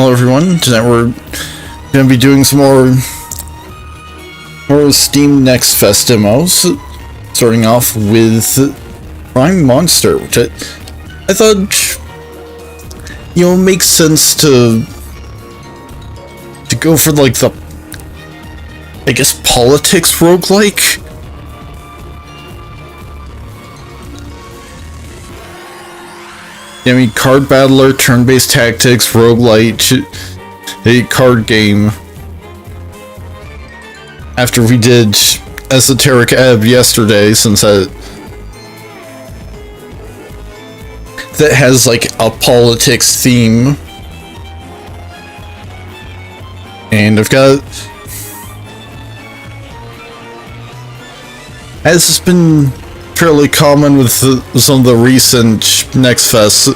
Hello everyone, tonight we're going to be doing some more Steam Next Fest demos, starting off with Prime Monster, which I thought, makes sense to go for like the, I guess, politics roguelike. Card battler, turn-based tactics, roguelite, a card game. After we did Esoteric Ebb yesterday, since that has like a politics theme. And I've got, as has been fairly common with some of the recent Next Fest,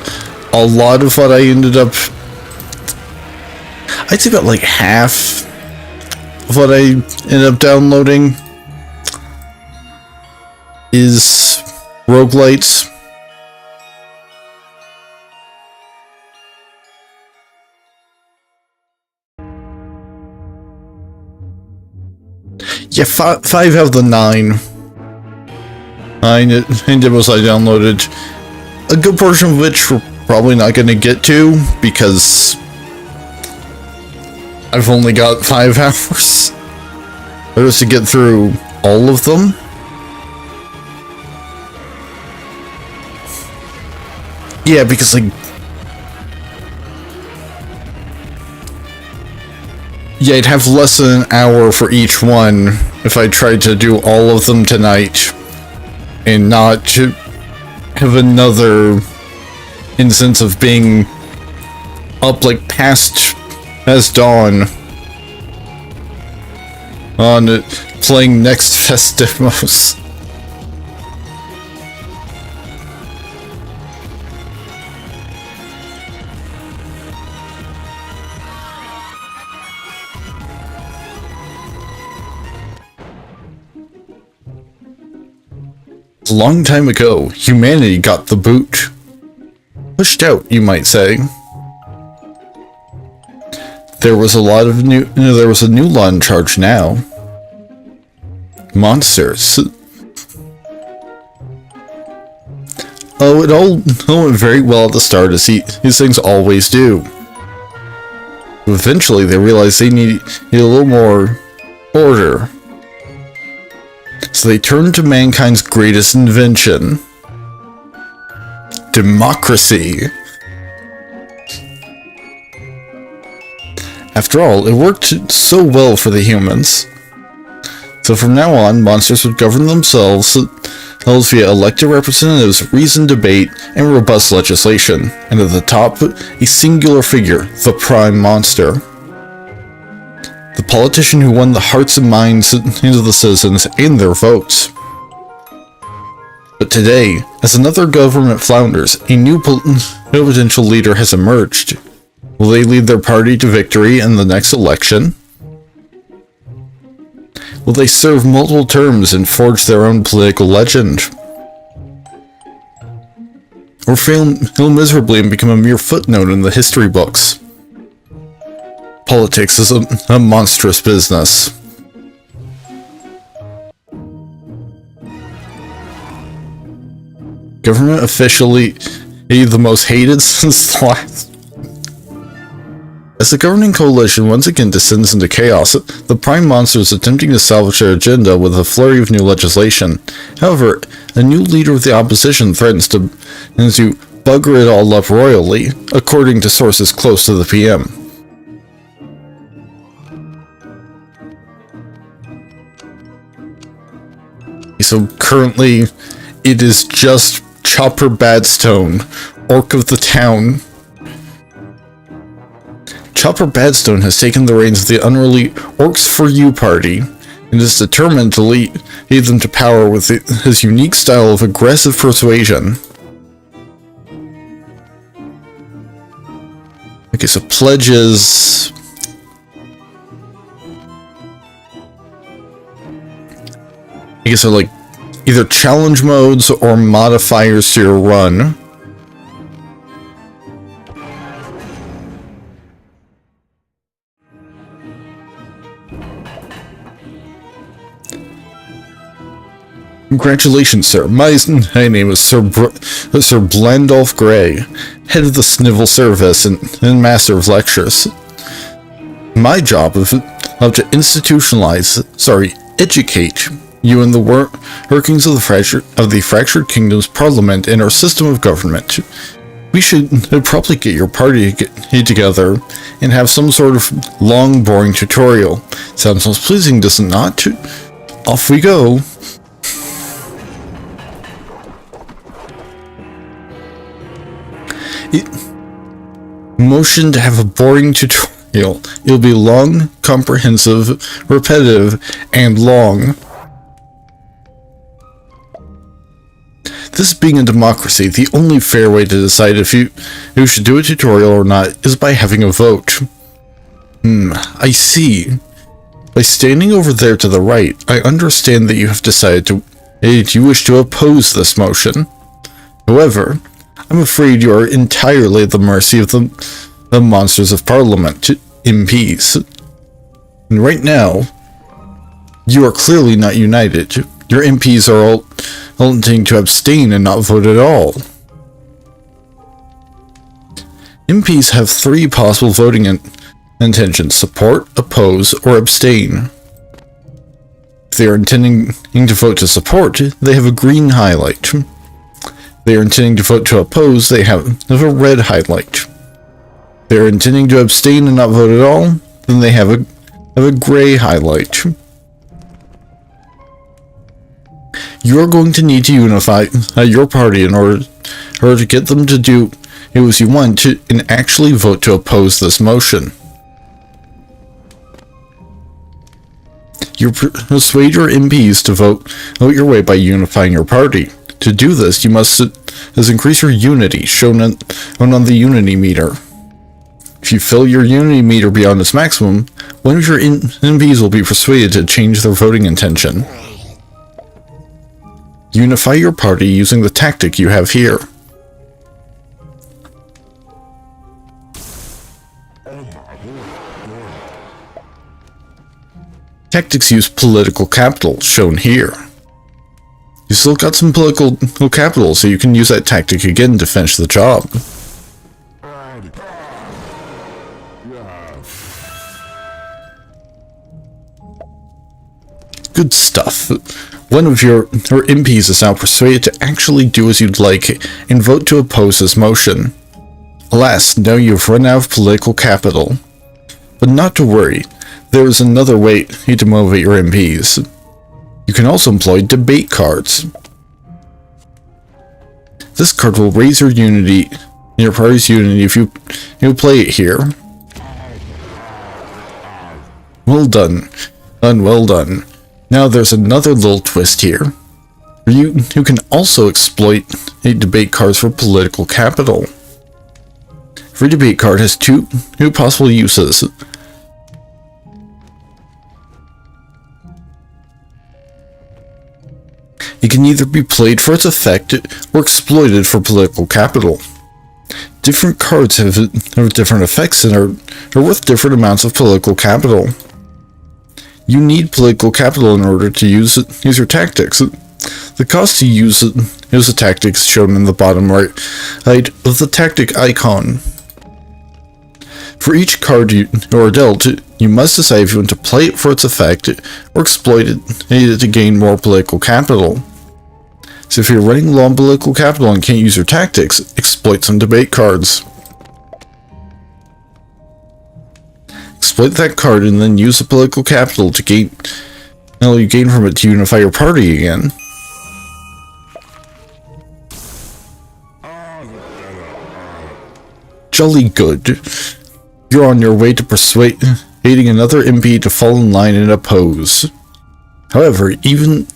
a lot of what I ended up, I'd say about like half of what I ended up downloading is roguelites. Yeah, 5 out of the 9 demos I downloaded, a good portion of which we're probably not going to get to because I've only got 5 hours. But just to get through all of them. Yeah, because like, yeah, I'd have less than an hour for each one if I tried to do all of them tonight. And not to have another instance of being up like past dawn on playing Next Fest demos. A long time ago, humanity got the boot. Pushed out, you might say. There was a new law in charge now. Monsters. Oh, it all went very well at the start, as these things always do. Eventually, they realized they need a little more order. So they turned to mankind's greatest invention. Democracy. After all, it worked so well for the humans. So from now on, monsters would govern themselves via elected representatives, reasoned debate, and robust legislation. And at the top, a singular figure, the Prime Monster. The politician who won the hearts and minds of the citizens and their votes. But today, as another government flounders, a new potential leader has emerged. Will they lead their party to victory in the next election? Will they serve multiple terms and forge their own political legend? Or fail miserably and become a mere footnote in the history books? Politics is a monstrous business. Government officially the most hated since the last. As the governing coalition once again descends into chaos, the Prime Monster is attempting to salvage their agenda with a flurry of new legislation. However, a new leader of the opposition threatens to bugger it all up royally, according to sources close to the PM. So currently, it is just Chopper Badstone, Orc of the Town. Chopper Badstone has taken the reins of the unruly Orcs for You party, and is determined to lead them to power with his unique style of aggressive persuasion. Okay, so pledges. I guess they're like either challenge modes or modifiers to your run. Congratulations, sir. My name is Sir Blandolph Grey, head of the Snivel Service and Master of Lectures. My job is to educate you in the workings of the Fractured Kingdom's Parliament and our system of government. We should probably get your party together and have some sort of long, boring tutorial. Sounds most pleasing, does it not? Off we go. Motion to have a boring tutorial. It'll be long, comprehensive, repetitive, and long. This being a democracy, the only fair way to decide if you should do a tutorial or not is by having a vote. I see. By standing over there to the right, I understand that you have decided you wish to oppose this motion. However, I'm afraid you are entirely at the mercy of the monsters of Parliament, MPs. And right now, you are clearly not united. Your MPs are all intending to abstain and not vote at all. MPs have 3 possible voting intentions: support, oppose, or abstain. If they are intending to vote to support, they have a green highlight. They are intending to vote to oppose, they have a red highlight. They are intending to abstain and not vote at all, then they have a gray highlight. You are going to need to unify your party in order to get them to do as you want and actually vote to oppose this motion. You persuade your MPs to vote your way by unifying your party. To do this, you must increase your unity, shown on the unity meter. If you fill your unity meter beyond its maximum, one of your MPs will be persuaded to change their voting intention. Unify your party using the tactic you have here. Tactics use political capital, shown here. You still got some political capital, so you can use that tactic again to finish the job. Good stuff. One of your MPs is now persuaded to actually do as you'd like and vote to oppose this motion. Alas, now you've run out of political capital. But not to worry, there is another way to motivate your MPs. You can also employ debate cards. This card will raise your party's unity if you play it here. Well done. Well done. Now there's another little twist here. You can also exploit debate cards for political capital. Every debate card has two possible uses. It can either be played for its effect or exploited for political capital. Different cards have different effects and are worth different amounts of political capital. You need political capital in order to use your tactics. The cost to use the tactics shown in the bottom right of the tactic icon. For each card you are dealt, you must decide if you want to play it for its effect or exploit it to gain more political capital. So if you're running low on political capital and can't use your tactics, exploit some debate cards. Exploit that card and then use the political capital to gain you gain from it to unify your party again. Jolly good. You're on your way to persuading another MP to fall in line and oppose. However, even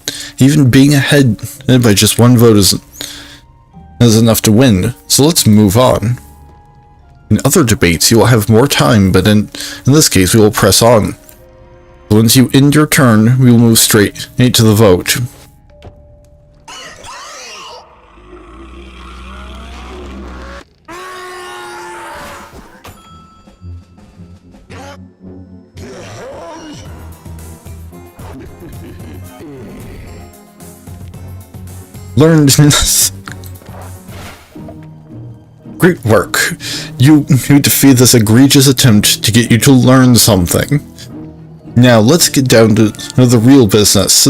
being ahead by just one vote is enough to win, so let's move on. In other debates, you will have more time, but in this case, we will press on. So once you end your turn, we will move straight to the vote. Learn. Great work. You defeat this egregious attempt to get you to learn something. Now let's get down to the real business.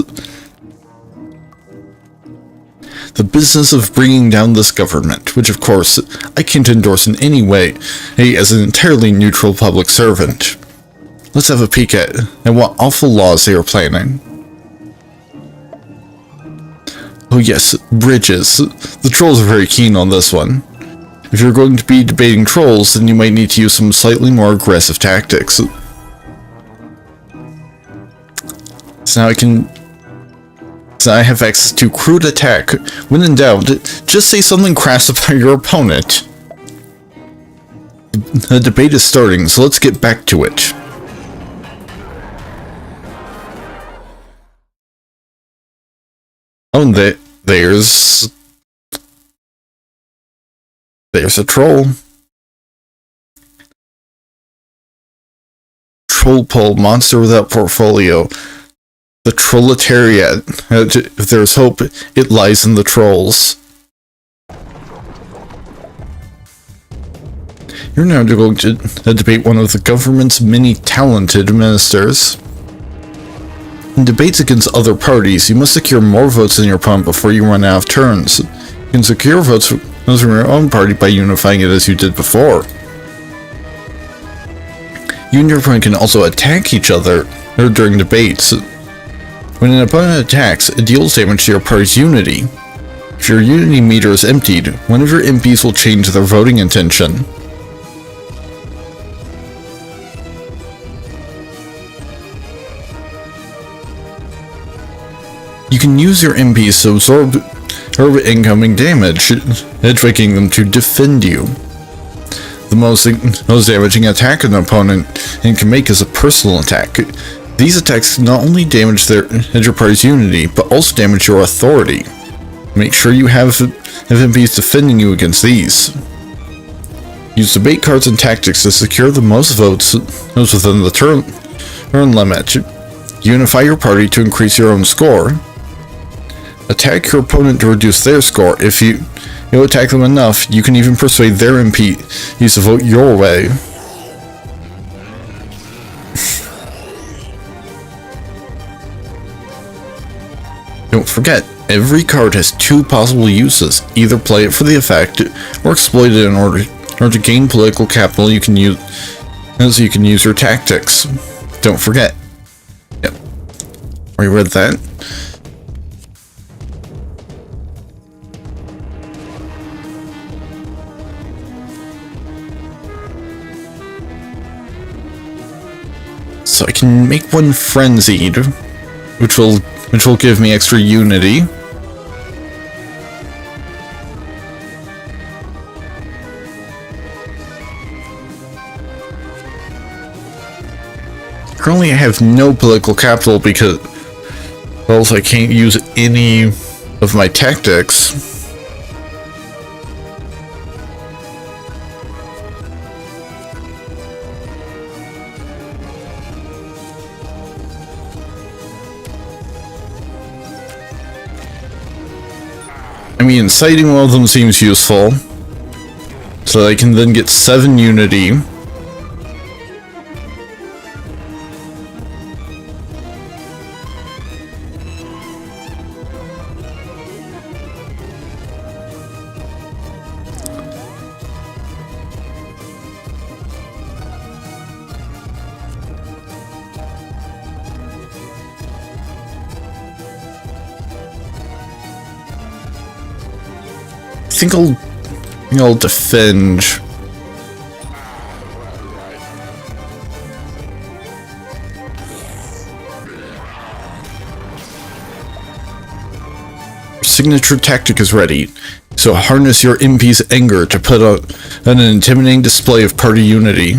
The business of bringing down this government, which of course I can't endorse in any way, as an entirely neutral public servant. Let's have a peek at what awful laws they are planning. Oh yes, bridges. The trolls are very keen on this one. If you're going to be debating trolls, then you might need to use some slightly more aggressive tactics. So now I have access to crude attack. When in doubt, just say something crass about your opponent. The debate is starting, so let's get back to it. Oh, and there's a troll. Troll pole, monster without portfolio. The Trolletariat. If there's hope, it lies in the trolls. You're now going to debate one of the government's many talented ministers. In debates against other parties, you must secure more votes than your opponent before you run out of turns. You can secure votes from your own party by unifying it as you did before. You and your opponent can also attack each other during debates. When an opponent attacks, it deals damage to your party's unity. If your unity meter is emptied, one of your MPs will change their voting intention. You can use your MPs to absorb incoming damage, making them to defend you. The most damaging attack an opponent can make is a personal attack. These attacks not only damage your party's unity, but also damage your authority. Make sure you have MPs defending you against these. Use debate cards and tactics to secure the most votes within the turn limit. Unify your party to increase your own score. Attack your opponent to reduce their score. If you attack them enough, you can even persuade their MPs to vote your way. Don't forget, every card has two possible uses. Either play it for the effect, or exploit it in order to gain political capital. You can use your tactics. Don't forget. Yep. Already read that. So I can make one frenzied, which will give me extra unity. Currently I have no political capital because, well, I can't use any of my tactics. I mean, inciting one of them seems useful, so I can then get 7 unity. I think I'll defend. Signature tactic is ready, so harness your MP's anger to put on an intimidating display of party unity.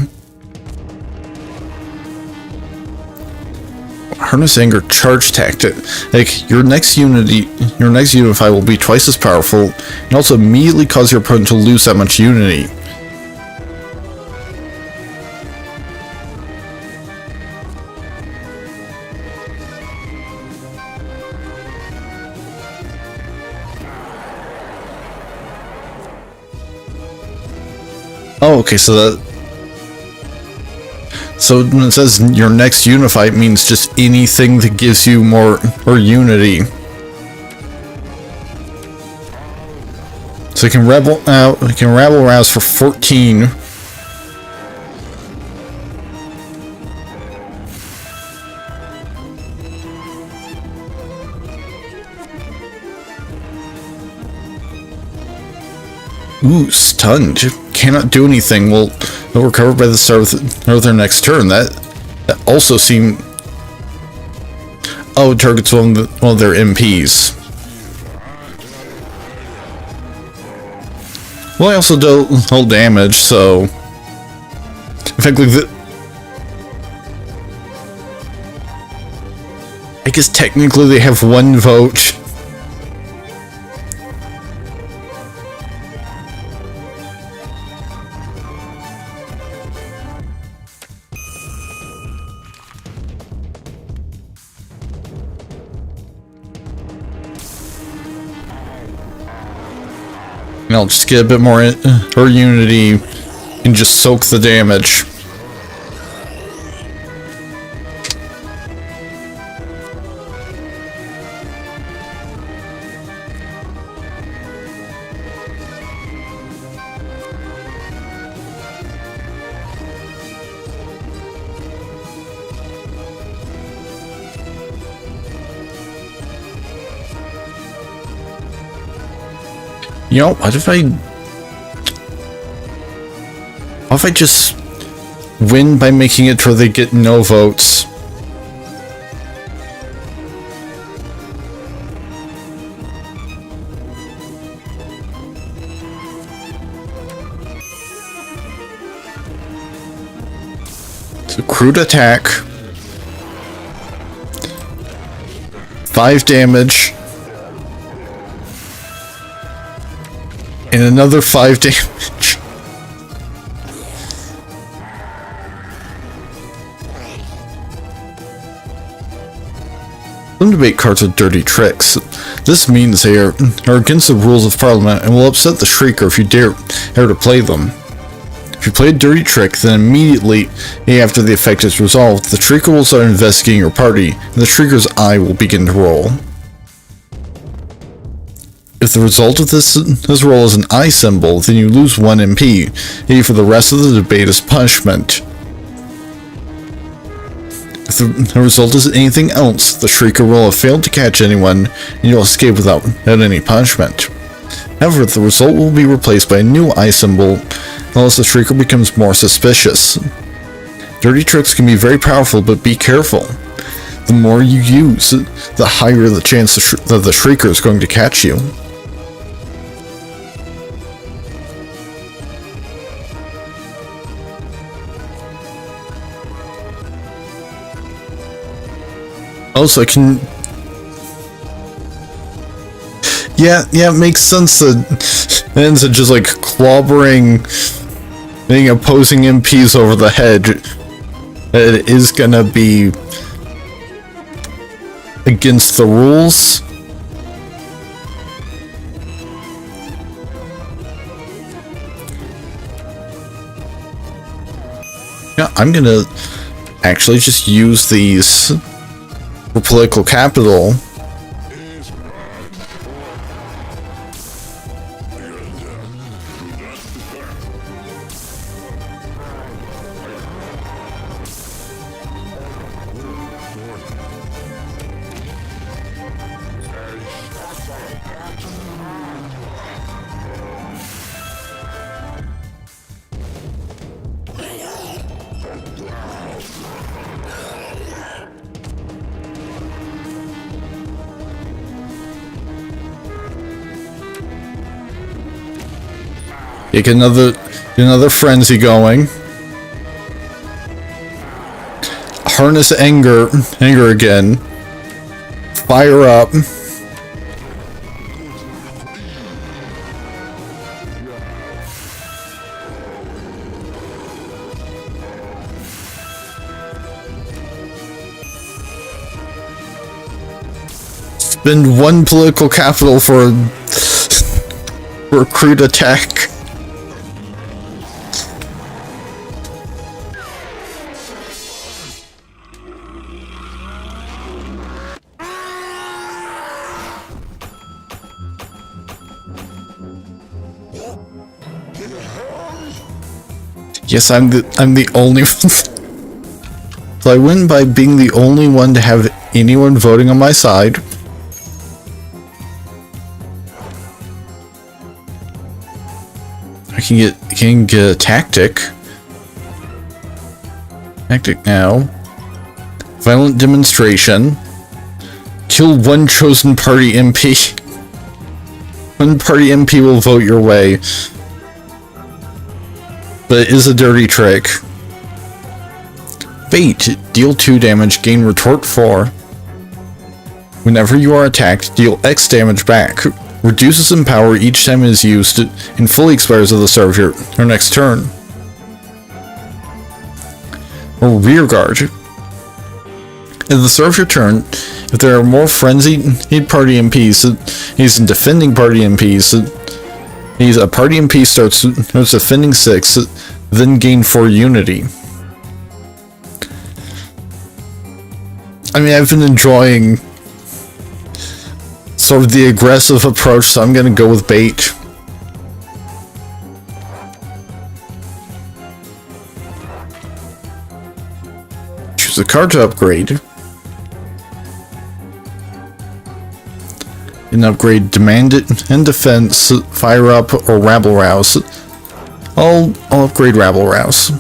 Harness anger charge tactic. Like, your next unify will be twice as powerful, and also immediately cause your opponent to lose that much unity. Oh, okay, so when it says your next unify, it means just anything that gives you more, or unity. So you can rabble rouse for 14. Ooh, stunned. Cannot do anything. Will recover by the start of their next turn. That also seemed... Oh, targets one of their MPs. Well, I also dealt whole damage, so... Effectively, I guess technically they have one vote. And I'll just get a bit more her unity and just soak the damage. You know, what if I just win by making it where they get no votes? So crude attack, 5 damage. And another 5 damage. Some debate cards with dirty tricks. This means they are against the rules of Parliament and will upset the Shrieker if you dare to play them. If you play a dirty trick, then immediately after the effect is resolved, the Shrieker will start investigating your party, and the Shrieker's eye will begin to roll. If the result of this roll is an eye symbol, then you lose 1 MP, and for the rest of the debate as punishment. If the result is anything else, the Shrieker will have failed to catch anyone, and you'll escape without any punishment. However, the result will be replaced by a new eye symbol, unless the Shrieker becomes more suspicious. Dirty tricks can be very powerful, but be careful. The more you use, the higher the chance that the Shrieker is going to catch you. Also, I can... Yeah, it makes sense that it ends up just like clobbering any opposing MPs over the head. It is gonna be against the rules. Yeah, I'm gonna actually just use these for political capital. Get another frenzy going. Harness anger again. Fire up. Spend 1 political capital for a crude attack. Yes, I'm the only one. So I win by being the only one to have anyone voting on my side. I can get a tactic. Tactic now. Violent demonstration. Kill one chosen party MP. One party MP will vote your way. But it is a dirty trick. Bait. Deal 2 damage, gain retort 4. Whenever you are attacked, deal X damage back. Reduces in power each time it is used, and fully expires at the start of your next turn. Or rear guard. At the start of your turn, if there are more frenzied party MPs, he's in defending party MPs. He's a party MP starts defending 6, then gain 4 unity. I mean, I've been enjoying sort of the aggressive approach, so I'm gonna go with bait. Choose a card to upgrade. And upgrade Demand It and Defense, Fire Up, or Rabble Rouse. I'll upgrade Rabble Rouse.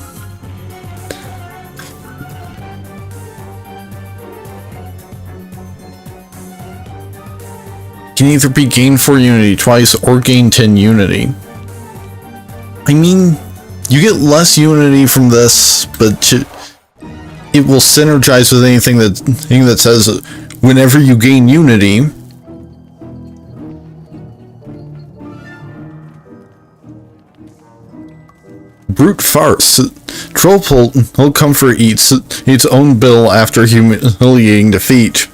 Can either be gain 4 unity twice or gain 10 unity. I mean, you get less unity from this, but it will synergize with anything that says whenever you gain unity. Brute Farce. Trollpult will comfort eats its own bill after humiliating defeat.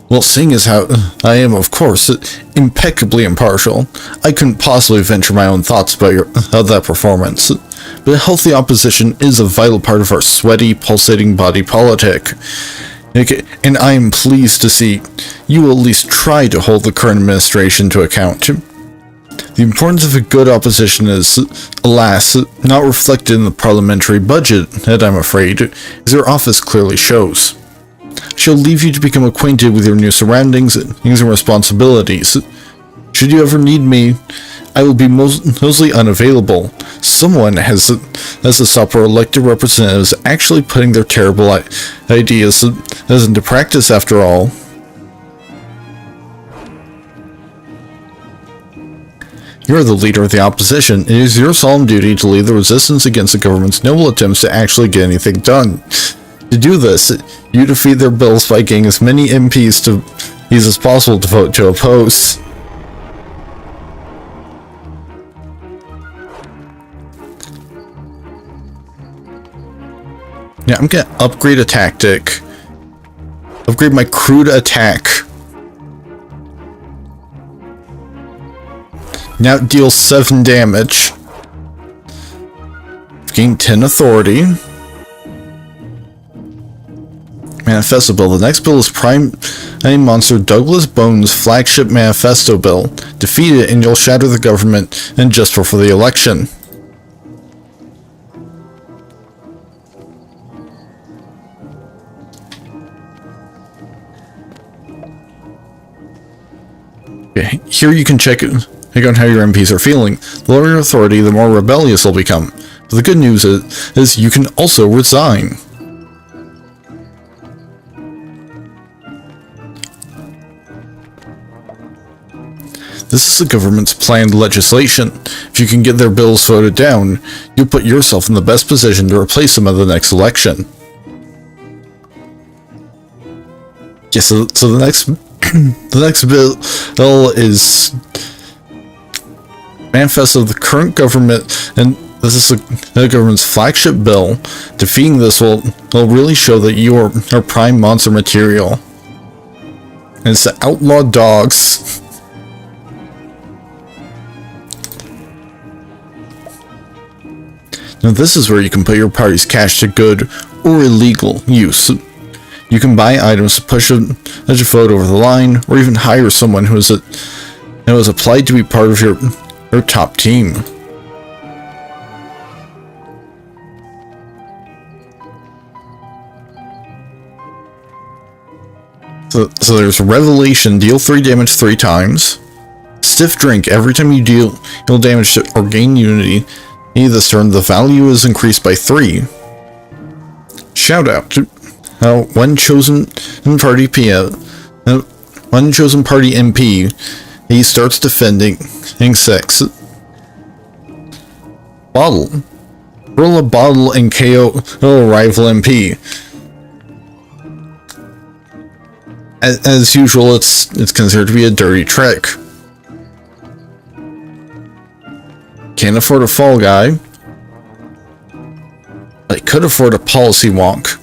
Well, seeing as how I am, of course, impeccably impartial, I couldn't possibly venture my own thoughts about that performance. But a healthy opposition is a vital part of our sweaty, pulsating body politic. And I am pleased to see you will at least try to hold the current administration to account. The importance of a good opposition is, alas, not reflected in the parliamentary budget, I'm afraid, as your office clearly shows. I shall leave you to become acquainted with your new surroundings and responsibilities. Should you ever need me, I will be mostly unavailable. Someone has to stop our elected representatives actually putting their terrible ideas into practice after all. You are the leader of the opposition. It is your solemn duty to lead the resistance against the government's noble attempts to actually get anything done. To do this, you defeat their bills by getting as many MPs as possible to vote to oppose. Yeah, I'm gonna upgrade a tactic. Upgrade my crude attack. Now it deals 7 damage. Gain 10 authority. Manifesto Bill. The next bill is Prime Monster Douglas Bones' flagship Manifesto Bill. Defeat it and you'll shatter the government and just before the election. Okay, here you can check on how your MPs are feeling. The lower your authority, the more rebellious they'll become. But the good news is you can also resign. This is the government's planned legislation. If you can get their bills voted down, you'll put yourself in the best position to replace them at the next election. Yeah, so the next the next bill is Manifesto of the current government, and this is the government's flagship bill. Defeating this will really show that you are prime monster material. And it's the outlaw dogs. Now this is where you can put your party's cash to good or illegal use. You can buy items to push a vote over the line, or even hire someone who is and was applied to be part of your top team. So there's Revelation, deal 3 damage 3 times. Stiff Drink, every time you deal damage to, or gain unity this turn, the value is increased by 3. Shout out to one chosen party MP, he starts defending 6. Bottle. Roll a bottle and KO a rival MP. As usual, it's considered to be a dirty trick. Can't afford a fall guy. I could afford a policy wonk.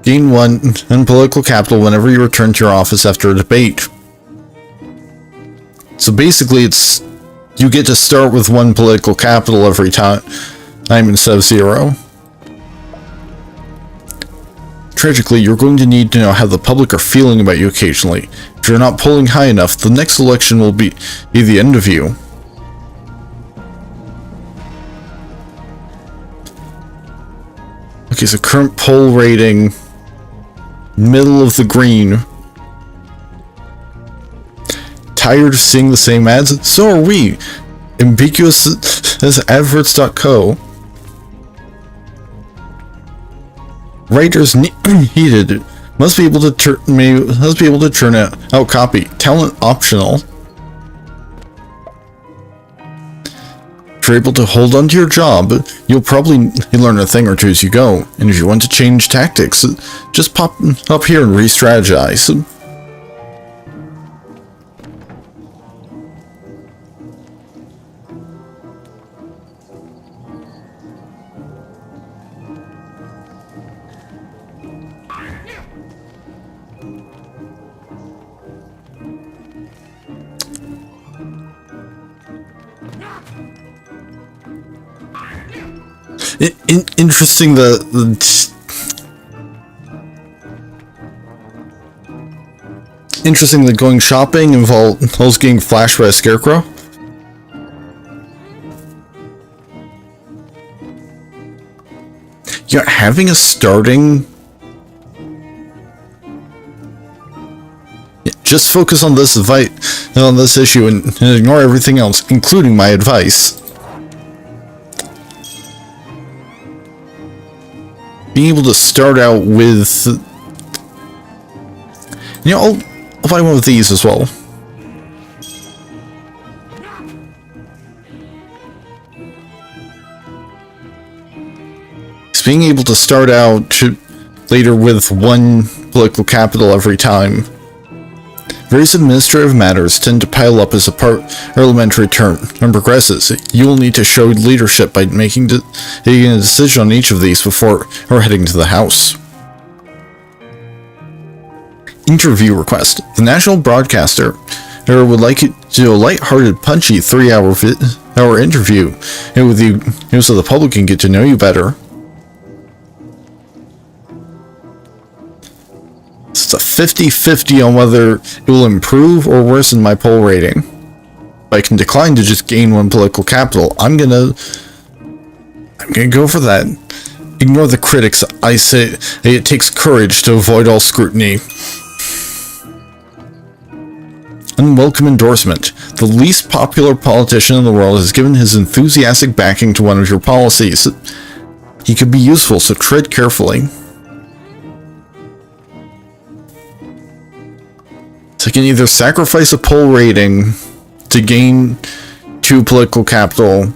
Gain 1 in political capital whenever you return to your office after a debate. So basically, you get to start with 1 political capital every time instead of 0. Tragically, you're going to need to know how the public are feeling about you occasionally. If you're not polling high enough, the next election will be the end of you. Okay, so current poll rating, middle of the green. Tired of seeing the same ads? So are we. Ambiguous as adverts.co. Writers needed. Must be able to turn out copy. Talent optional. If you're able to hold on to your job, you'll probably learn a thing or two as you go. And if you want to change tactics, just pop up here and re-strategize. Interesting interesting that going shopping involves getting flashed by a scarecrow. Yeah, having a starting. Just focus on this issue and ignore everything else, including my advice. Being able to start out with, I'll buy one of these as well. It's being able to start out later with 1 political capital every time. Various administrative matters tend to pile up as a parliamentary term progresses. You will need to show leadership by making a decision on each of these before heading to the House. Interview request. The national broadcaster would like you to do a light-hearted, punchy 3-hour interview with you so the public can get to know you better. It's a 50-50 on whether it will improve or worsen my poll rating. If I can decline to just gain 1 political capital, I'm gonna go for that. Ignore the critics. I say it takes courage to avoid all scrutiny. Unwelcome endorsement. The least popular politician in the world has given his enthusiastic backing to one of your policies. He could be useful, so tread carefully. So I can either sacrifice a poll rating to gain 2 political capital,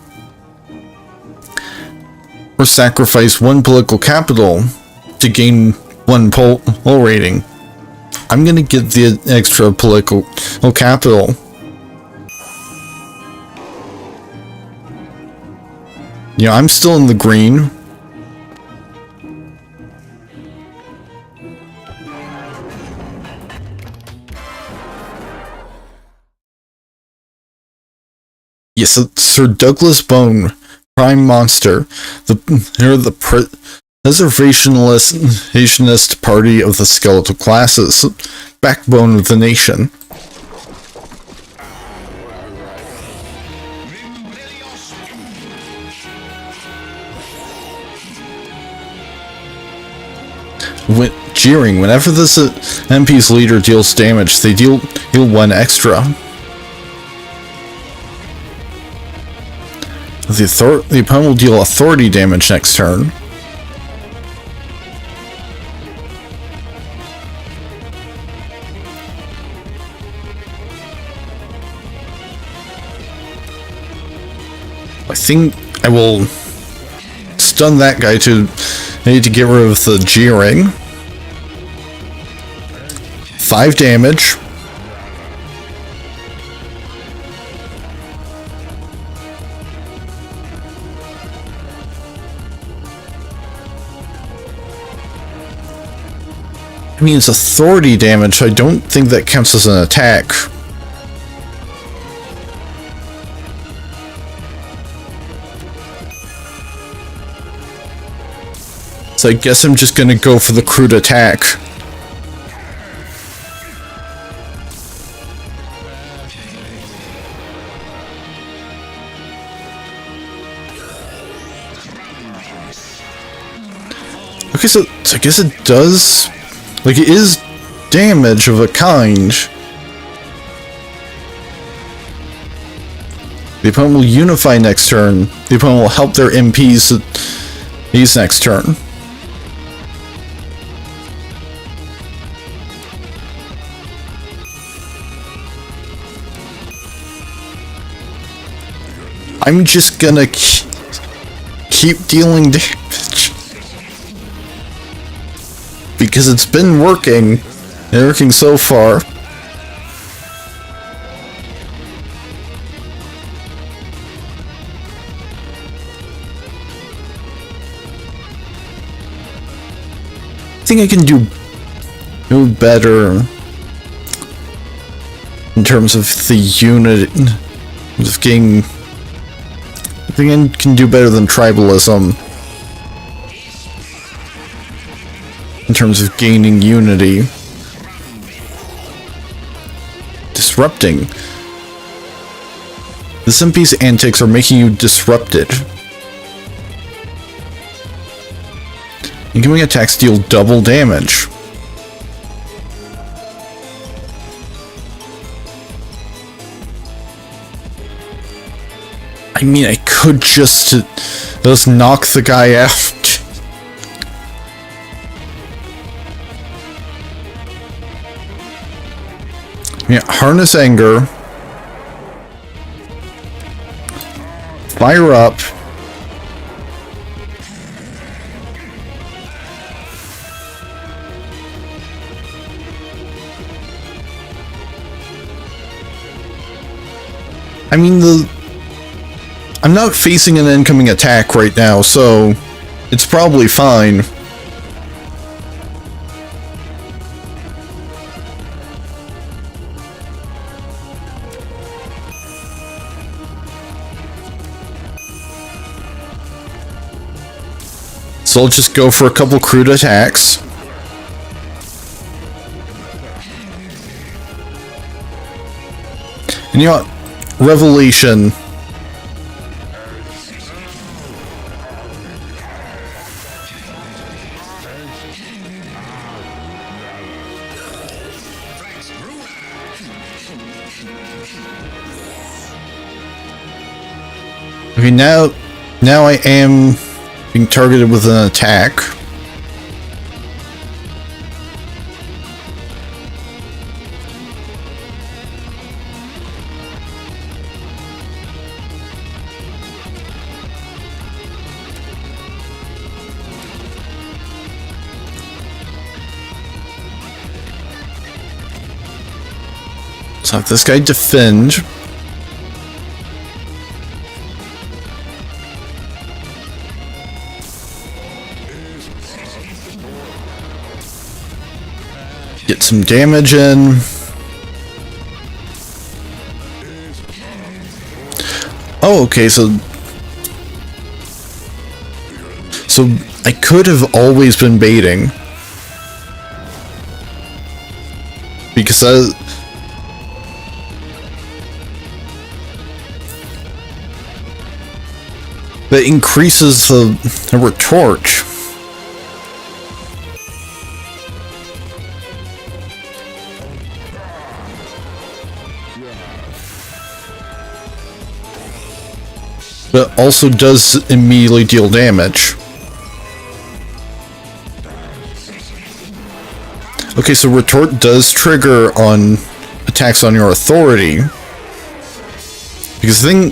or sacrifice 1 political capital to gain 1 poll rating. I'm gonna get the extra political capital. I'm still in the green. Yes, Sir Douglas Bone, Prime Monster, the preservationist party of the skeletal classes, backbone of the nation. Jeering. Whenever this MP's leader deals damage, they heal 1 extra. The opponent will deal authority damage next turn. I think I will stun that guy to... I need to get rid of the jeering. 5 damage. I mean, it's authority damage, so I don't think that counts as an attack. So I guess I'm just gonna go for the crude attack. Okay, so I guess it does... Like, it is damage of a kind. The opponent will unify next turn. The opponent will help their MPs these next turn. I'm just gonna keep dealing damage. Because it's been working. And working so far. I think I can do better in terms of the unit of getting... I think I can do better than tribalism in terms of gaining unity. Disrupting. This MP's antics are making you disrupted. Incoming attacks deal double damage. I mean, I could just knock the guy out. Yeah, harness anger. Fire up. I mean, I'm not facing an incoming attack right now, so it's probably fine. So I'll just go for a couple crude attacks. And you know what? Revelation. Okay, now I am being targeted with an attack. So if this guy defend. Get some damage in. Oh, okay, so I could have always been baiting. Because that increases the retort. but also does immediately deal damage. Okay, so retort does trigger on attacks on your authority. Because I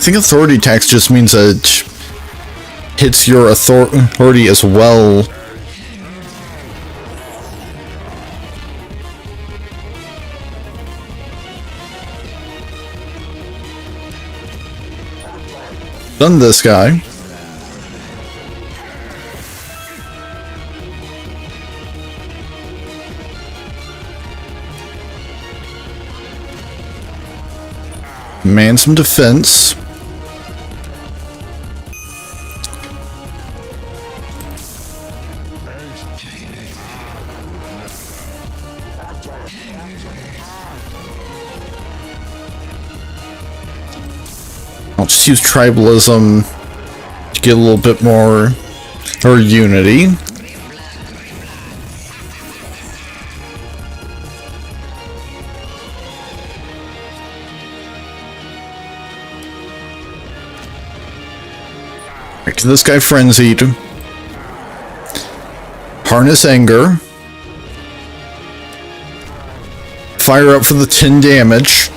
think authority attacks just means that it hits your authority as well. Done this guy. Man some defense. I'll just use tribalism to get a little bit more, or unity. Right, this guy frenzied. Harness anger. Fire up for the 10 damage.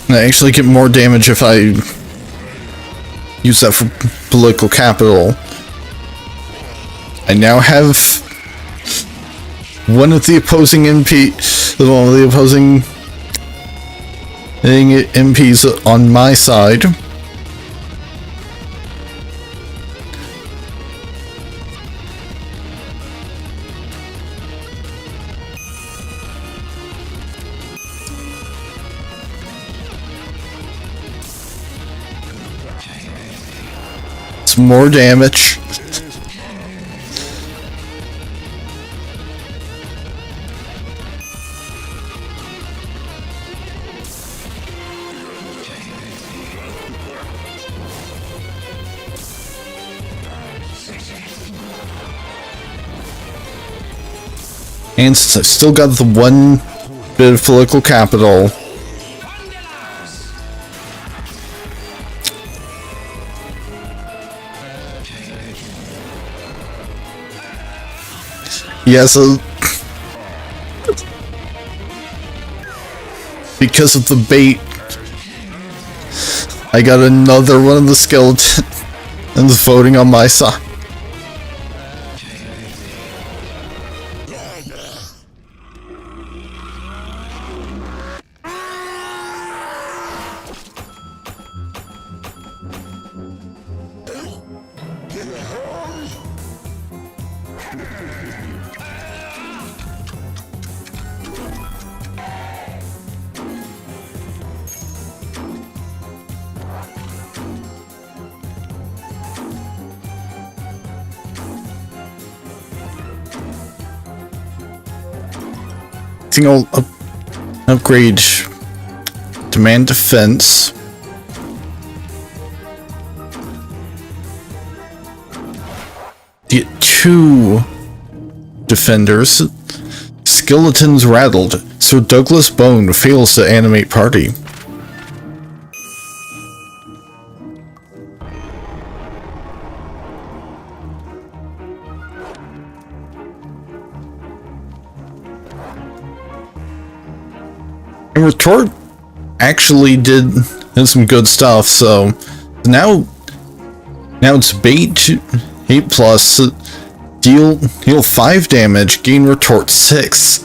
I actually get more damage if I use that for political capital. I now have one of the opposing MPs on my side. Some more damage. And since I've still got the one bit of political capital, yeah, so because of the bait, I got another one of the skeletons voting on my side. I think I'll upgrade demand defense. Get 2 defenders. Skeletons rattled. Sir Douglas Bone fails to animate party. And retort actually did some good stuff, so now it's bait 8 plus, heal 5 damage, gain retort 6.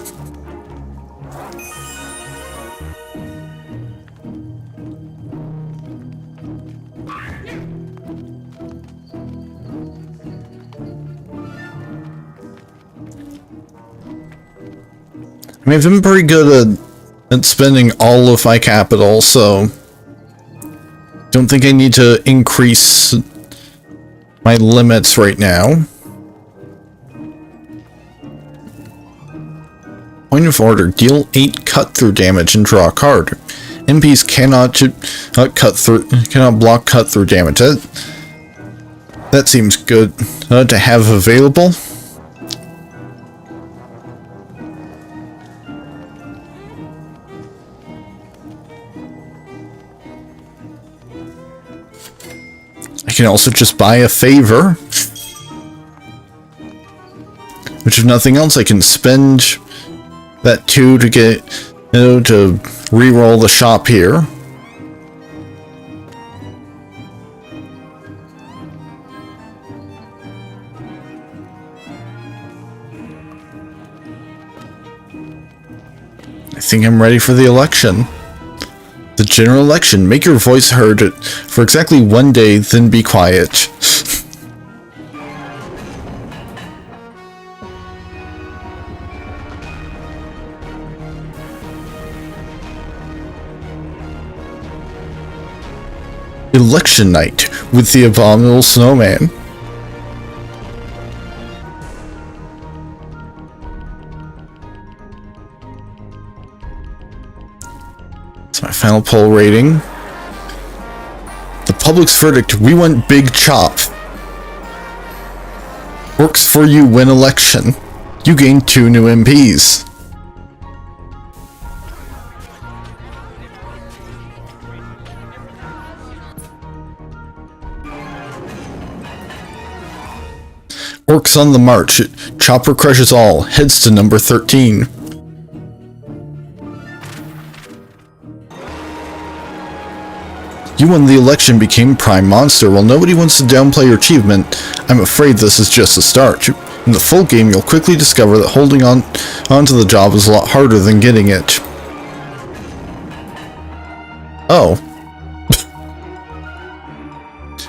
I mean, I've been pretty good at spending all of my capital, so don't think I need to increase my limits right now. Point of order, deal 8 cut-through damage and draw a card. MPs cannot block cut-through damage. That seems good to have available. I can also just buy a favor. Which, if nothing else, I can spend that 2 to get, to re-roll the shop here. I think I'm ready for the election. The general election. Make your voice heard for exactly 1 day, then be quiet. Election night with the abominable snowman. It's my final poll rating. The public's verdict, we went big chop. Works for you, win election. You gain 2 new MPs. Orcs on the march. Chopper crushes all. Heads to number 13. You won the election, became Prime Monster. While nobody wants to downplay your achievement, I'm afraid this is just a start. In the full game, you'll quickly discover that holding onto the job is a lot harder than getting it. Oh.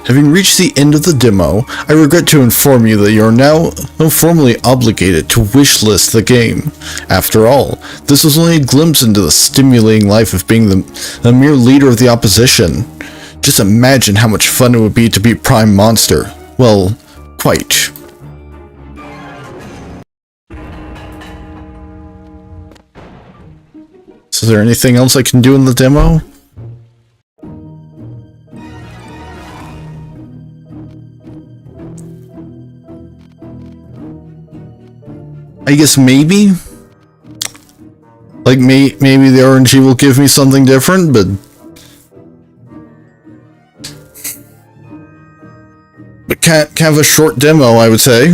Having reached the end of the demo, I regret to inform you that you are now formally obligated to wishlist the game. After all, this was only a glimpse into the stimulating life of being the mere leader of the opposition. Just imagine how much fun it would be to beat Prime Monster. Well, quite. So is there anything else I can do in the demo? I guess maybe? Like, maybe the RNG will give me something different, but... But kind of a short demo, I would say.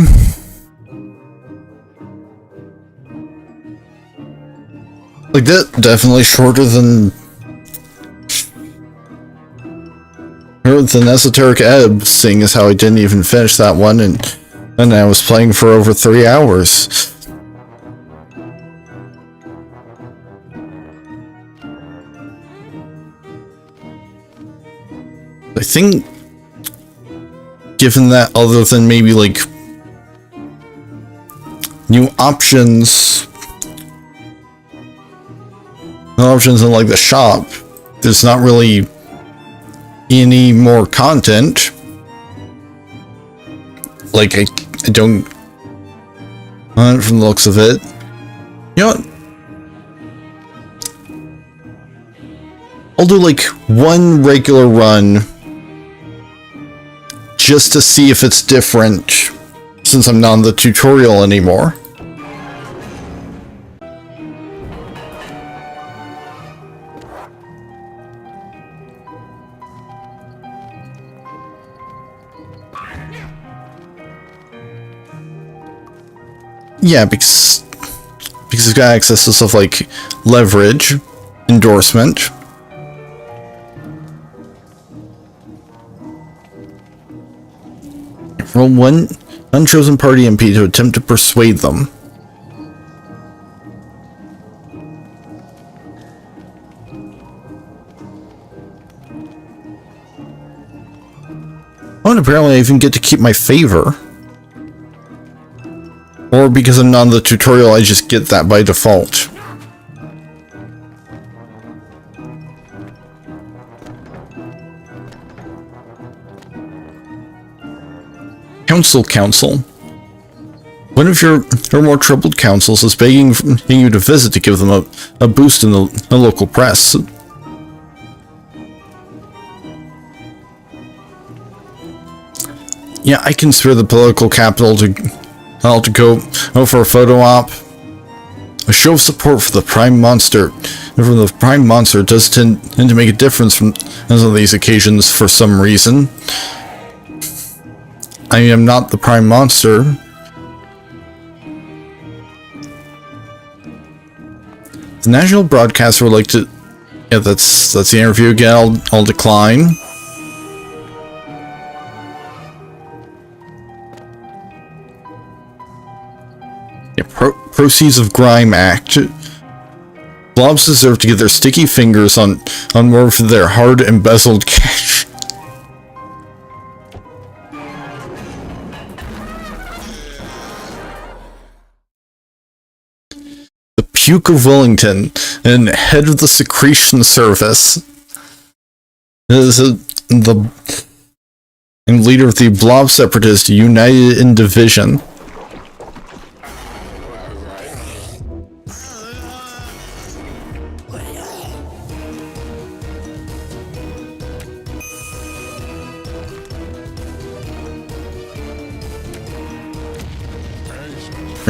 Like, that definitely shorter than... Esoteric Ebb, seeing as how I didn't even finish that one, and I was playing for over 3 hours. I think, given that other than maybe, like, new options in, like, the shop, there's not really any more content. Like, I don't, from the looks of it. You know what? I'll do, like, 1 regular run just to see if it's different, since I'm not in the tutorial anymore. Yeah, because it's got access to stuff like leverage, endorsement. Roll 1 unchosen party MP to attempt to persuade them. Oh, and apparently I even get to keep my favor. Or because I'm not in the tutorial, I just get that by default. Council. One of your more troubled councils is begging you to visit to give them a boost in the local press. Yeah, I consider the political capital to go for a photo op. A show of support for the Prime Monster. And from the Prime Monster does tend to make a difference on some of these occasions for some reason. I am not the Prime Monster. The national broadcaster would like to... Yeah, that's the interview again. I'll decline. Yeah, Proceeds of Grime Act. Blobs deserve to get their sticky fingers on more of their hard embezzled cash. The Puke of Wellington and head of the Secretion Service is the leader of the Blob Separatist United in Division.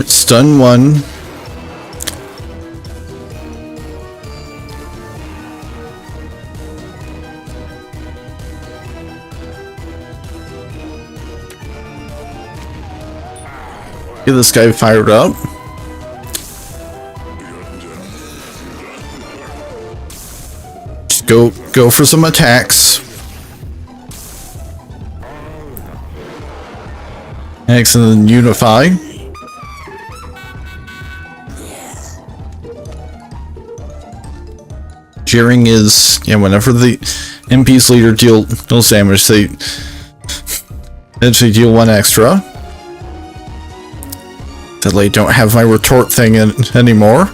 Stun 1. Get this guy fired up. Just go for some attacks. X and then unify. Jeering is, yeah, whenever the MP's leader deals damage, they eventually deal 1 extra. Sadly, I don't have my retort thing anymore.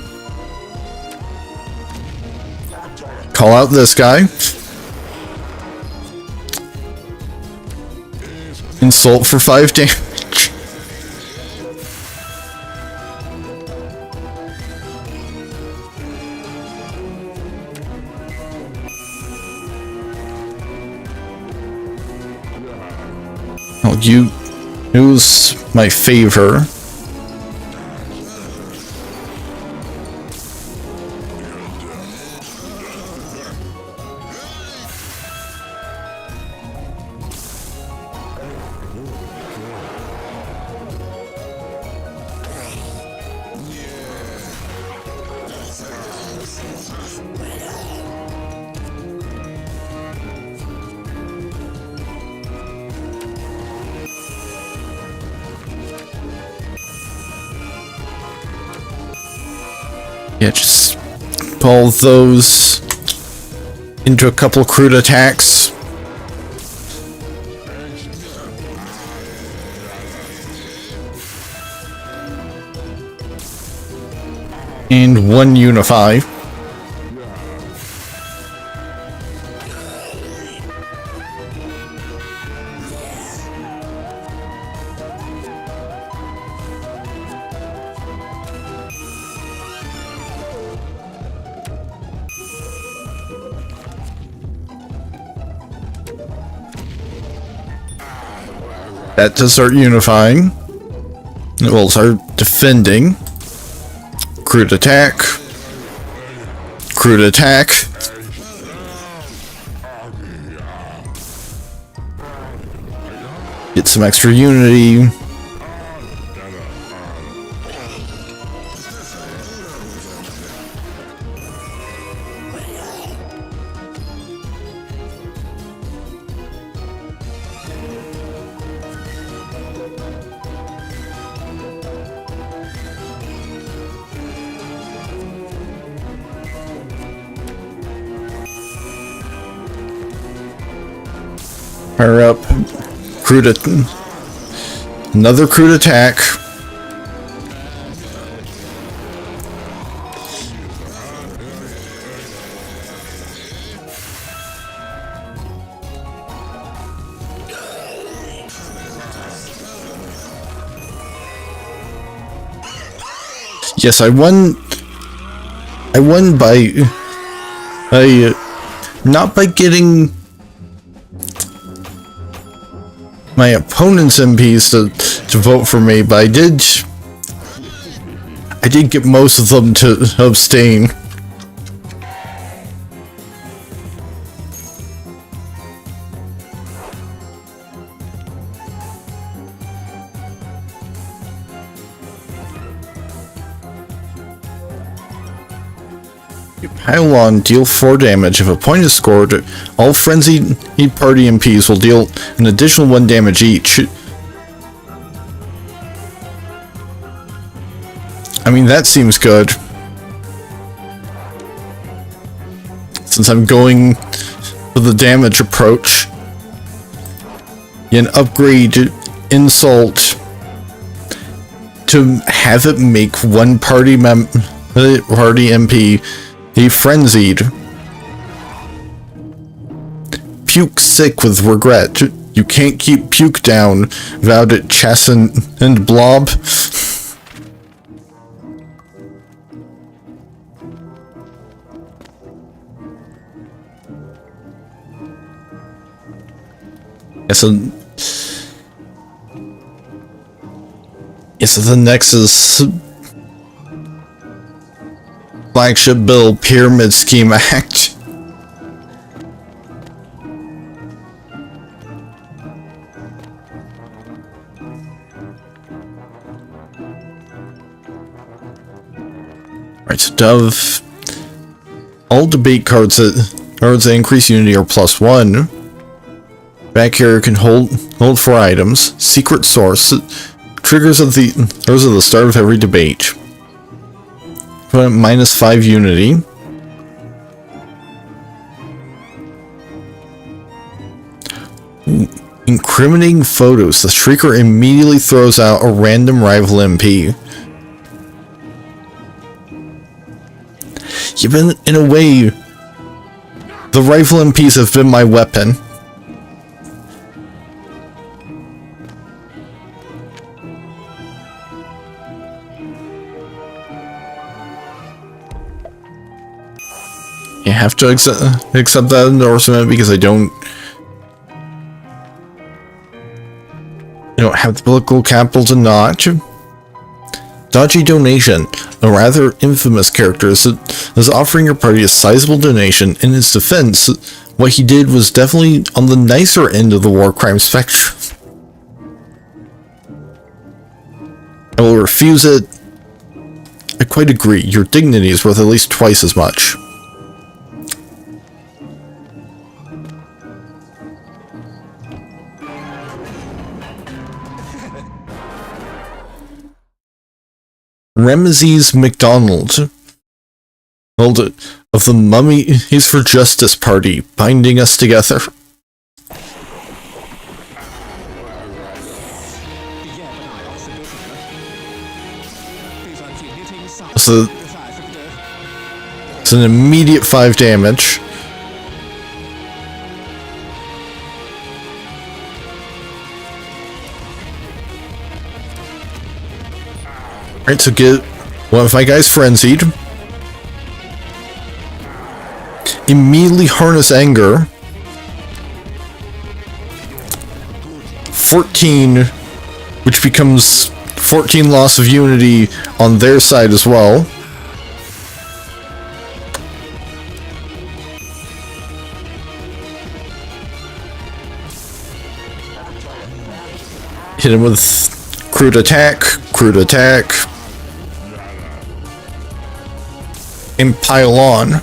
Call out this guy. Insult for 5 damage. I'll use my favor. Yeah, just pull those into a couple crude attacks. And 1 unify. That to start unifying. It will start defending. Crude attack. Crude attack. Get some extra unity. Fire up. Another crude attack. Yes, I won by not by getting my opponent's MPs to vote for me, but I did get most of them to abstain. Pylon, deal 4 damage. If a point is scored, all frenzied party MPs will deal an additional 1 damage each. I mean, that seems good. Since I'm going for the damage approach. An upgrade insult to have it make one party MP a frenzied. Puke sick with regret. You can't keep puke down, vowed it Chassin and Blob. So the next is Flagship Bill Pyramid Scheme Act. Right, so Dove. All debate cards that increase unity are +1. Back here can hold 4 items. Secret source. Triggers of the start of every debate. -5 unity. Incriminating photos. The Shrieker immediately throws out a random rival MP. Even in a way, the rival MPs have been my weapon. You have to accept that endorsement because I don't have the political capital to not. Dodgy donation. A rather infamous character is offering your party a sizable donation. In his defense, what he did was definitely on the nicer end of the war crime spectrum. I will refuse it. I quite agree. Your dignity is worth at least twice as much. Ramesses MacDonald of the Mummies for Justice Party, binding us together. So it's an immediate 5 damage. Alright, so get one of my guys frenzied. Immediately harness anger. 14, which becomes 14 loss of unity on their side as well. Hit him with crude attack, and pile on.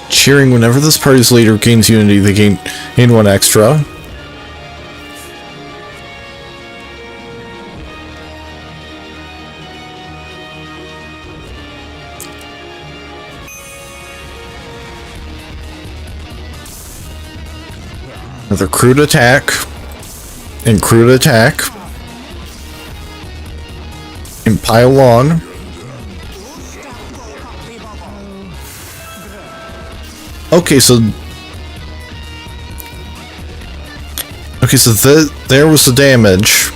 Cheering whenever this party's leader gains unity, they gain 1 extra. Another crude attack, and crude attack, and pile on. Okay, so... Okay, so there was the damage.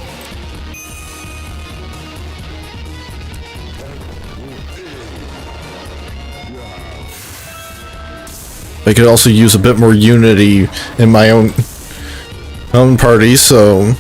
I could also use a bit more unity in my own party, so...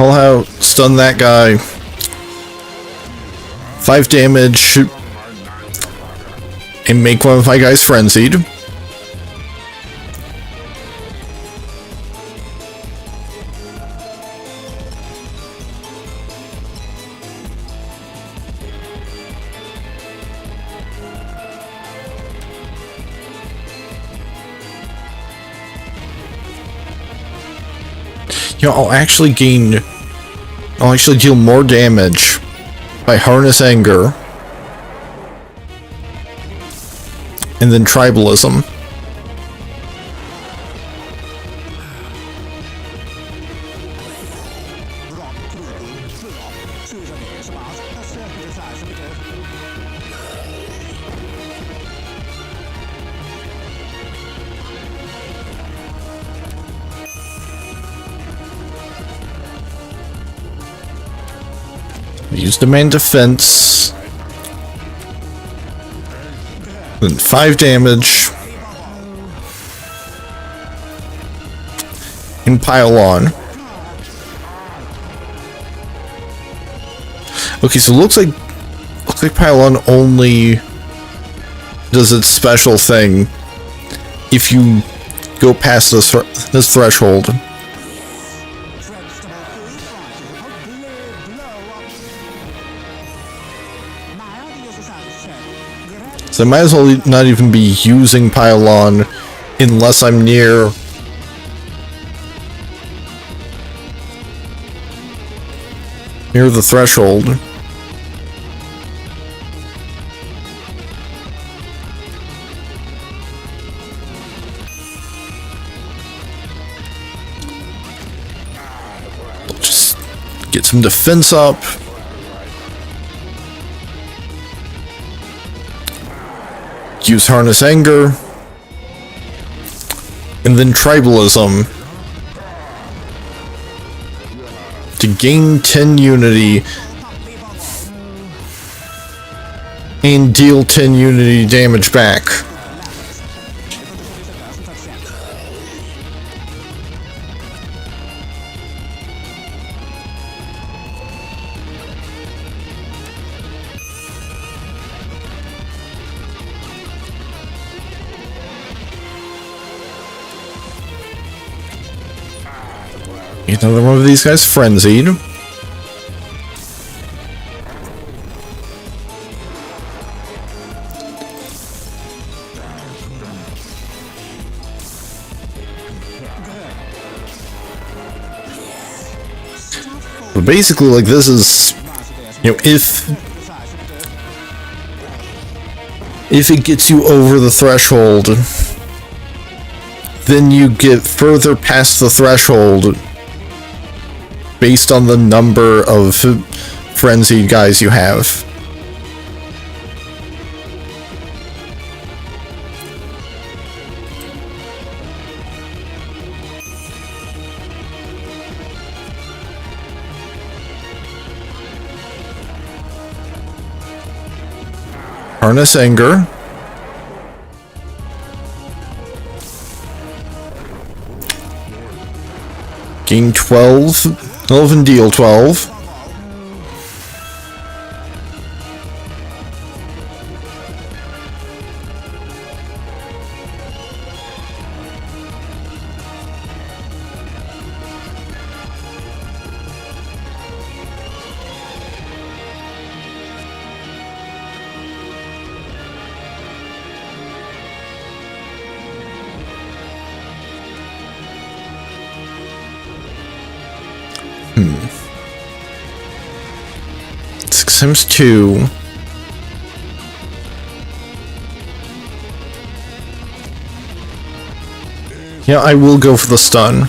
I'll stun that guy. 5 damage. And make one of my guys frenzied. You know, I'll actually deal more damage by Harness Anger and then Tribalism. Use the main defense. Then 5 damage. And pile on. Okay, so looks like pile on only does its special thing if you go past this threshold. So I might as well not even be using Pylon unless I'm near the threshold. Just get some defense up. Use Harness Anger, and then Tribalism to gain 10 unity and deal 10 unity damage back. Another one of these guys frenzied. But basically, like, this is, you know, if it gets you over the threshold, then you get further past the threshold based on the number of frenzied guys you have. Harness Anger. Gain 12 and deal 12. times 2. Yeah, I will go for the stun.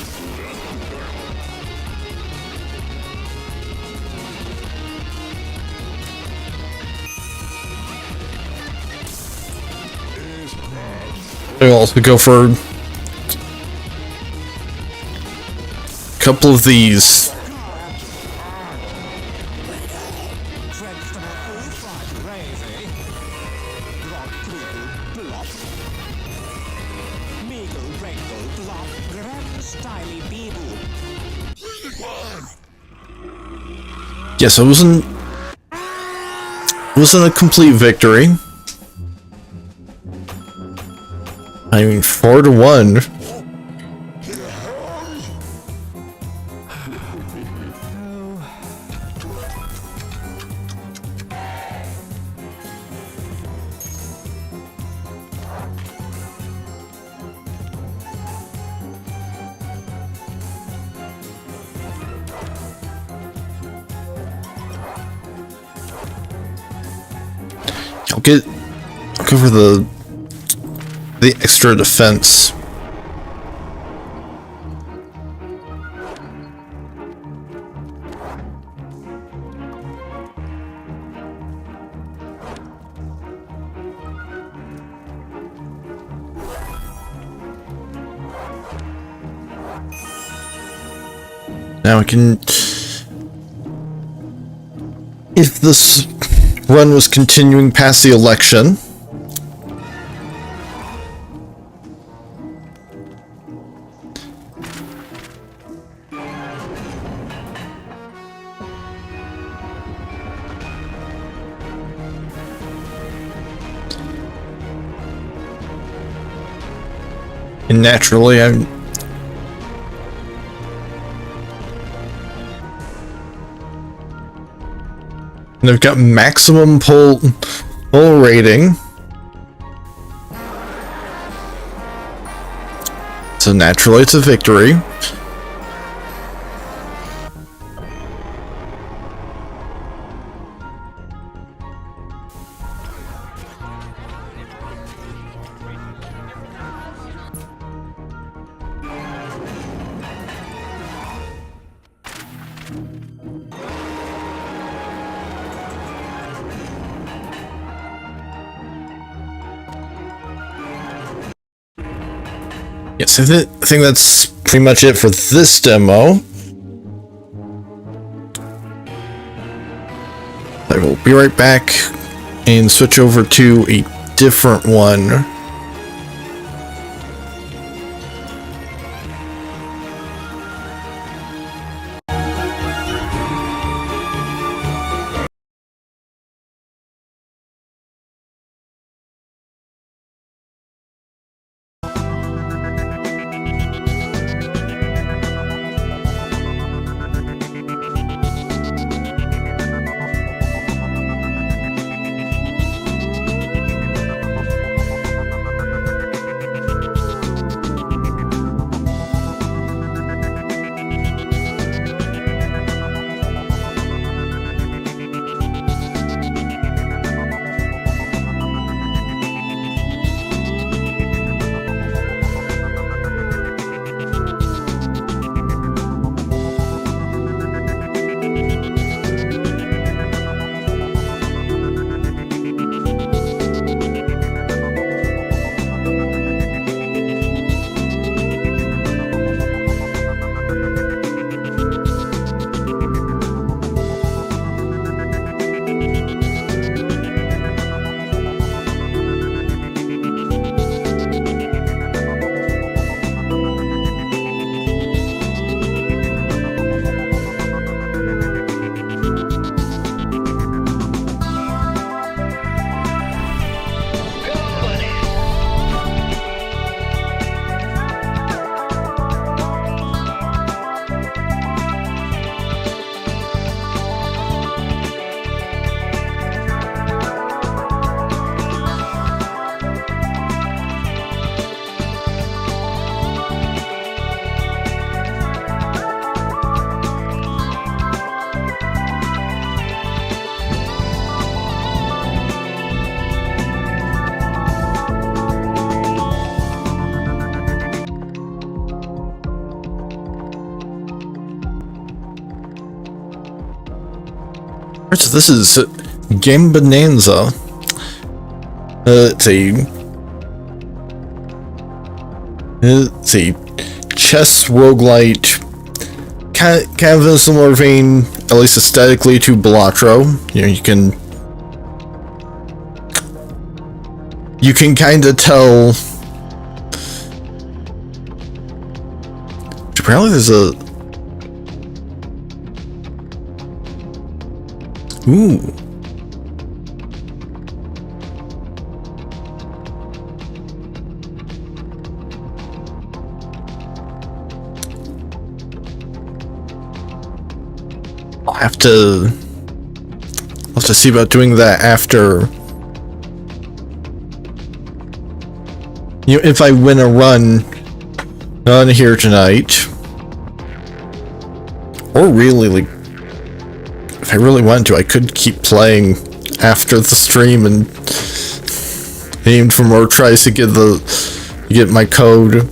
I'll also go for a couple of these. Yes, it wasn't a complete victory. I mean, 4-1. I'll go for the extra defense. Now I can, if this run was continuing past the election, and naturally and they've got maximum pull rating, so naturally it's a victory. Yes, I think that's pretty much it for this demo. I will be right back and switch over to a different one. So this is Gambonanza. It's a chess roguelite, kind of in a similar vein, at least aesthetically, to Balatro. You know, you can kind of tell. Apparently, there's a. Ooh. I'll have to see about doing that after. You know, if I win a run on here tonight, or really, like, if I really wanted to, I could keep playing after the stream and aim for more tries to get my code.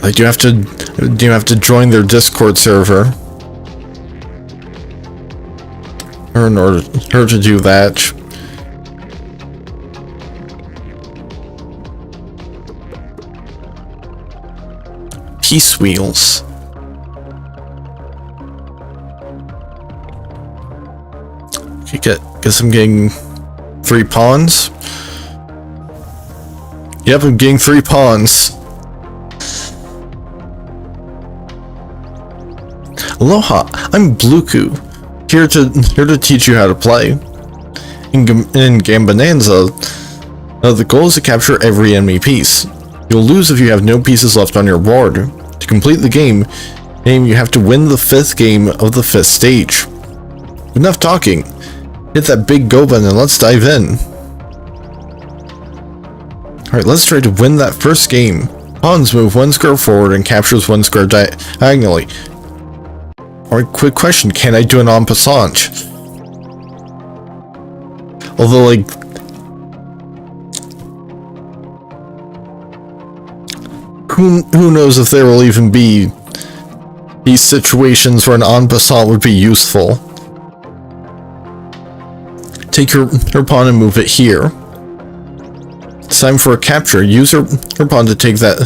Like, do you have to join their Discord server in order to do that? Peace wheels. Guess I'm getting 3 pawns. Yep, I'm getting 3 pawns. Aloha, I'm Bluku, here to teach you how to play. In Gambonanza, the goal is to capture every enemy piece. You'll lose if you have no pieces left on your board. To complete the game, you have to win the 5th game of the 5th stage. Enough talking. Hit that big go button and let's dive in. Alright, let's try to win that first game. Pawns move 1 square forward and captures 1 square diagonally. Alright, quick question, can I do an en passant? Although, like, who knows if there will even be these situations where an en passant would be useful. Take your pawn and move it here. It's time for a capture. Use her pawn to take out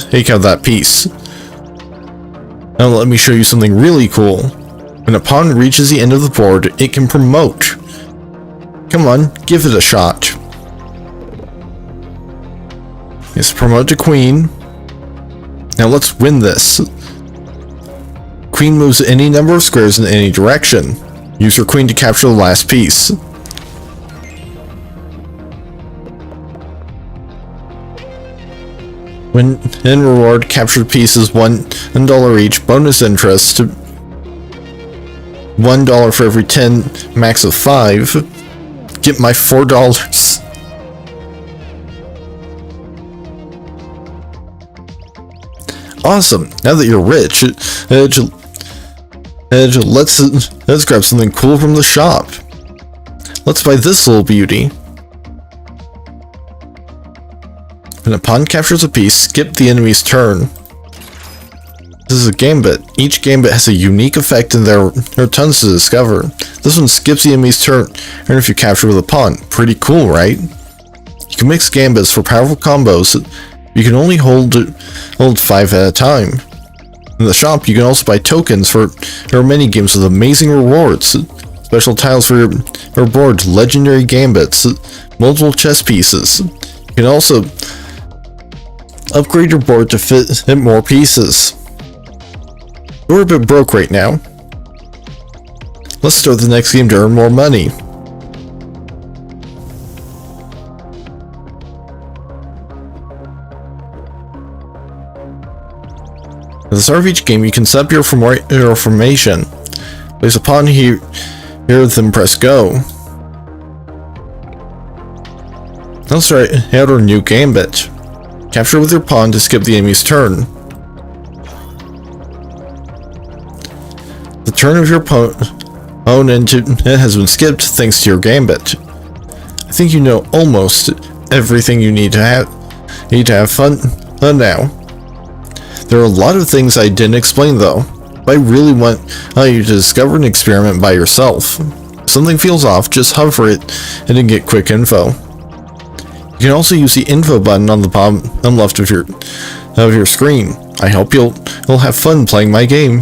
that piece. Now let me show you something really cool. When a pawn reaches the end of the board, it can promote. Come on, give it a shot. Yes, promote to queen. Now let's win this. Queen moves any number of squares in any direction. Use your queen to capture the last piece. When in reward, captured pieces $1 each, bonus interest, $1 for every 10, max of 5. Get my $4. Awesome! Now that you're rich, let's grab something cool from the shop. Let's buy this little beauty. When a pawn captures a piece, skip the enemy's turn. This is a gambit. Each gambit has a unique effect and there are tons to discover. This one skips the enemy's turn, and if you capture with a pawn. Pretty cool, right? You can mix gambits for powerful combos. You can only hold 5 at a time. In the shop, you can also buy tokens for your mini games with amazing rewards. Special tiles for your board, legendary gambits, multiple chess pieces. You can also upgrade your board to fit more pieces. We're a bit broke right now. Let's start the next game to earn more money. At the start of each game, you can set up your formation. Place a pawn here, then press go. Let's try out our new gambit. Capture with your pawn to skip the enemy's turn. The turn of your opponent has been skipped thanks to your gambit. I think you know almost everything you need to have fun now. There are a lot of things I didn't explain though. but I really want you to discover an experiment by yourself. If something feels off, just hover it and then get quick info. You can also use the info button on the bottom left of your screen. I hope you'll have fun playing my game.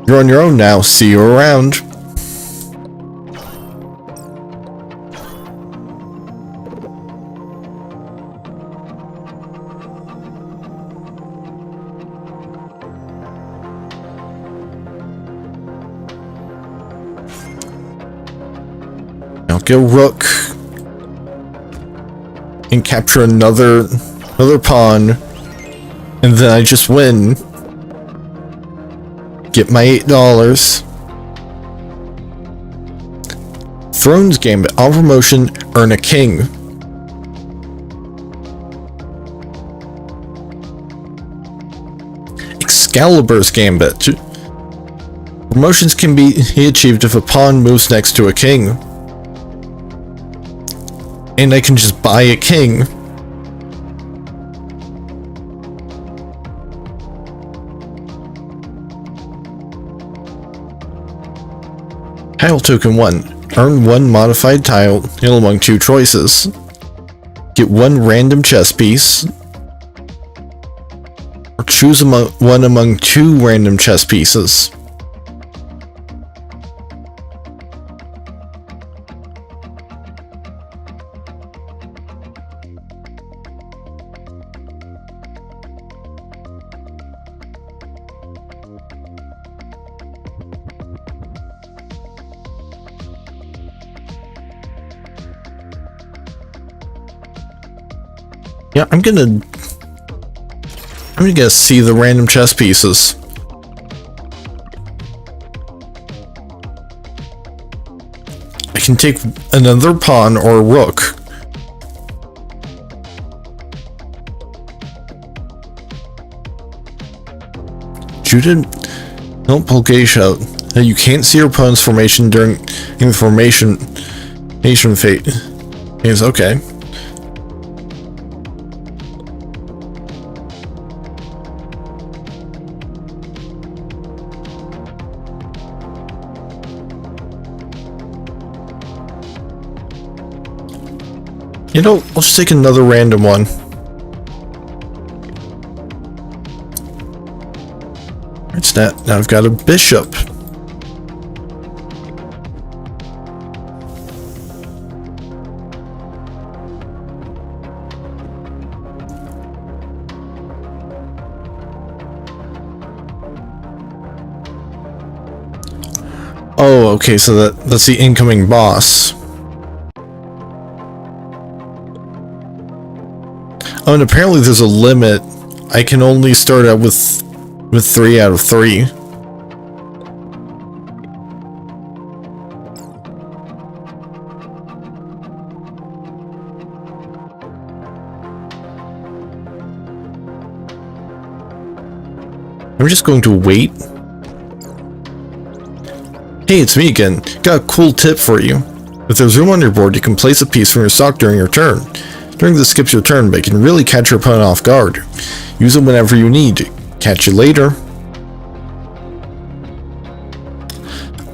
You're on your own now. See you around. I'll go rook and capture another pawn, and then I just win. Get my $8. Thrones Gambit. On promotion, earn a king. Excalibur's Gambit. Promotions can be achieved if a pawn moves next to a king. And I can just buy a king. Tile token 1. Earn 1 modified tile among 2 choices. Get 1 random chess piece. Or choose one among 2 random chess pieces. Yeah, I'm gonna see the random chess pieces. I can take another pawn or a rook. Judith Bulgaria. You can't see your opponent's formation during the formation phase. Okay. You know, I'll just take another random one. What's that? Now I've got a bishop. Oh, okay, so that's the incoming boss. Oh, and apparently there's a limit. I can only start out with 3 out of 3. I'm just going to wait. Hey, it's me again. Got a cool tip for you. If there's room on your board, you can place a piece from your stock during your turn. During this skips your turn, but it can really catch your opponent off guard. Use it whenever you need. Catch you later.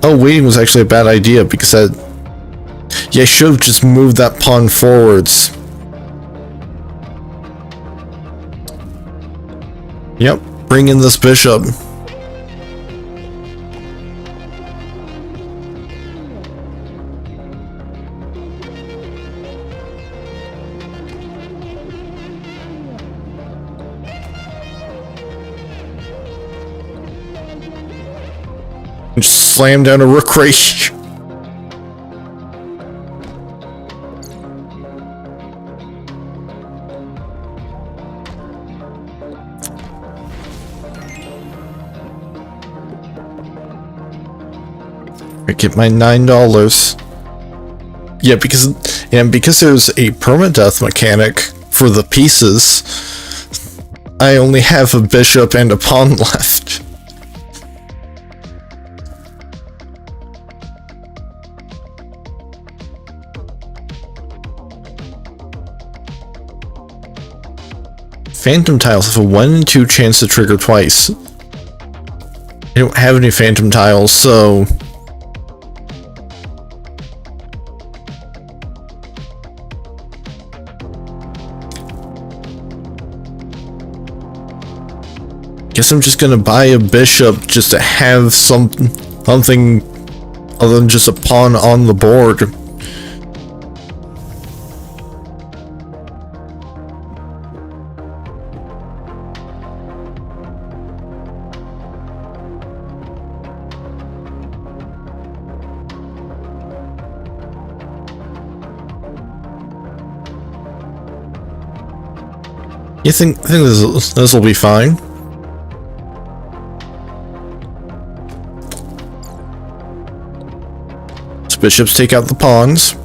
Oh, waiting was actually a bad idea because yeah, I should have just moved that pawn forwards. Yep, bring in this bishop. Just slam down a rook right here. I get my $9. Yeah, because there's a permadeath mechanic for the pieces, I only have a bishop and a pawn left. Phantom tiles have a 1 in 2 chance to trigger twice. I don't have any phantom tiles, so... Guess I'm just gonna buy a bishop just to have something other than just a pawn on the board. You think this will be fine? So bishops take out the pawns.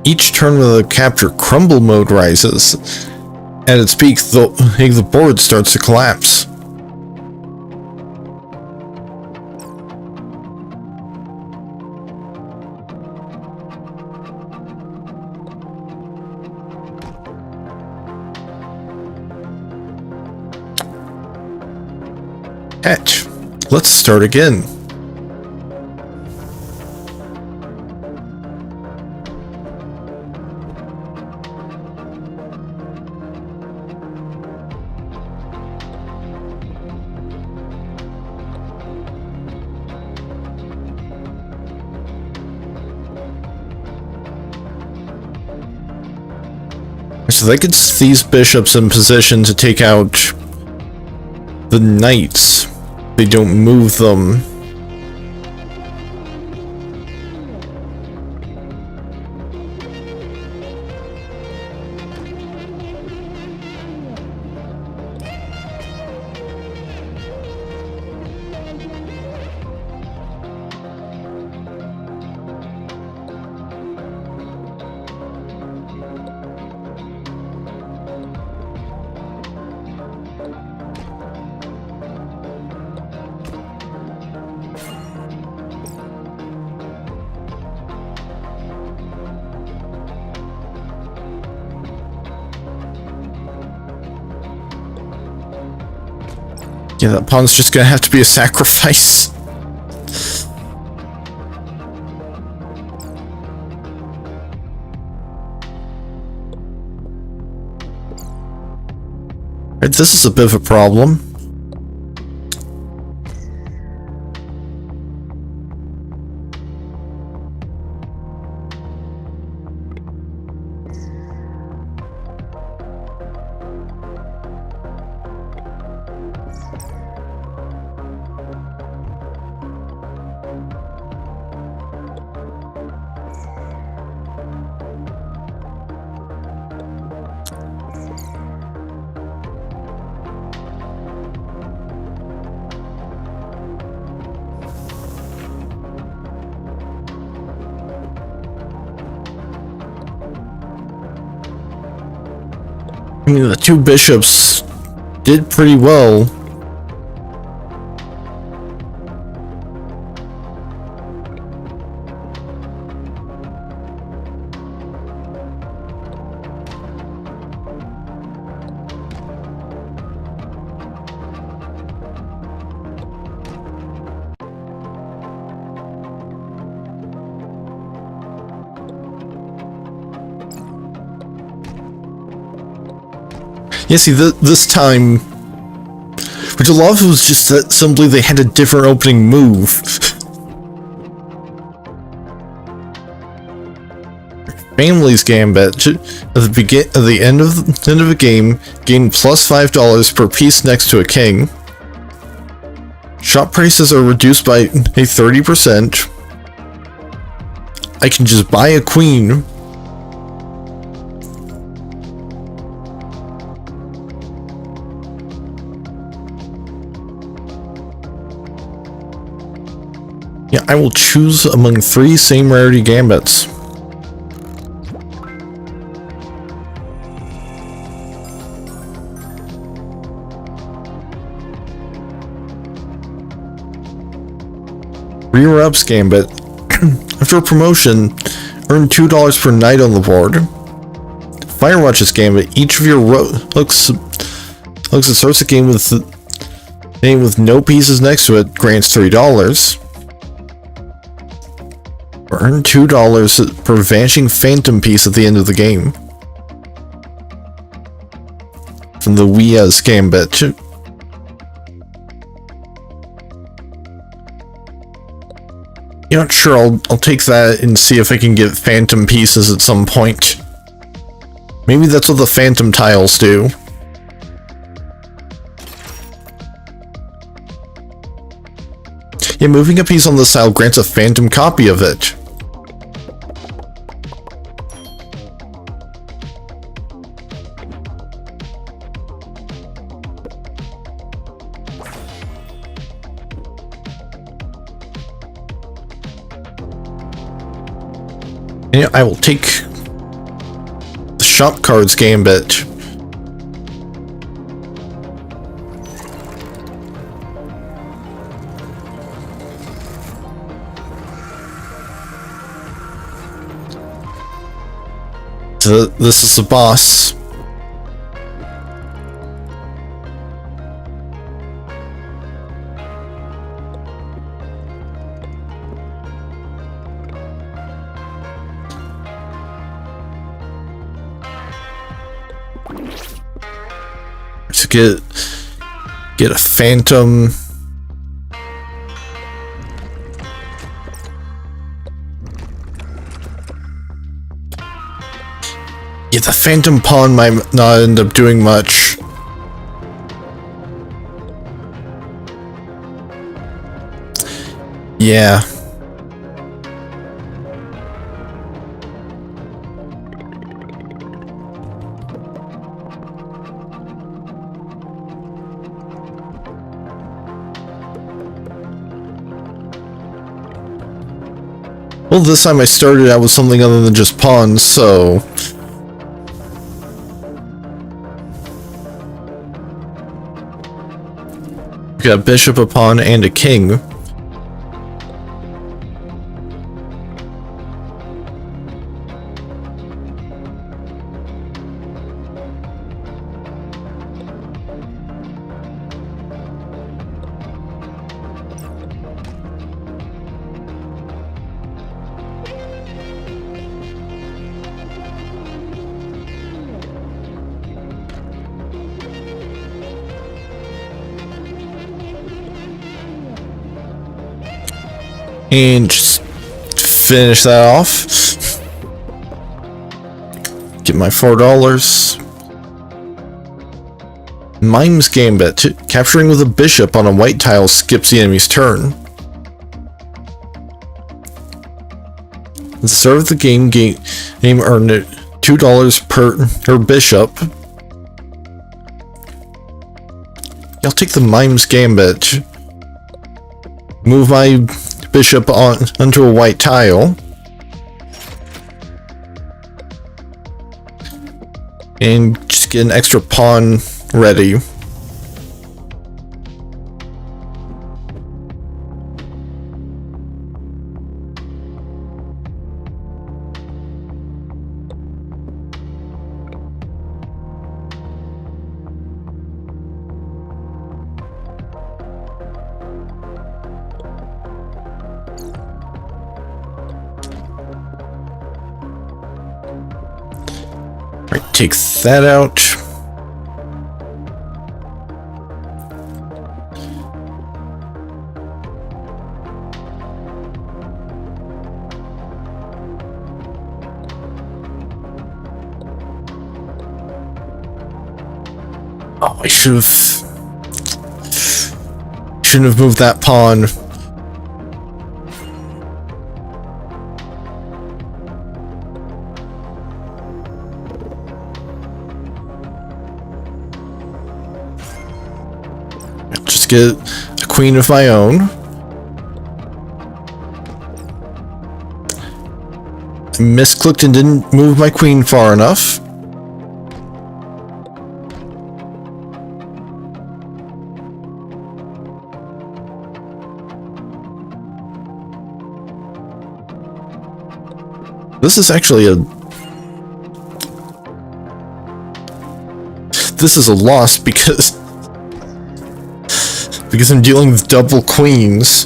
Each turn with the capture, crumble mode rises. At its peak, the board starts to collapse. Hatch. Let's start again. So that gets these bishops in position to take out the knights. They don't move them. Yeah, that pawn's just gonna have to be a sacrifice. Right, this is a bit of a problem. I mean, the two bishops did pretty well. Yeah, see, this time, which a lot of it was just that simply they had a different opening move. Family's Gambit at the end of the game, gain plus $5 per piece next to a king. Shop prices are reduced by 30%. I can just buy a queen. Yeah, I will choose among 3 same rarity gambits. Rear Ups Gambit. After a promotion, earn $2 per night on the board. Firewatch's Gambit. Each of your hooks that starts the game with name with no pieces next to it grants $3. Earn $2 per vanishing phantom piece at the end of the game. From the Wia's Gambit. You're not sure, I'll take that and see if I can get phantom pieces at some point. Maybe that's what the phantom tiles do. Yeah, moving a piece on the tile grants a phantom copy of it. And I will take the shop cards Gambit. So this is the boss. To get a phantom. Yeah, the phantom pawn might not end up doing much. Yeah. Well, this time I started out with something other than just pawns, so... we got a bishop, a pawn, and a king. And just finish that off. Get my $4. Mime's Gambit. Capturing with a bishop on a white tile skips the enemy's turn. At the start of the game earned $2 per bishop. I'll take the Mime's Gambit. Move my bishop onto a white tile. And just get an extra pawn ready. Alright, take that out. Oh, I shouldn't have moved that pawn. Just get a queen of my own. I misclicked and didn't move my queen far enough. This is actually a... This is a loss because... because I'm dealing with double queens.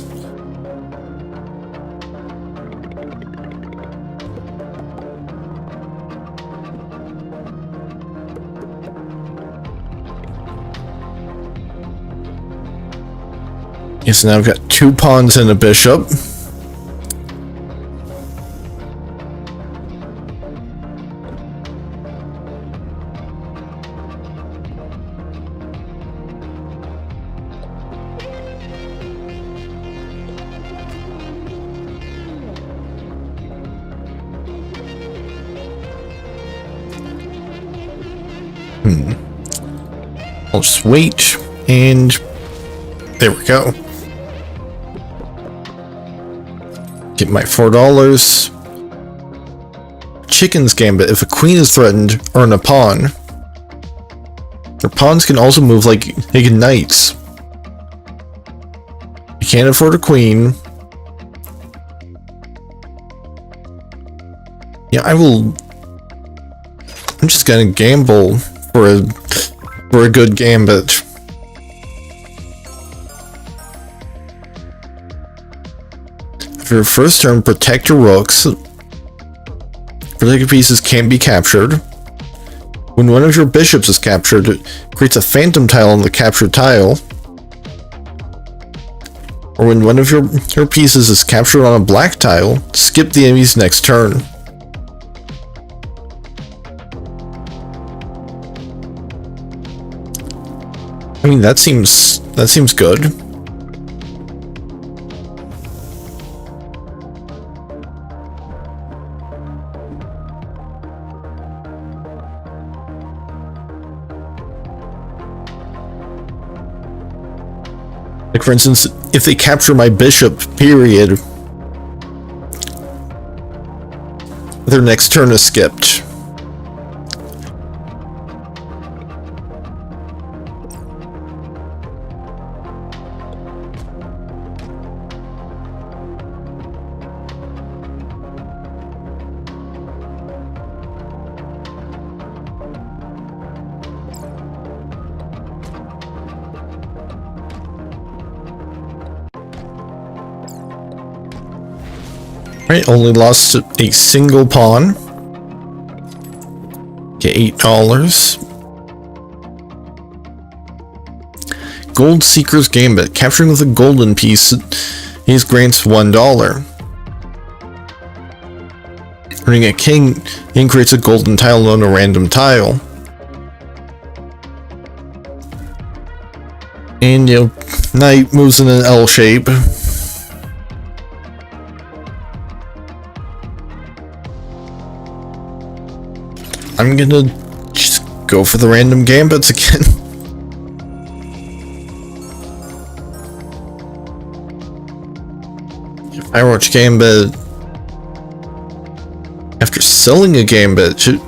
Yes, now I've got 2 pawns and a bishop. I'll just wait, and there we go. Get my $4. Chicken's Gambit. If a queen is threatened, earn a pawn. Your pawns can also move like knights. You can't afford a queen. Yeah, I'm just gonna gamble for a good gambit. For your first turn, protect your rooks. Protected pieces can't be captured. When one of your bishops is captured, it creates a phantom tile on the captured tile. Or when one of your pieces is captured on a black tile, skip the enemy's next turn. I mean, that seems good. Like, for instance, if they capture my bishop, period, their next turn is skipped. Right, only lost a single pawn. Get $8. Gold Seeker's Gambit. Capturing with a golden piece, he grants $1. Earning a king, he creates a golden tile on a random tile. And, you know, knight moves in an L shape. I'm gonna just go for the random gambits again. If I watch gambit after selling a gambit to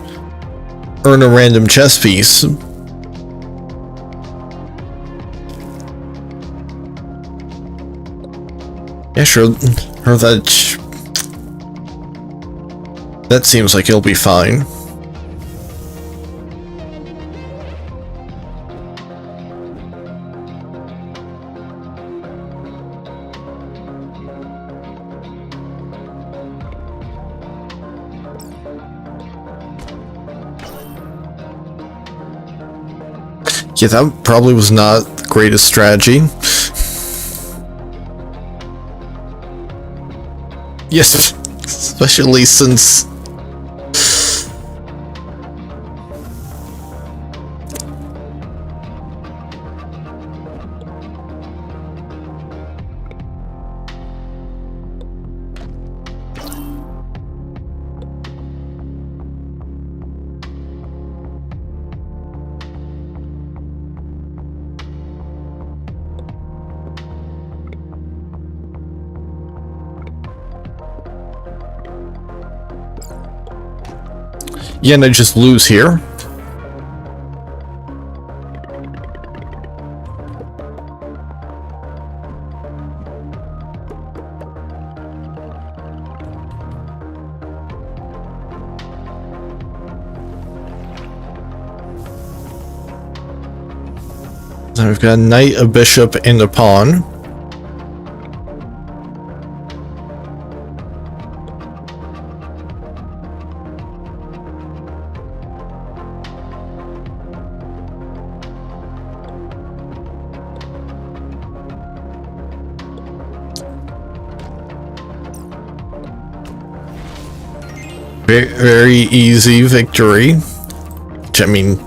earn a random chess piece. Yeah, sure. Or that seems like it'll be fine. Yeah, that probably was not the greatest strategy. Yes, especially since... Yeah, and I just lose here. Then we've got a knight, a bishop, and a pawn. Very easy victory. Which, I mean,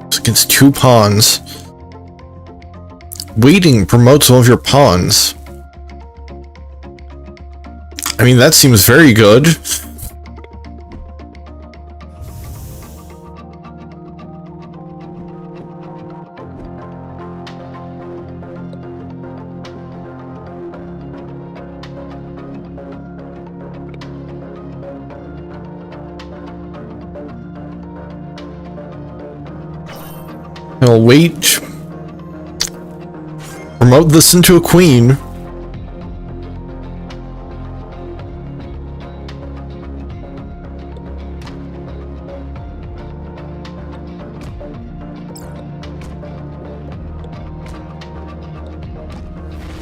it's against 2 pawns. Waiting promotes one of your pawns. I mean, that seems very good. I'll wait. Promote this into a queen.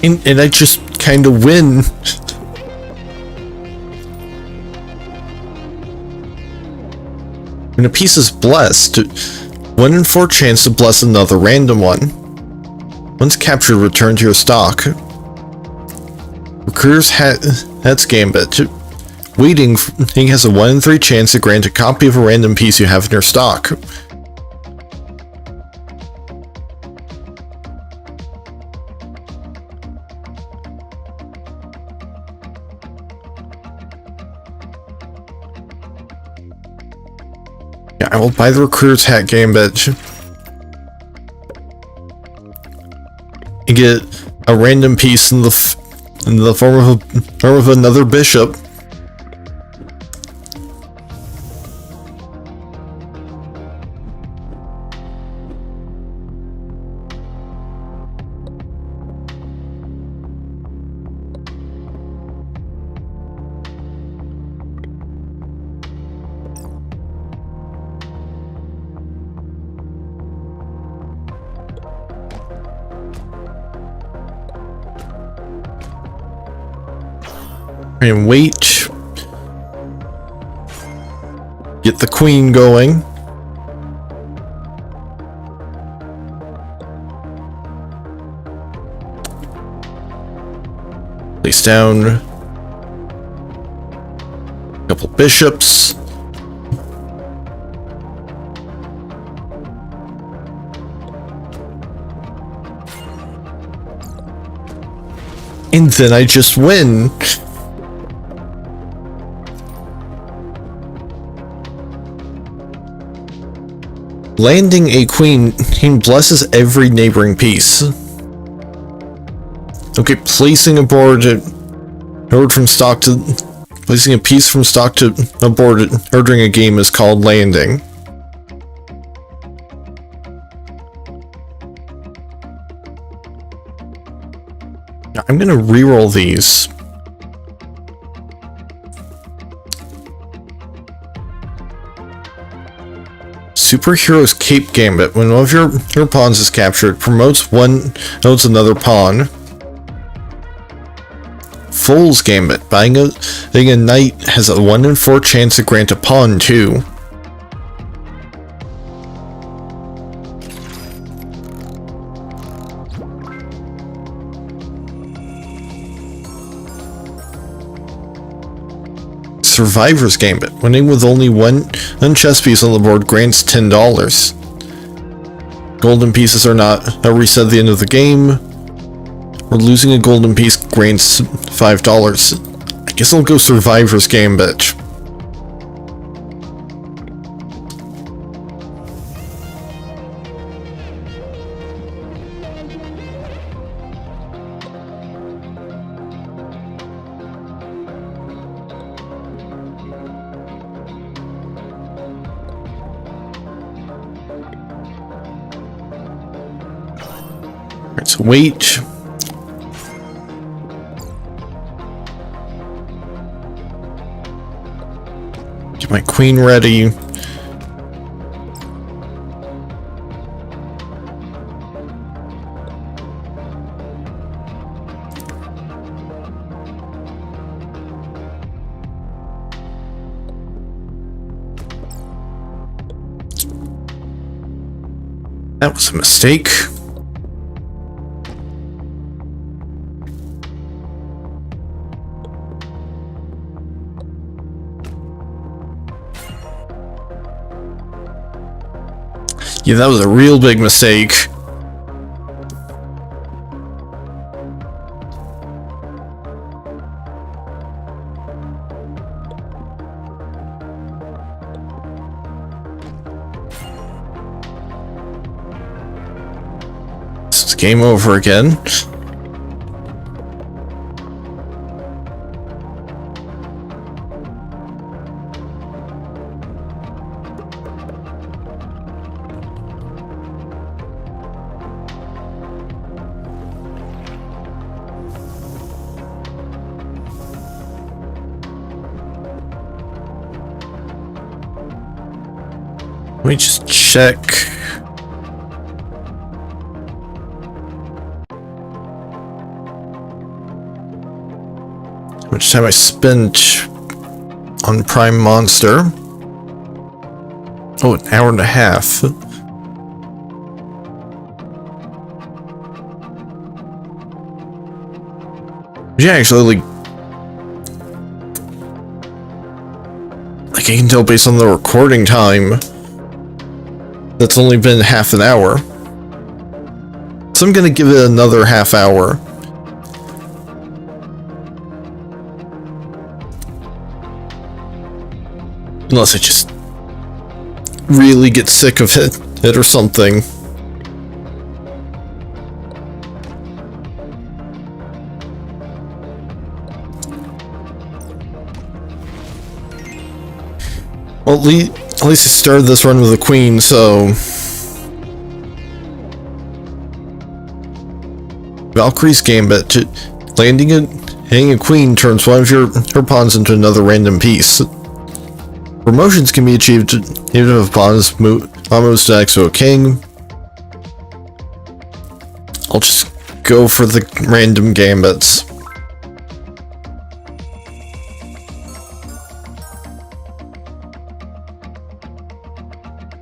And I just kind of win. When a piece is blessed, 1 in 4 chance to bless another random one. Once captured, return to your stock. Recruiter's Hat's Gambit. Waiting, he has a 1 in 3 chance to grant a copy of a random piece you have in your stock. Yeah, I will buy the Recruiter's Hat Gambit. And get a random piece in the form of another bishop. And wait. Get the queen going. Place down a couple bishops. And then I just win. Landing a queen blesses every neighboring piece. Okay, placing a piece from stock to a board during a game is called landing. I'm gonna reroll these. Superhero's Cape Gambit. When one of your pawns is captured, promotes another pawn. Fool's Gambit. Buying a knight has a 1 in 4 chance to grant a pawn too. Survivor's Gambit. Winning with only one chess piece on the board grants $10. Golden pieces are not reset at the end of the game. Or losing a golden piece grants $5. I guess I'll go Survivor's Gambit. So wait. Get my queen ready. That was a mistake. Yeah, that was a real big mistake. This is game over again. Let me just check. How much time I spent on Prime Monster? Oh, an hour and a half. Yeah, actually, like I can tell based on the recording time, that's only been half an hour. So I'm gonna give it another half hour. Unless I just really get sick of it or something. Well, at least I started this run with a queen, so... Valkyrie's Gambit. Hitting a queen turns one of her pawns into another random piece. Promotions can be achieved even if a pawn is almost next to a king. I'll just go for the random gambits.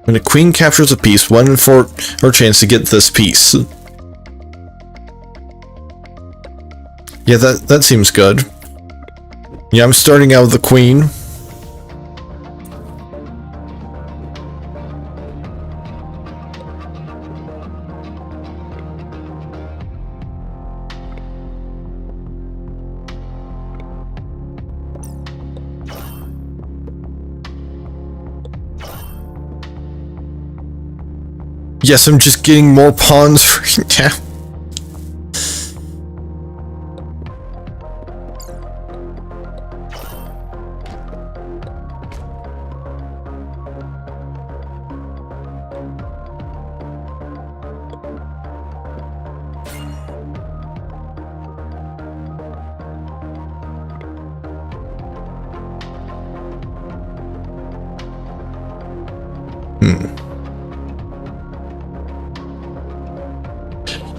When a queen captures a piece, 1 in 4 her chance to get this piece. Yeah, that seems good. Yeah, I'm starting out with the queen. Yes, I'm just getting more pawns right now.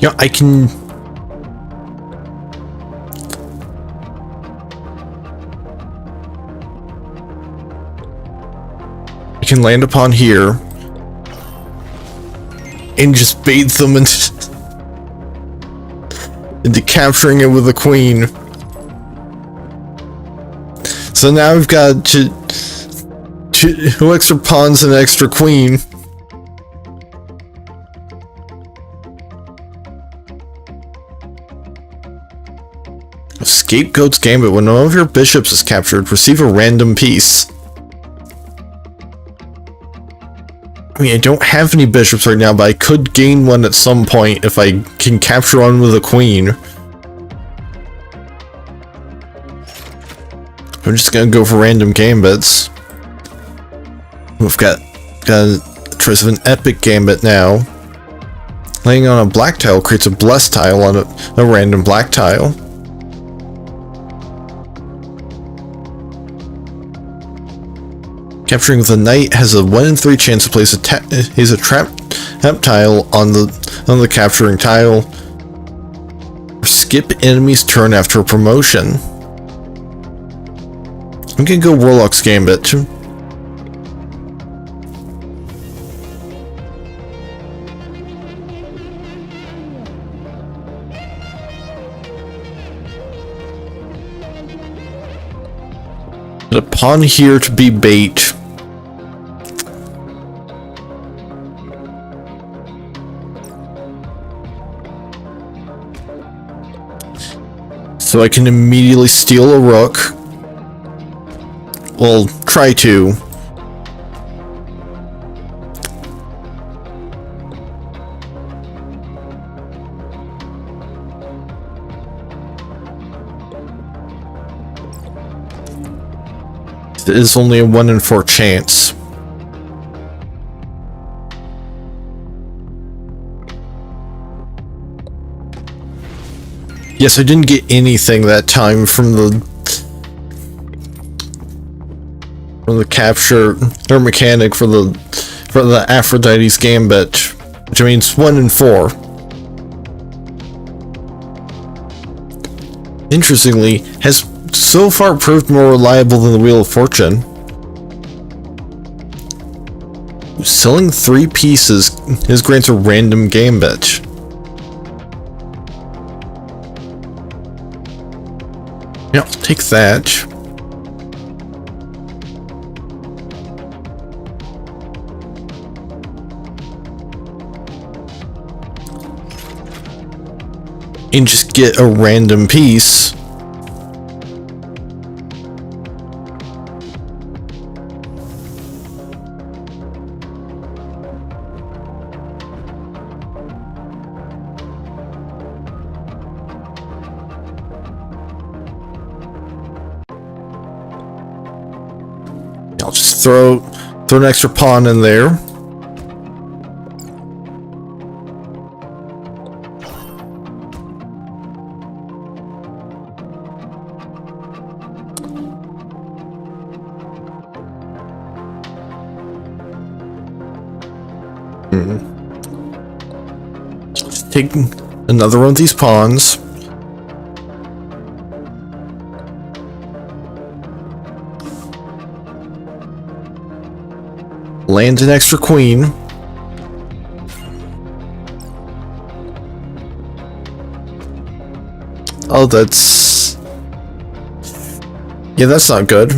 You know, I can... land upon here and just bait them into capturing it with a queen. So now I've got 2 extra pawns and an extra queen. Scapegoat's Gambit. When one of your bishops is captured, receive a random piece. I mean, I don't have any bishops right now, but I could gain one at some point if I can capture one with a queen. I'm just gonna go for random gambits. We've got a choice of an epic gambit now. Laying on a black tile creates a blessed tile on a random black tile. Capturing the knight has a 1 in 3 chance to place a trap tile on the capturing tile. Skip enemy's turn after a promotion. I'm gonna go Warlock's Gambit. The pawn here to be bait. So I can immediately steal a rook. Well, try to. It is only a 1 in 4 chance. Yes, I didn't get anything that time from the capture or mechanic for the Aphrodite's Gambit, which means 1 in 4. Interestingly, has so far proved more reliable than the Wheel of Fortune. Selling 3 pieces is grants a random Gambit. Yeah, I'll take that. And just get a random piece. I'll just throw an extra pawn in there. Just take another one of these pawns. Land an extra queen. Oh, that's... yeah, that's not good.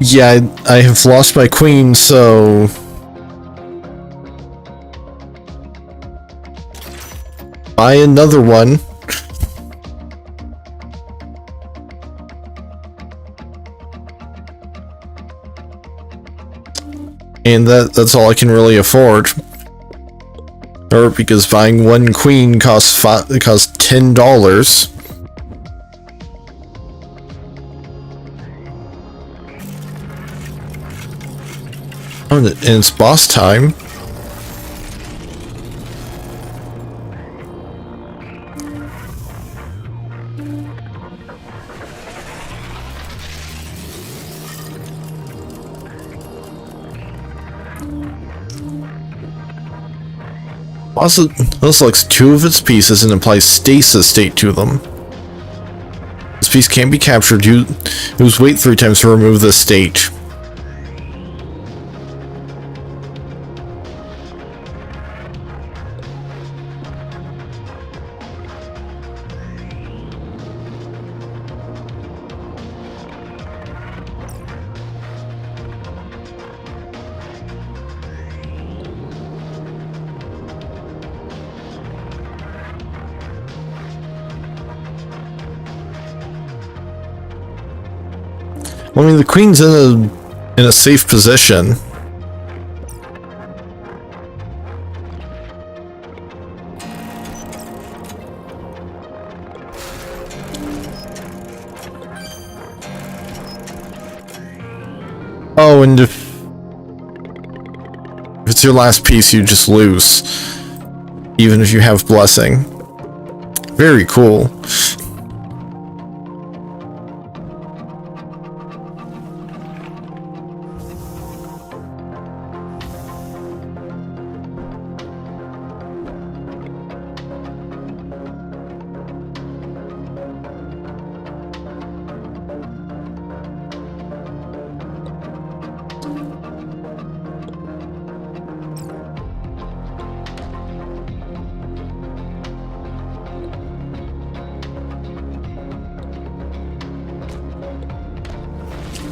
Yeah, I have lost my queen, so... buy another one. And that's all I can really afford. Or because buying one queen costs $10. Oh, and it's boss time. Also, this selects 2 of its pieces and applies stasis state to them. This piece can't be captured. Use wait 3 times to remove this state. I mean, the queen's in a safe position. Oh, and if it's your last piece, you just lose, even if you have blessing. Very cool.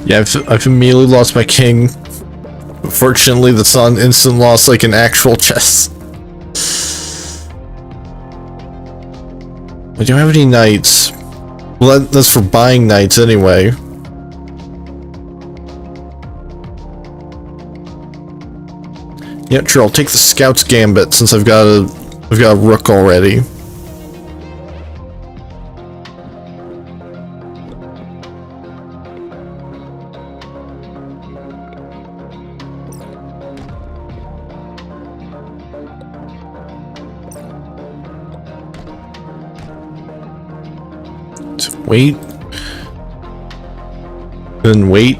Yeah, I've immediately lost my king. Fortunately, that's not an instant loss like an actual chess. I don't have any knights. Well, that's for buying knights anyway. Yeah, sure. I'll take the Scout's Gambit since I've got a rook already. Wait. Then wait.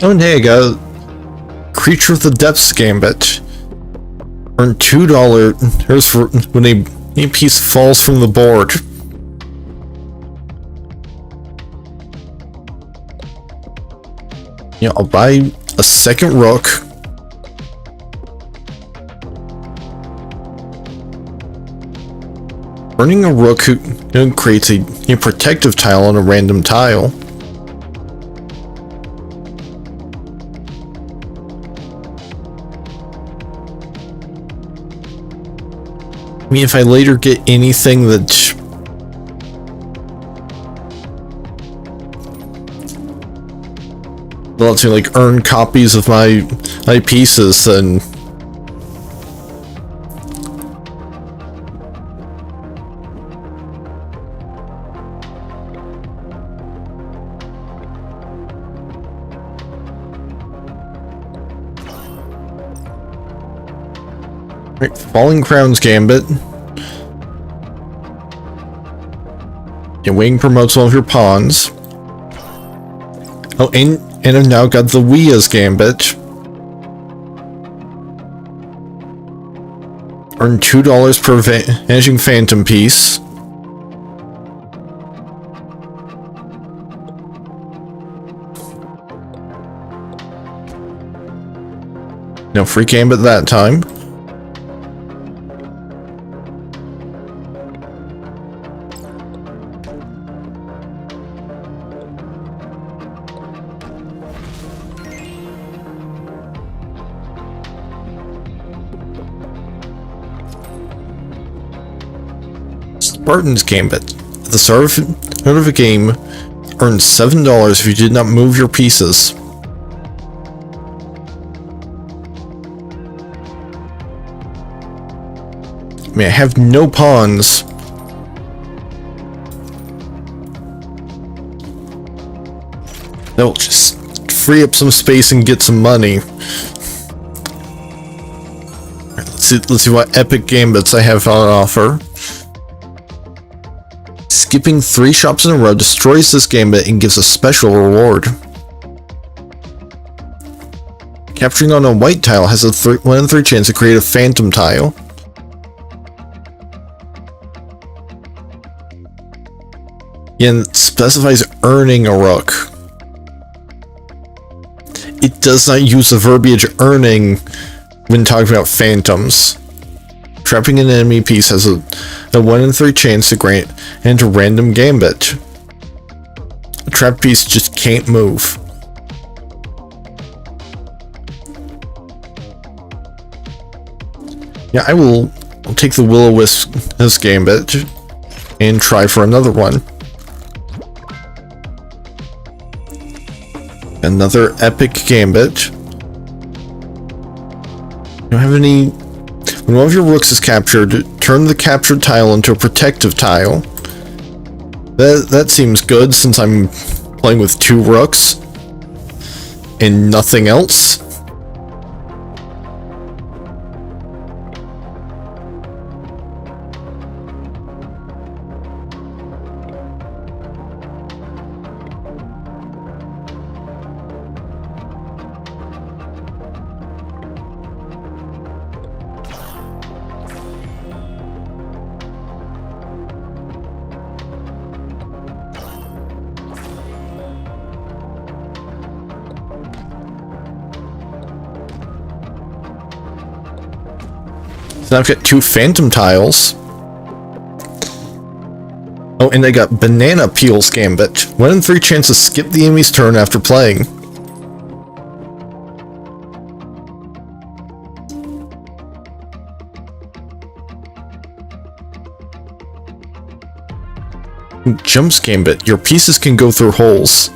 Oh, and hey, I got Creature of the Depths Gambit. Earn $2. Here's for when a piece falls from the board. Yeah, I'll buy a second rook. Earning a rook creates a protective tile on a random tile. I mean, if I later get anything that... well, to like earn copies of my pieces, then... Right, Falling Crown's Gambit. Your wing promotes one of your pawns. Oh, and I've now got the Wia's Gambit. Earn $2 per vanishing phantom piece. No free Gambit that time. Spartan's Gambit. At the start of a game, earn $7 if you did not move your pieces. I mean, I have no pawns. That'll just free up some space and get some money. Let's see what epic gambits I have on offer. Skipping 3 shops in a row destroys this gambit and gives a special reward. Capturing on a white tile has a 1 in 3 chance to create a phantom tile. And it specifies earning a rook. It does not use the verbiage earning when talking about phantoms. Trapping an enemy piece has a 1 in 3 chance to grant and a random gambit. A trapped piece just can't move. Yeah, I'll take the Will-O-Wisp gambit and try for another one. Another epic gambit. You don't have any... When one of your rooks is captured, turn the captured tile into a protective tile. That seems good since I'm playing with 2 rooks and nothing else. So now I've got 2 phantom tiles. Oh, and I got banana peels gambit. 1 in 3 chance to skip the enemy's turn after playing. Jumps gambit. Your pieces can go through holes.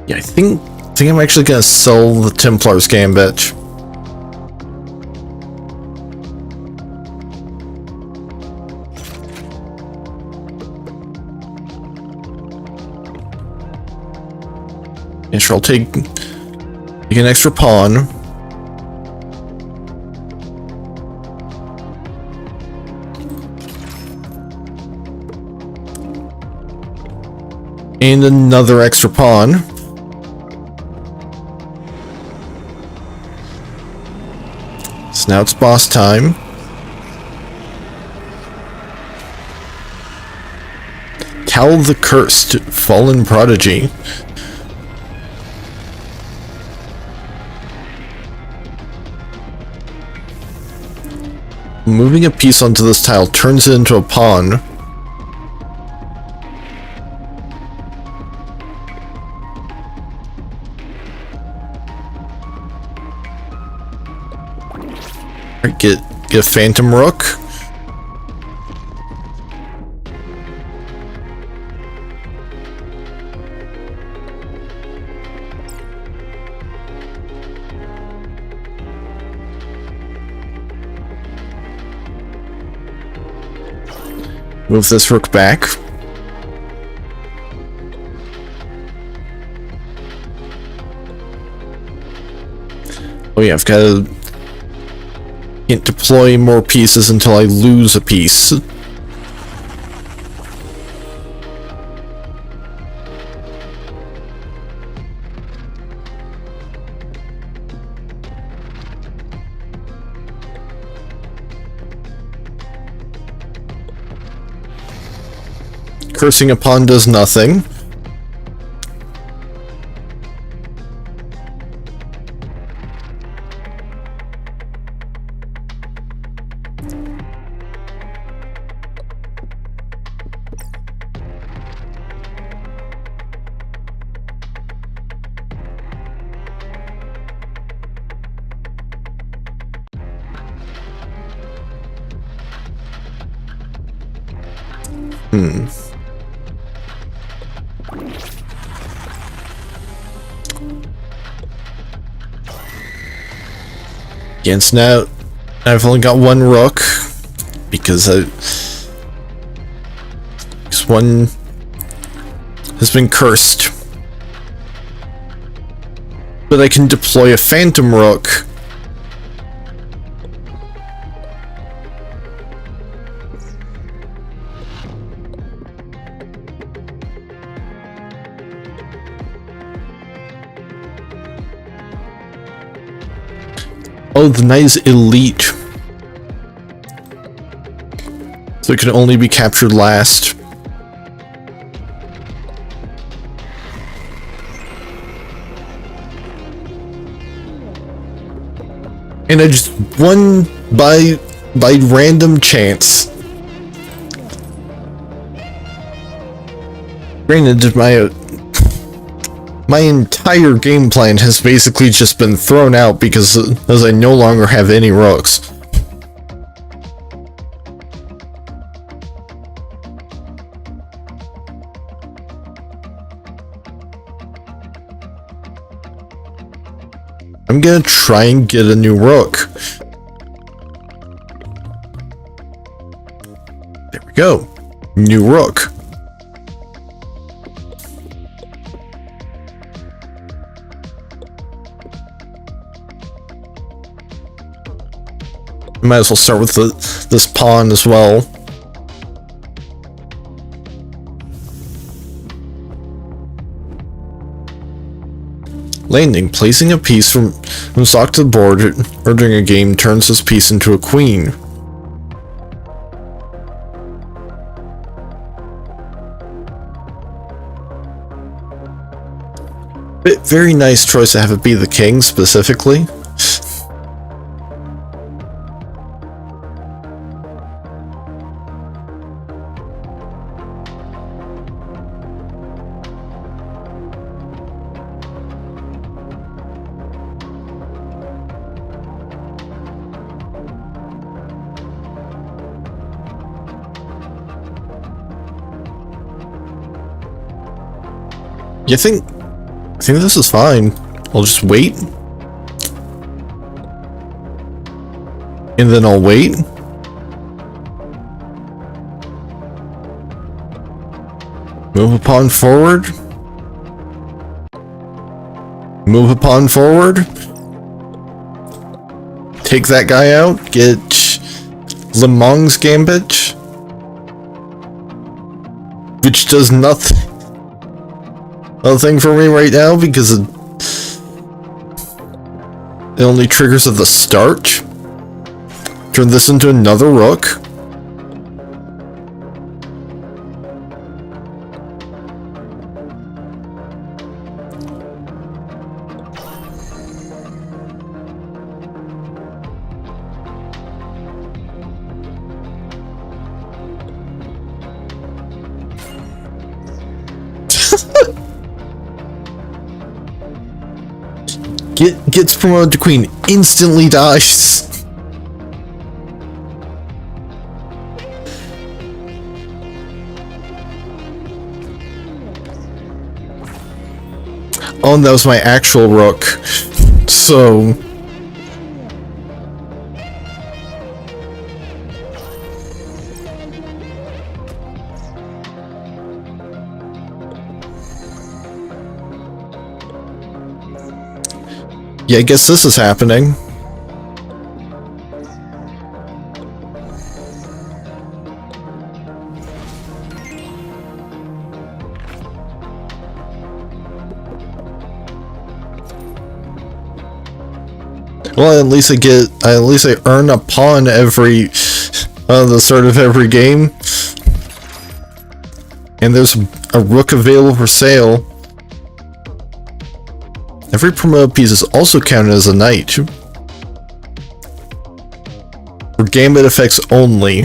Yeah, I think I'm actually gonna sell the Templar's Gambit. Yeah, sure, I'll take an extra pawn. And another extra pawn. So now it's boss time. Cal the Cursed, Fallen Prodigy. Moving a piece onto this tile turns it into a pawn. Get a Phantom Rook. Move this rook back. Oh yeah, I've got to can't deploy more pieces until I lose a piece. Cursing a pawn does nothing. Against now, I've only got 1 rook because this one has been cursed. But I can deploy a Phantom Rook. Oh, the knight is elite. So it can only be captured last. And I just won by random chance. Granted, my entire game plan has basically just been thrown out because as I no longer have any rooks. I'm gonna try and get a new rook. There we go. New rook. Might as well start with this pawn as well. Landing. Placing a piece from stock to the board or during a game turns this piece into a queen. Very nice choice to have it be the king, specifically. I think this is fine. I'll just wait. And then I'll wait. Move a pawn forward. Move a pawn forward. Take that guy out. Get Le Mans Gambit. Which does nothing. Nothing for me right now because it only triggers at the start. Turn this into another rook. Gets promoted to queen, instantly dies. Oh, and that was my actual rook. So... yeah, I guess this is happening. Well, at least I earn a pawn every the start of every game. And there's a rook available for sale. Every promoted piece is also counted as a knight. For gambit effects only.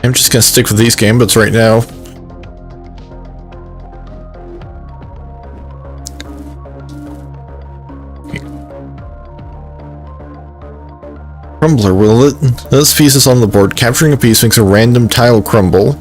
I'm just gonna stick with these gambits right now. Crumbler, will it? This piece is on the board. Capturing a piece makes a random tile crumble.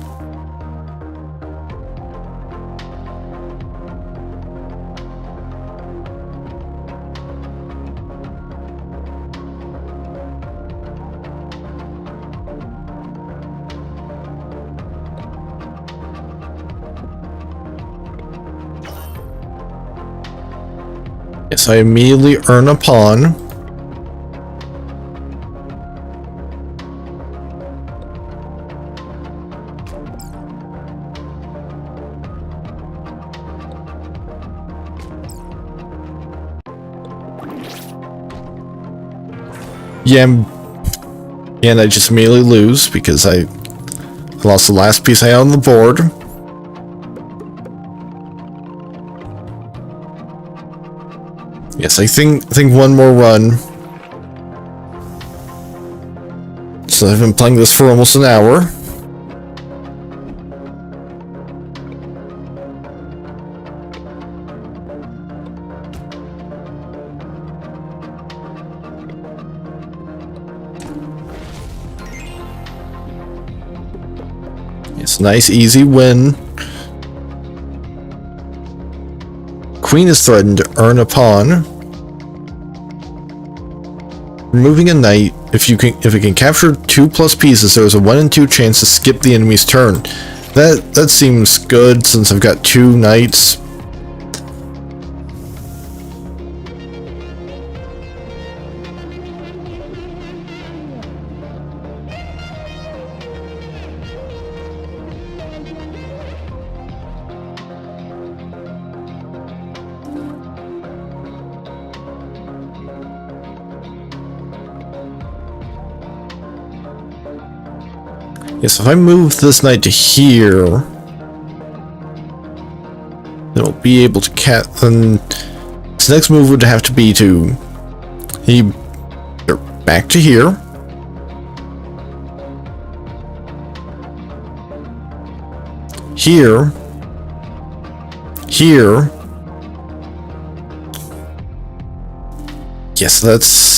Yes, I immediately earn a pawn. Yeah, and I just immediately lose because I lost the last piece I had on the board. Yes, I think one more run. So I've been playing this for almost an hour. It's a nice, easy win. Queen is threatened to earn a pawn. Removing a knight. If it can capture 2+ pieces, there is a 1 in 2 chance to skip the enemy's turn. That seems good since I've got 2 knights. Yes, if I move this knight to here, then it'll be able to then its next move would have to be to back to here. Here. Here. Yes, that's...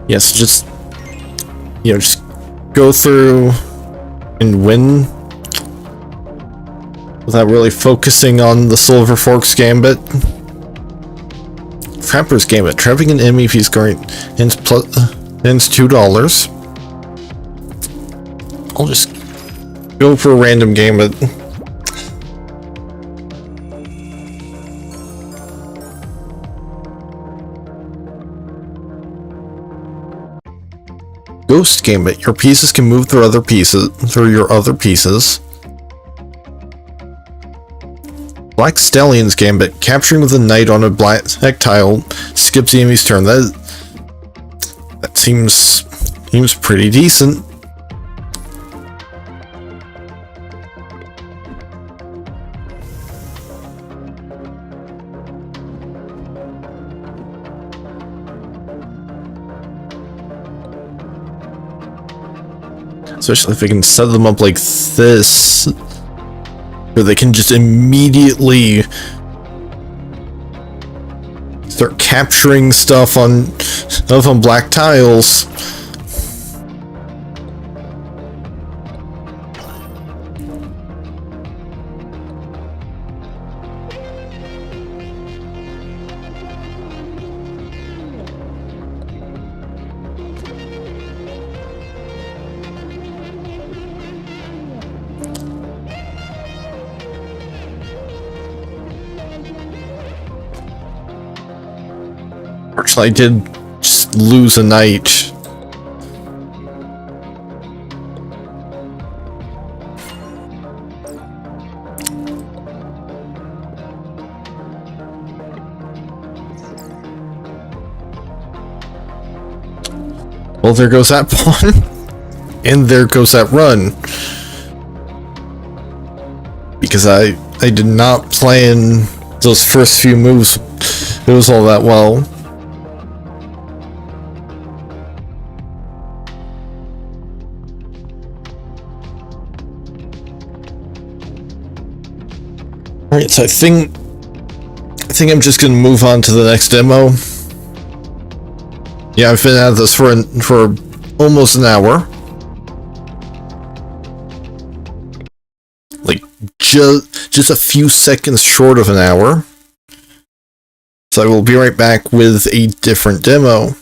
Yes, just, you know, just go through and win without really focusing on the Silver Forks Gambit. Trapper's Gambit. Trapping an enemy if he's going ends $2. I'll just go for a random Gambit. Ghost Gambit. Your pieces can move through your other pieces. Black Stallion's Gambit. Capturing with a knight on a black tile skips the enemy's turn. That seems pretty decent. Especially if we can set them up like this, where they can just immediately start capturing stuff on black tiles. I did just lose a knight. Well, there goes that pawn. And there goes that run. Because I did not plan those first few moves. It was all that well. Alright, so I think I'm just gonna move on to the next demo. Yeah, I've been at this for almost an hour. Like just a few seconds short of an hour. So I will be right back with a different demo.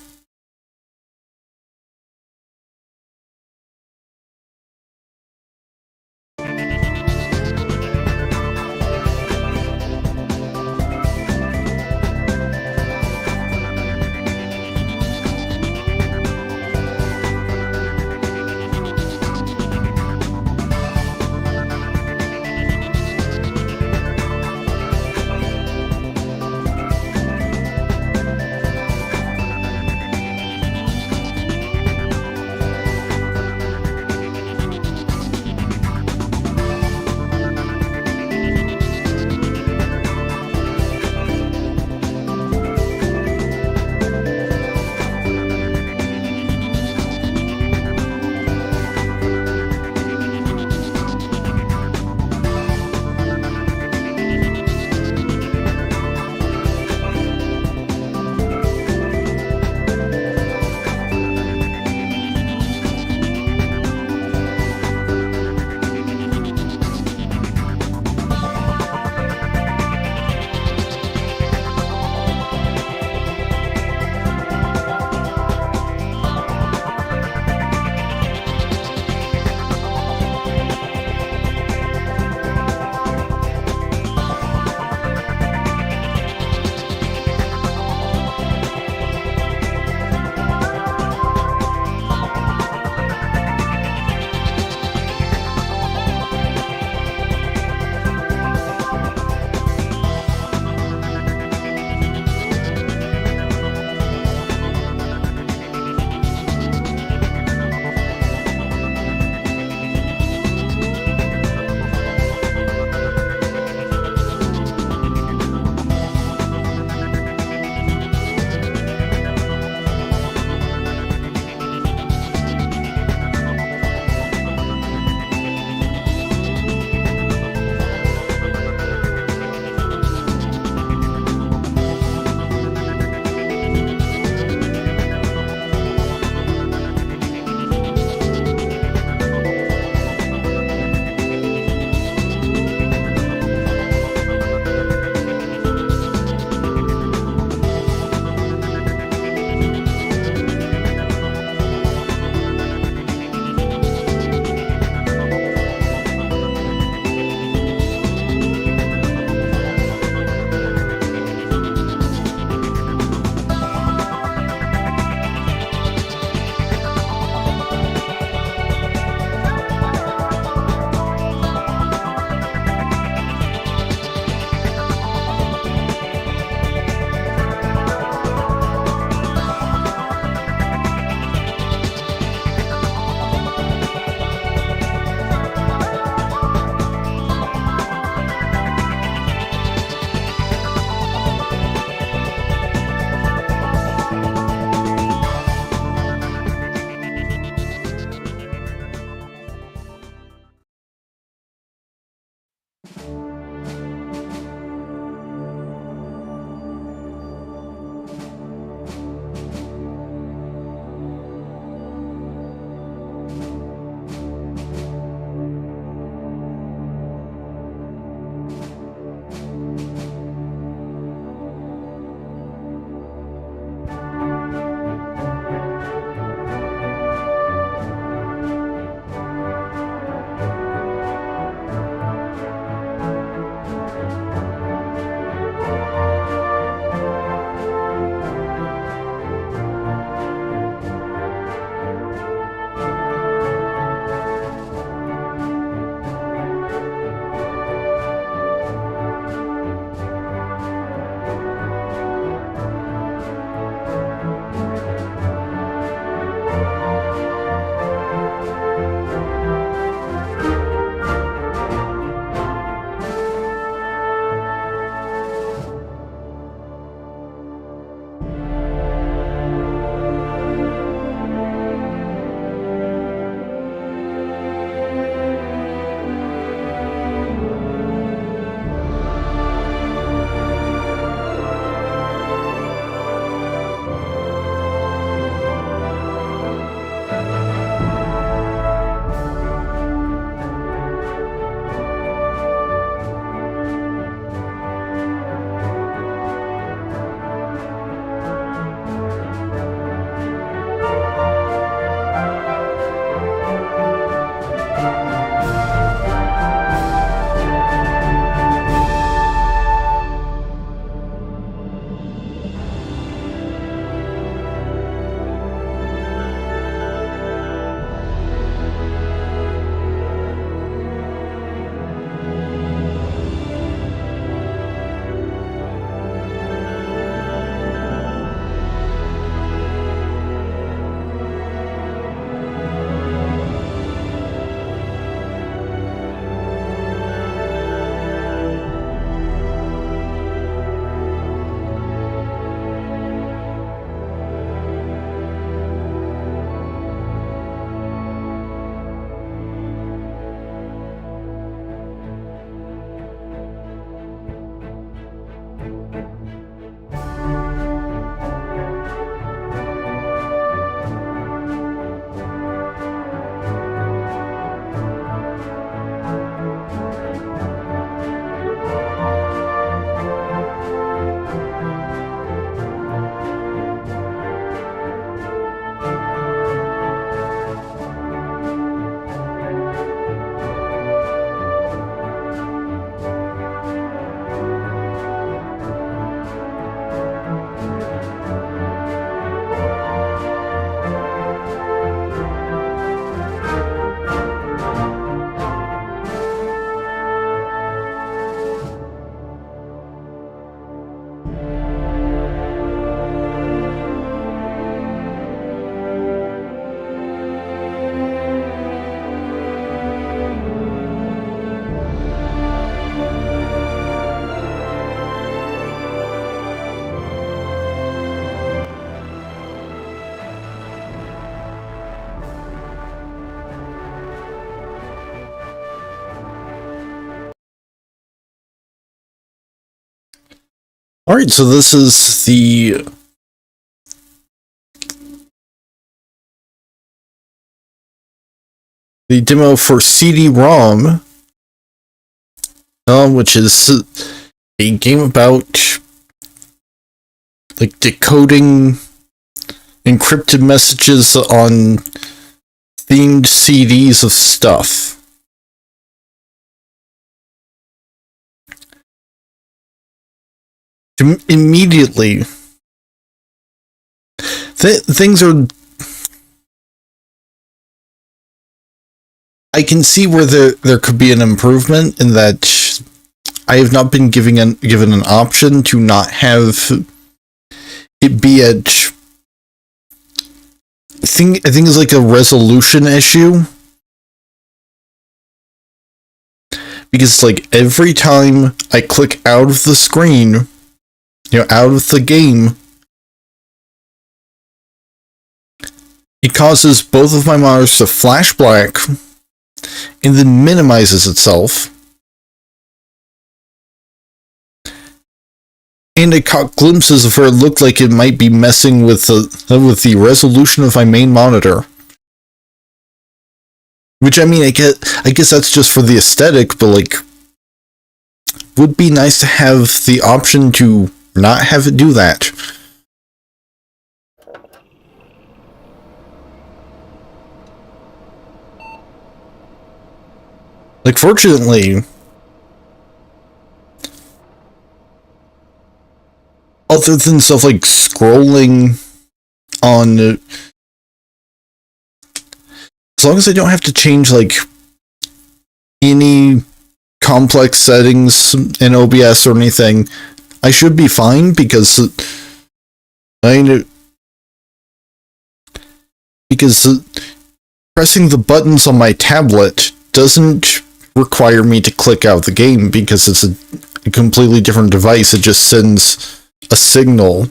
Alright, so this is the demo for CD-ROM, which is a game about like decoding encrypted messages on themed CDs of stuff. Immediately, things are... I can see where there could be an improvement in that I have not been given an option to not have it be at... I think it's like a resolution issue. Because like every time I click out of the screen, out of the game, it causes both of my monitors to flash black and then minimizes itself. And I caught glimpses of where it looked like it might be messing with the resolution of my main monitor. Which, I mean, I guess that's just for the aesthetic, but like, would be nice to have the option to not have it do that. Like, fortunately, other than stuff like scrolling on... as long as I don't have to change, like, any complex settings in OBS or anything, I should be fine, because... pressing the buttons on my tablet doesn't require me to click out the game, because it's a completely different device. It just sends a signal.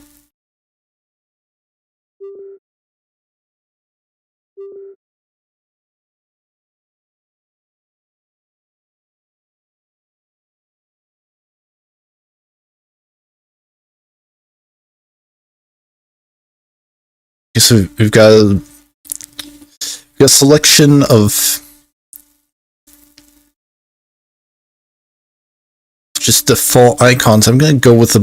Okay, so we've got a selection of just default icons. I'm gonna go with the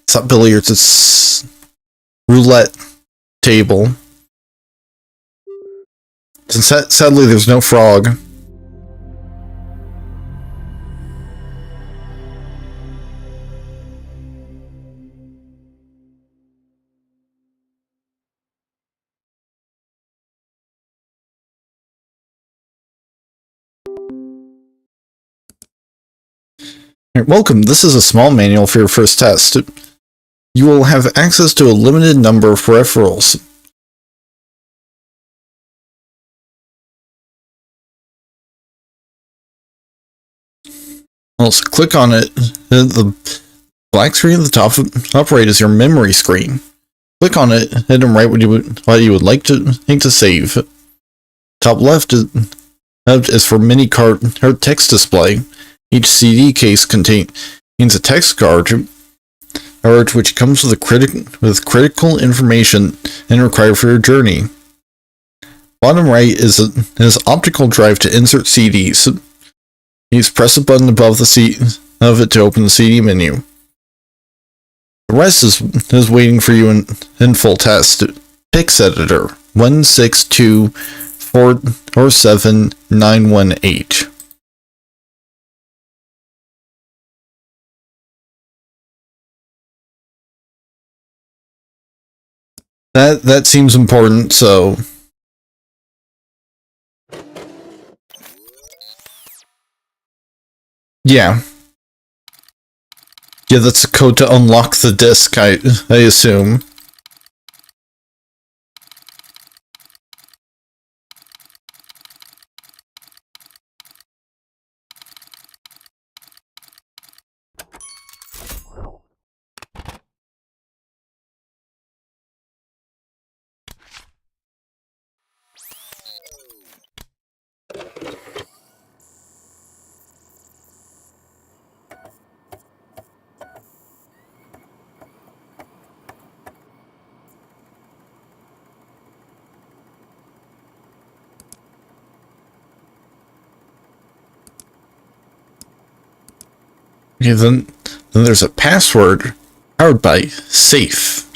it's not billiards, it's roulette table. And sadly, there's no frog. Welcome, this is a small manual for your first test. You will have access to a limited number of peripherals. Also, click on it. The black screen at the top right is your memory screen. Click on it, hit and write what you would like to save. Top left is for mini card or text display. Each CD case contains a text card, which comes with critical information and required for your journey. Bottom right is an optical drive to insert CDs. You just press a button above the of it to open the CD menu. The rest is waiting for you in full test. Pix editor 162479118. That seems important, so... yeah. Yeah, that's a code to unlock the disc, I assume. Okay, then there's a password powered by safe.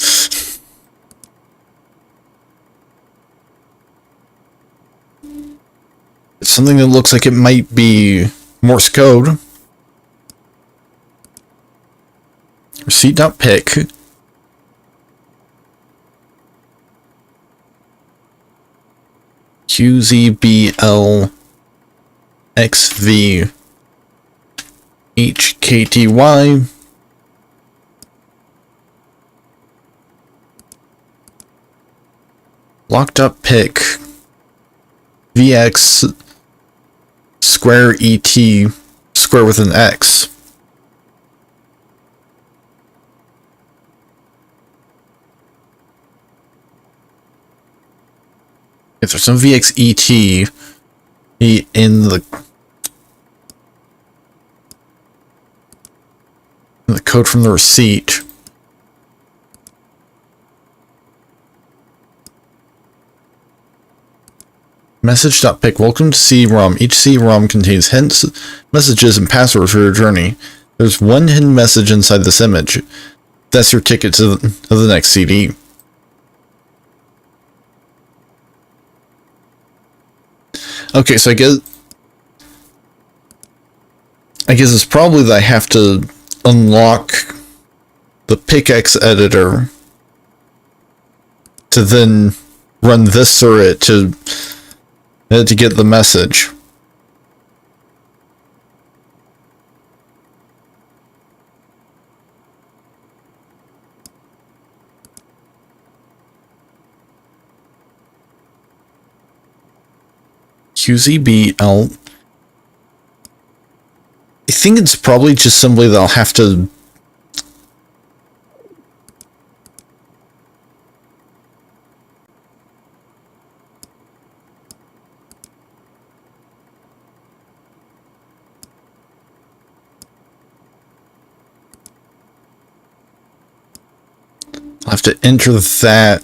It's something that looks like it might be Morse code. Receipt.pick. QZBL XV HKTY locked up pick VX square ET square with an X. If there's some VXET in the code from the receipt. Message.pick. Welcome to CD-ROM. Each CD-ROM contains hints, messages, and passwords for your journey. There's one hidden message inside this image. That's your ticket to the next CD. Okay, so I guess it's probably that I have to unlock the pickaxe editor to then run this circuit to get the message. QZBL. I think it's probably just simply that I'll have to enter that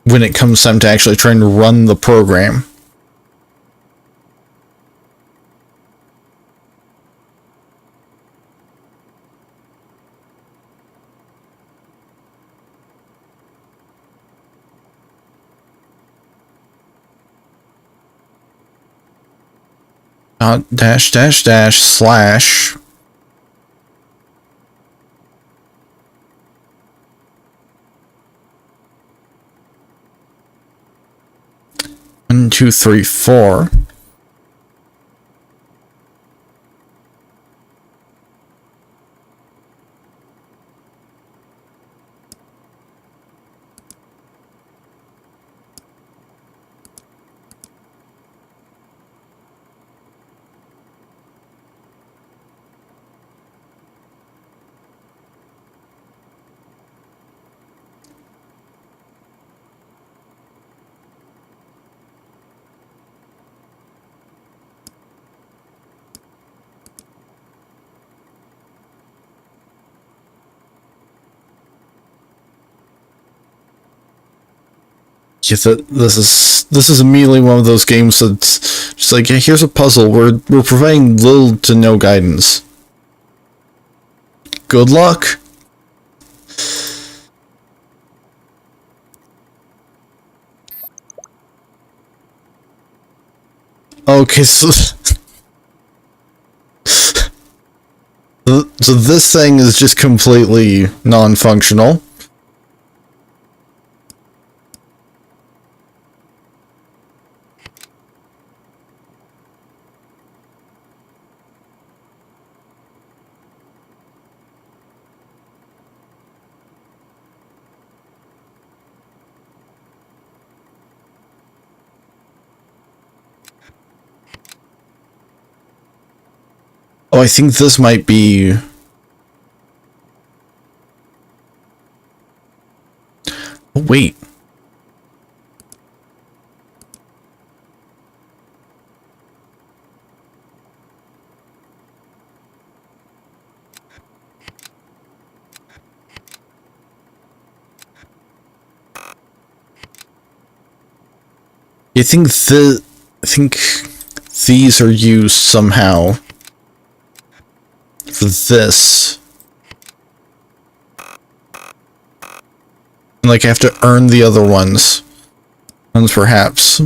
when it comes time to actually trying to run the program. // 1 2 3 4. This is immediately one of those games that's just like, hey, here's a puzzle. We're providing little to no guidance. Good luck. Okay, so this thing is just completely non-functional. Oh, I think this might be... Oh, wait. I think these are used somehow this. And like I have to earn the other ones. Perhaps.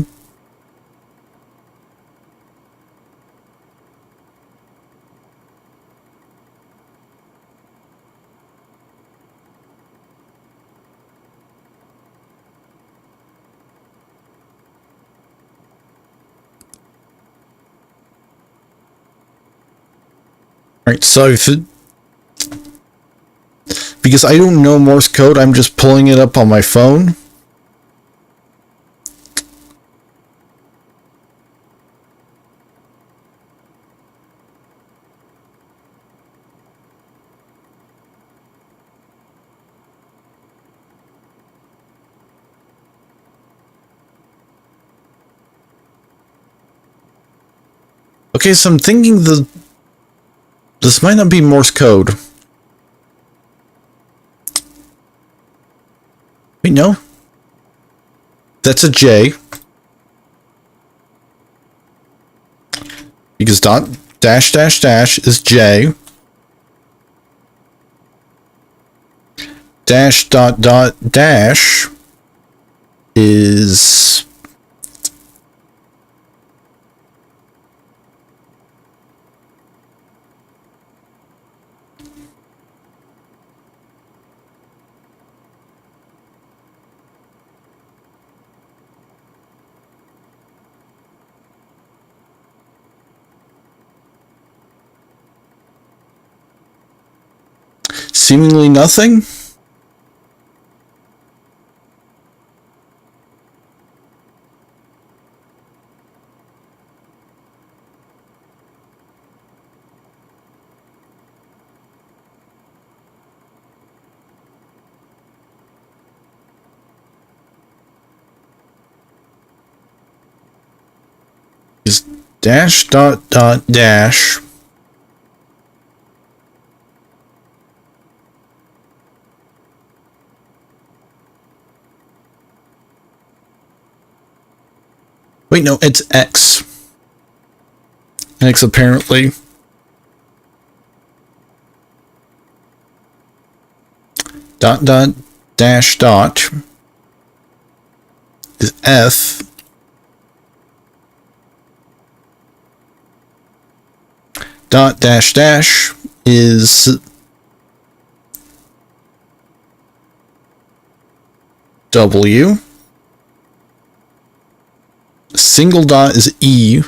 Alright, so if it, because I don't know Morse code, I'm just pulling it up on my phone. Okay, so I'm thinking this might not be Morse code. Wait, no. That's a J. Because dot dash dash dash is J. Dash dot dot dash is seemingly nothing. Is dash dot dot dash. Wait, no, it's X. X apparently. Dot dot dash dot is F. Dot dash dash is W. Single dot is E.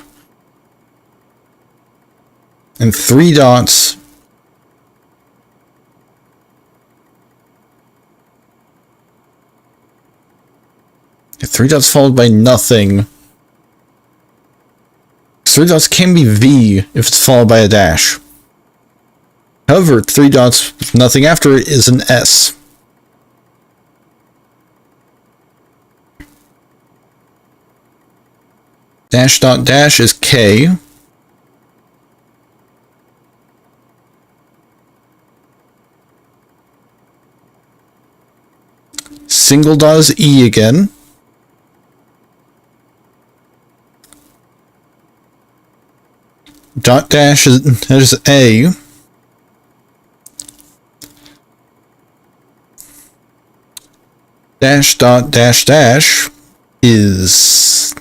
And 3 dots followed by nothing. 3 dots can be V if it's followed by a dash. However, 3 dots with nothing after it is an S. Dash dot dash is K. Single dot is E again. Dot dash is A. Dash dot dash dash is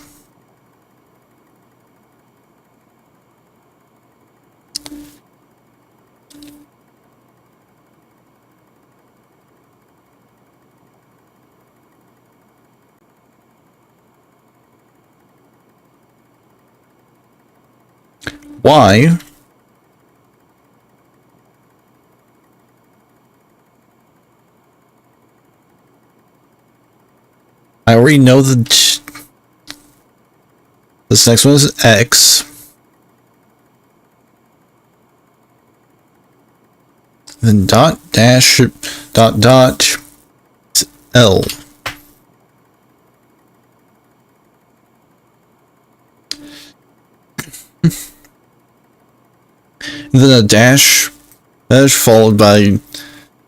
Y. I already know that this next one is X. Then dot dash dot dot L. And then a dash followed by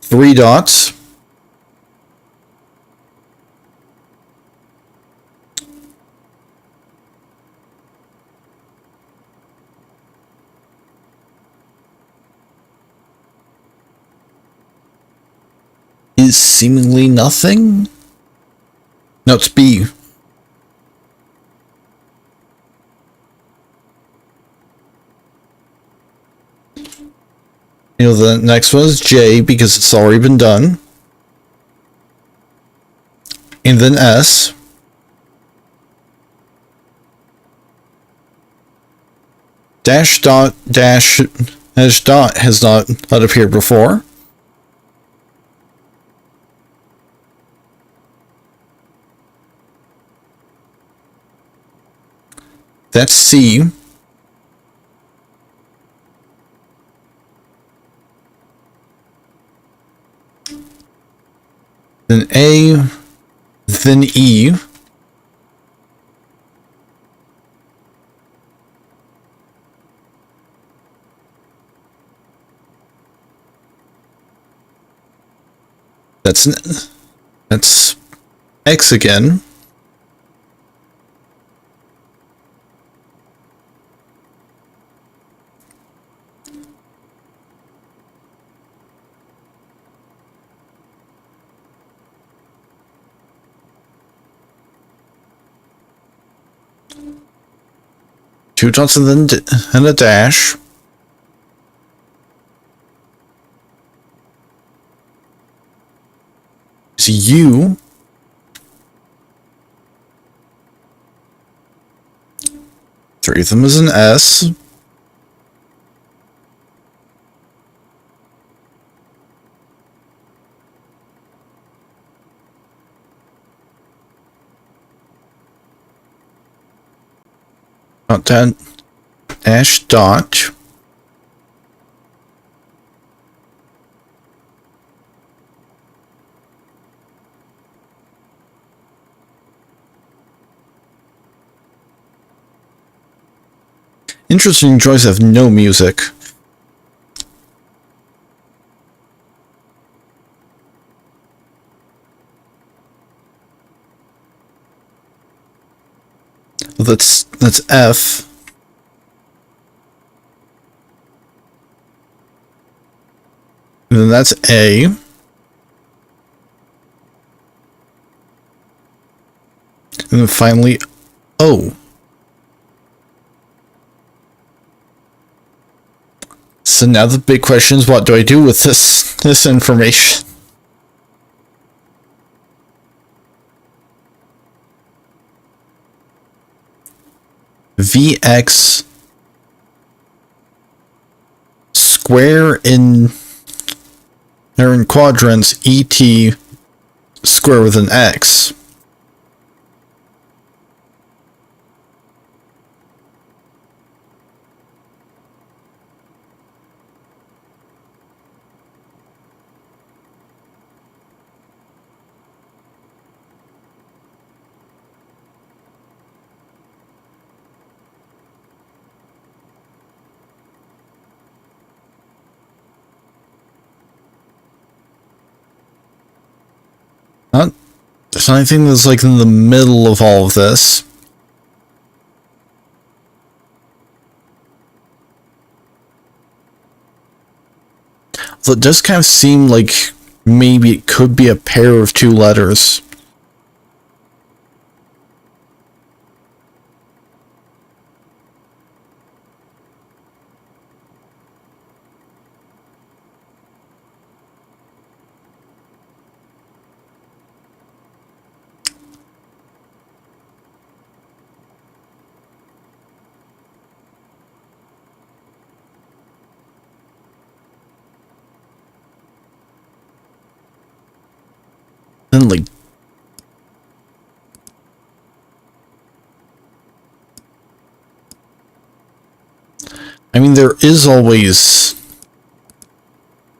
3 dots. is seemingly nothing? No, it's B. You know, the next one is J because it's already been done. And then S. Dash dot dash dot has not appeared before. That's C. Then A, then E. That's X again. Two dots and then and a dash. It's U. Three of them is an S. Dot dash dot. Interesting choice of no music. That's F. And then that's A. And then finally O. So now the big question is, what do I do with this information? Vx square in quadrants, et square with an x. There's anything that's like in the middle of all of this. So it does kind of seem like maybe it could be a pair of two letters. And like, I mean, there is always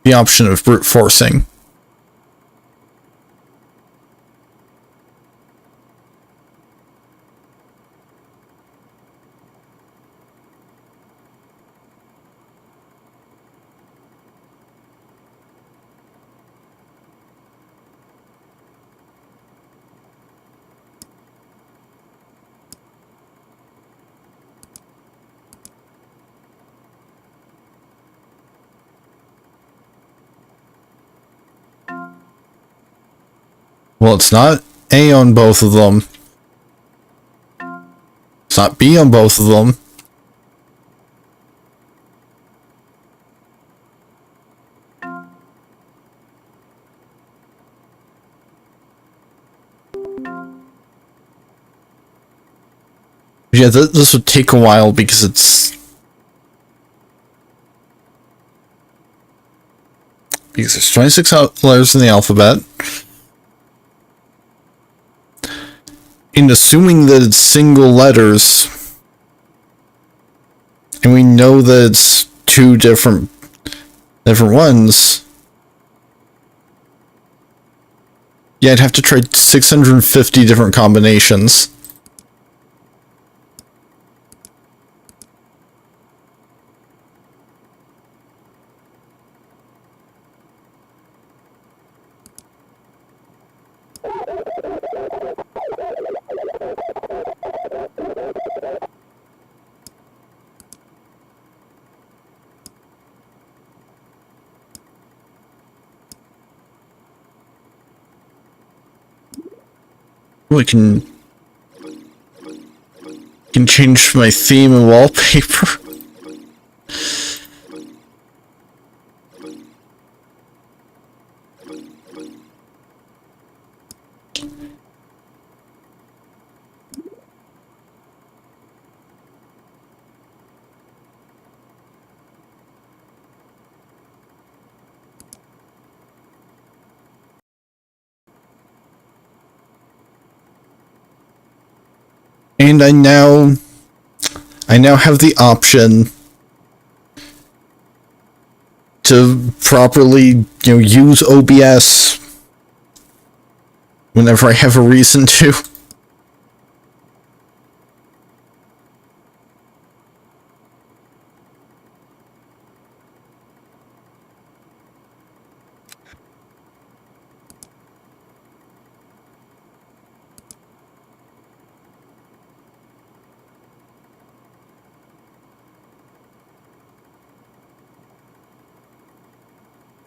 the option of brute forcing. Well, it's not A on both of them. It's not B on both of them. Yeah, this would take a while because there's 26 letters in the alphabet. And assuming that it's single letters, and we know that it's two different ones, yeah, I'd have to try 650 different combinations. We can change my theme and wallpaper. And I now have the option to properly, use OBS whenever I have a reason to.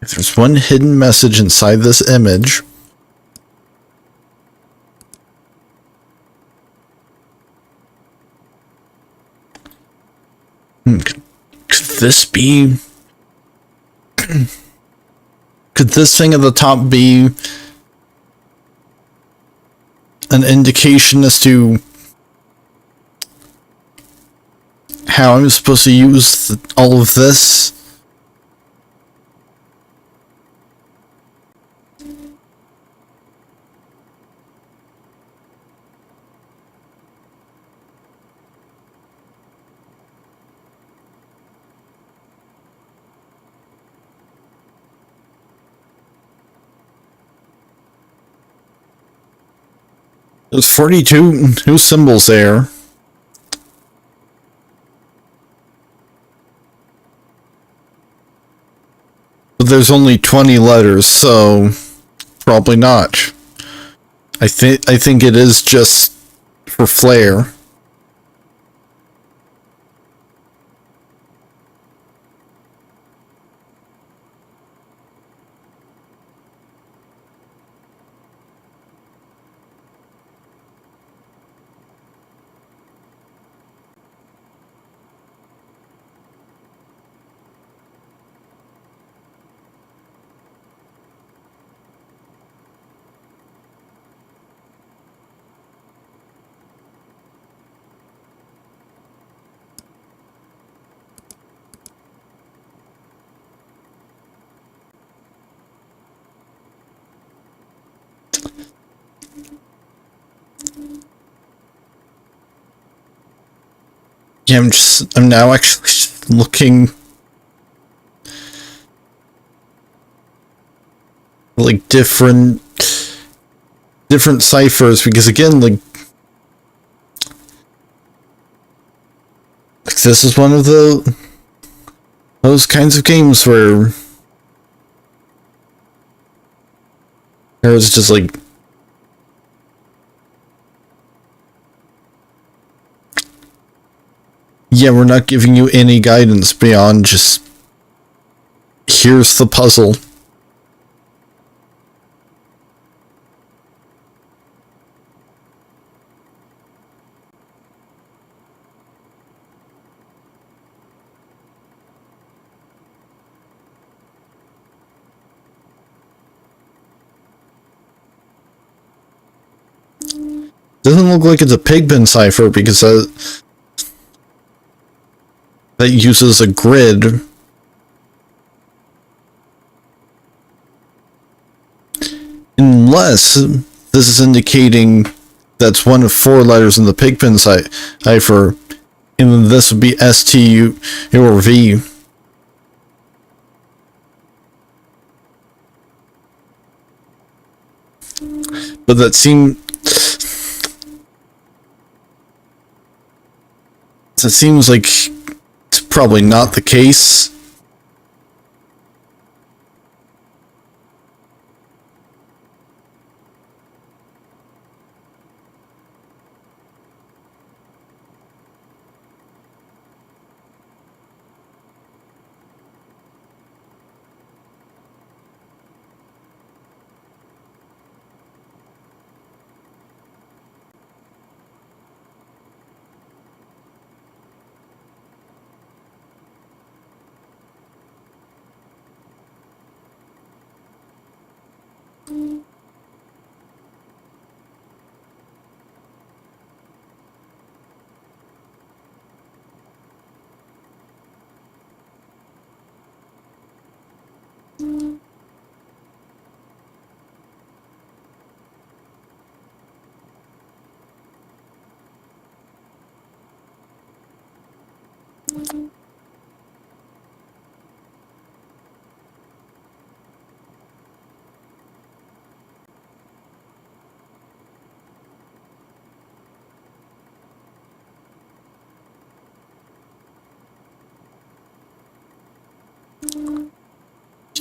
If there's one hidden message inside this image, could this be... could this thing at the top be an indication as to how I'm supposed to use all of this? There's 42 new symbols there. But there's only 20 letters, so probably not. I think it is just for flair. Yeah, I'm now actually looking like different ciphers, because again, like this is one of those kinds of games where there's just like yeah, we're not giving you any guidance beyond just, here's the puzzle. Doesn't look like it's a pigpen cipher because that uses a grid. Unless this is indicating that's one of 4 letters in the pigpen cipher, and then this would be ST or V. But that seems like it's probably not the case.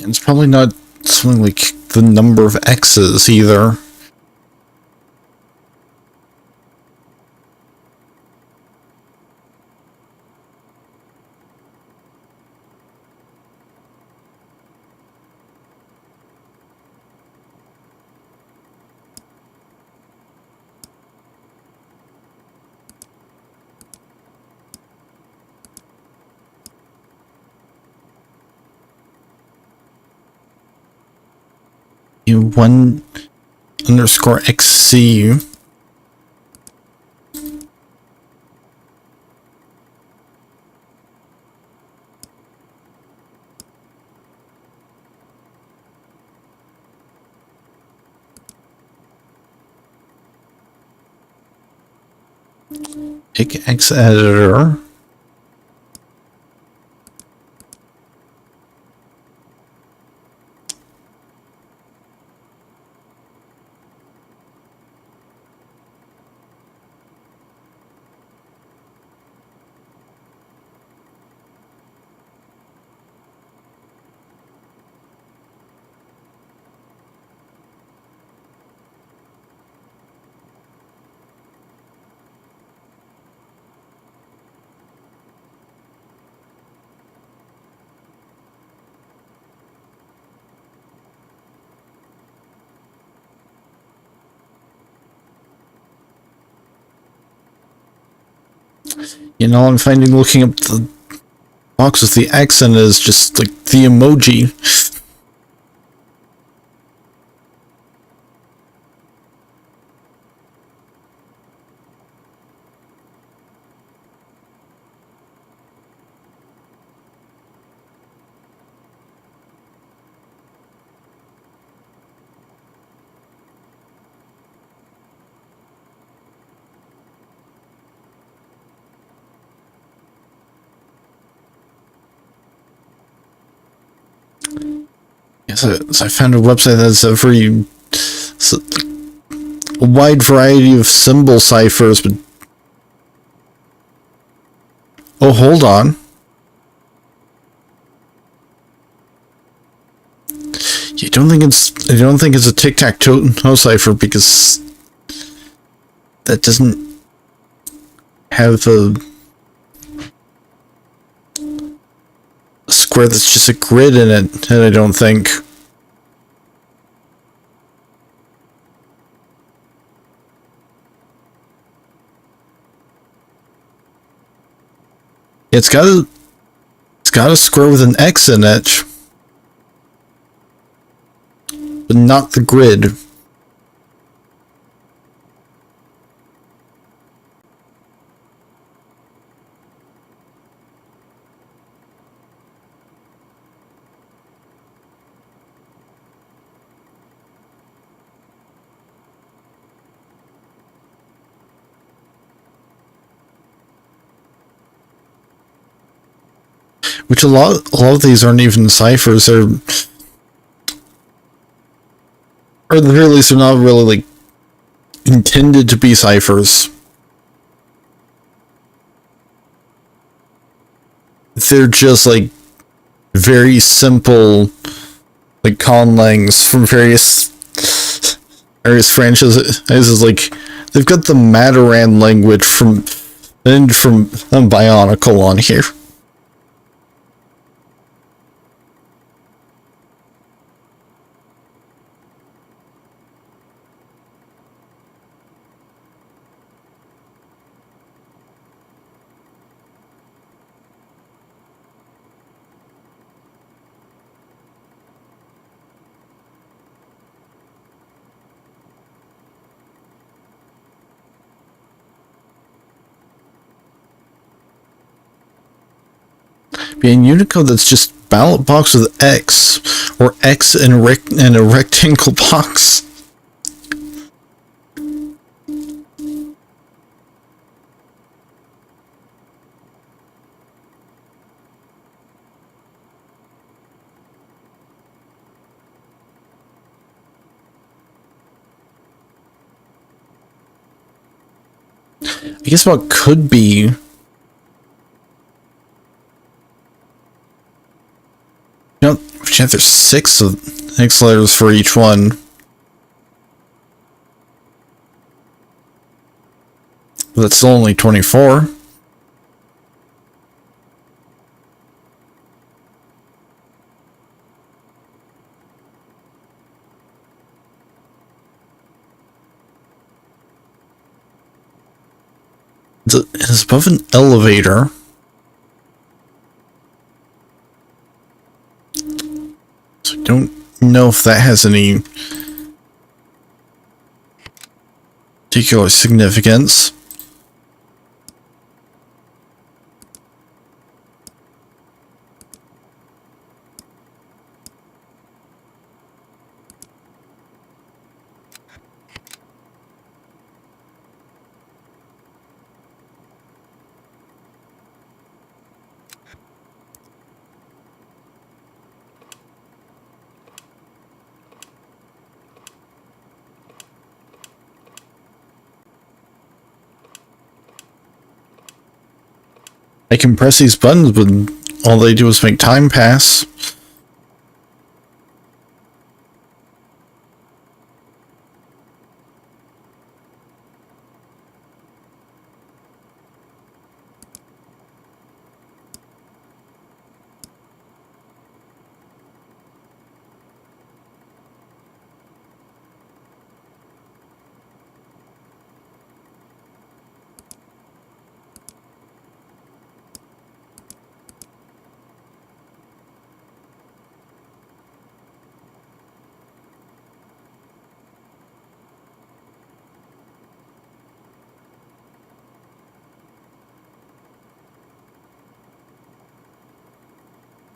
It's probably not something like the number of X's either. One underscore XC. Pick X editor. You know, I'm finding looking up the box with the X in it is just like the emoji. Yes, I found a website that has a wide variety of symbol ciphers, but oh, hold on. I don't think it's a tic-tac-toe cipher because that doesn't have a square that's just a grid in it, and I don't think. It's got a square with an X in it, but not the grid. Which a lot of these aren't even ciphers, or at the very least they're not really like intended to be ciphers. They're just like very simple like conlangs from various franchises. Like they've got the Mataran language from Bionicle on here. Be a Unicode that's just ballot box with X, or X in a rectangle box. I guess what could be there's 6 letters for each one. That's still only 24. It's above an elevator. So I don't know if that has any particular significance. I can press these buttons, but all they do is make time pass.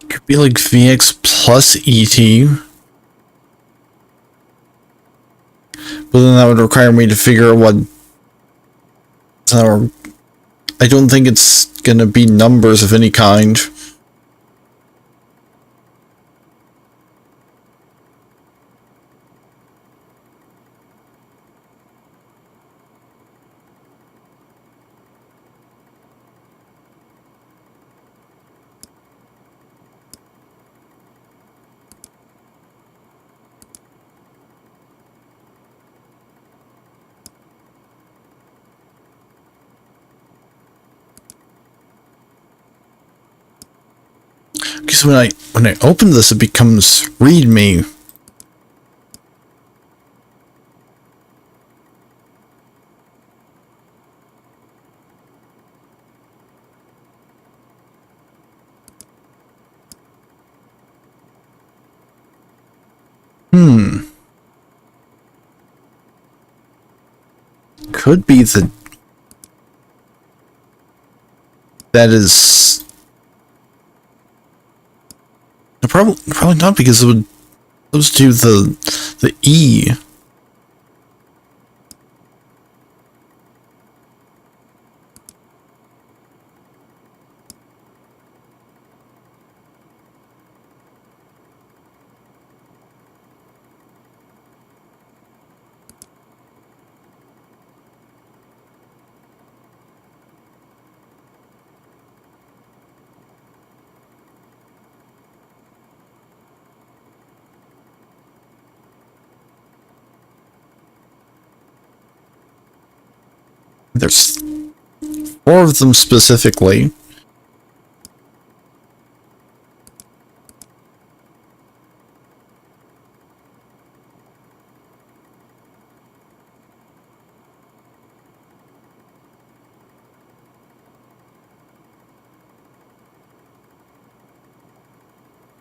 Could be like VX plus ET. But then that would require me to figure out what... I don't think it's gonna be numbers of any kind. Because when I open this, it becomes readme. Could be that is probably not, because it would substitute the E. There's 4 of them specifically.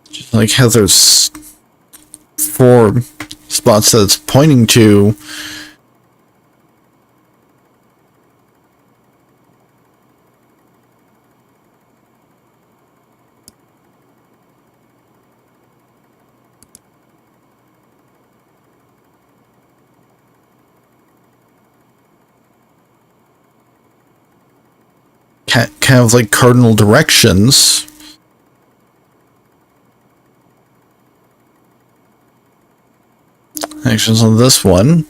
Just like how there's 4 spots that it's pointing to. Kind of like cardinal directions. Actions on this one.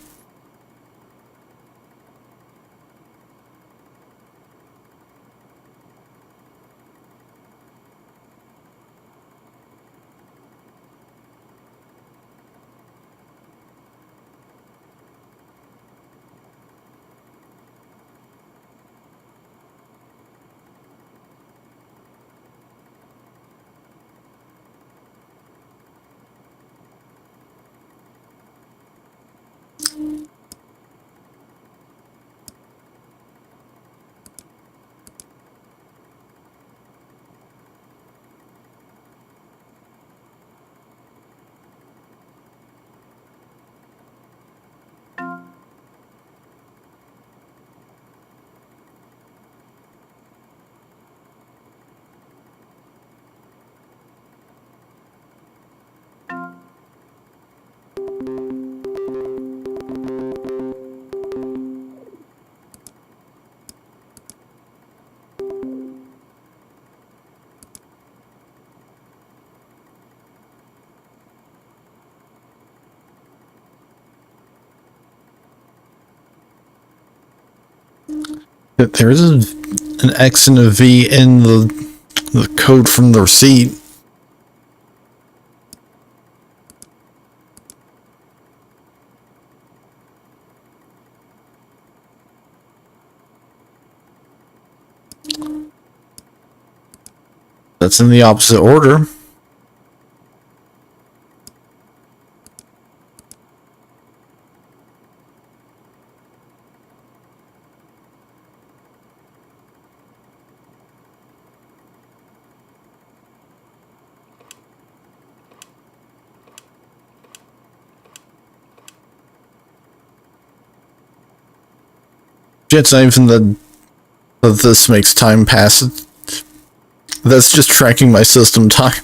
There is an X and a V in the code from the receipt. That's in the opposite order. It's not even that this makes time pass. That's just tracking my system time.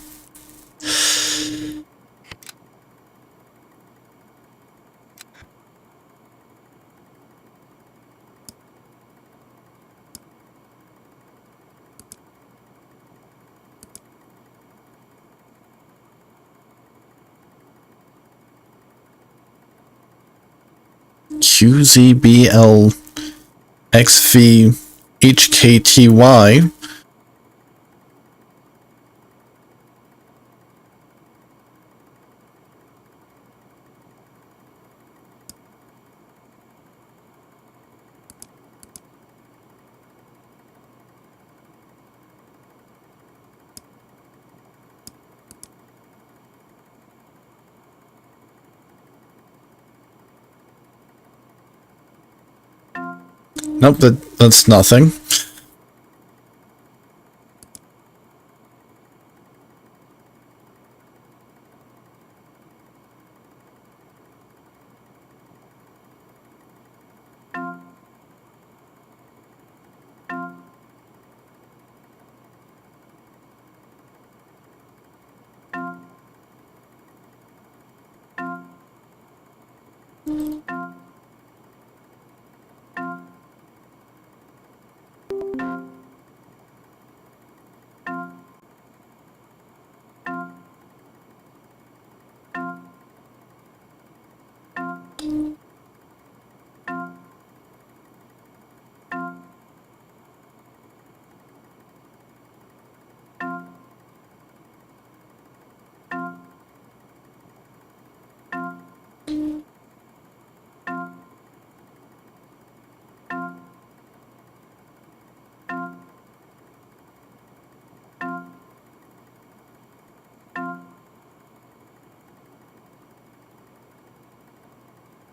QZBL XV HKTY. Nope, that's nothing.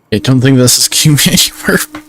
I don't think this is queuing anywhere.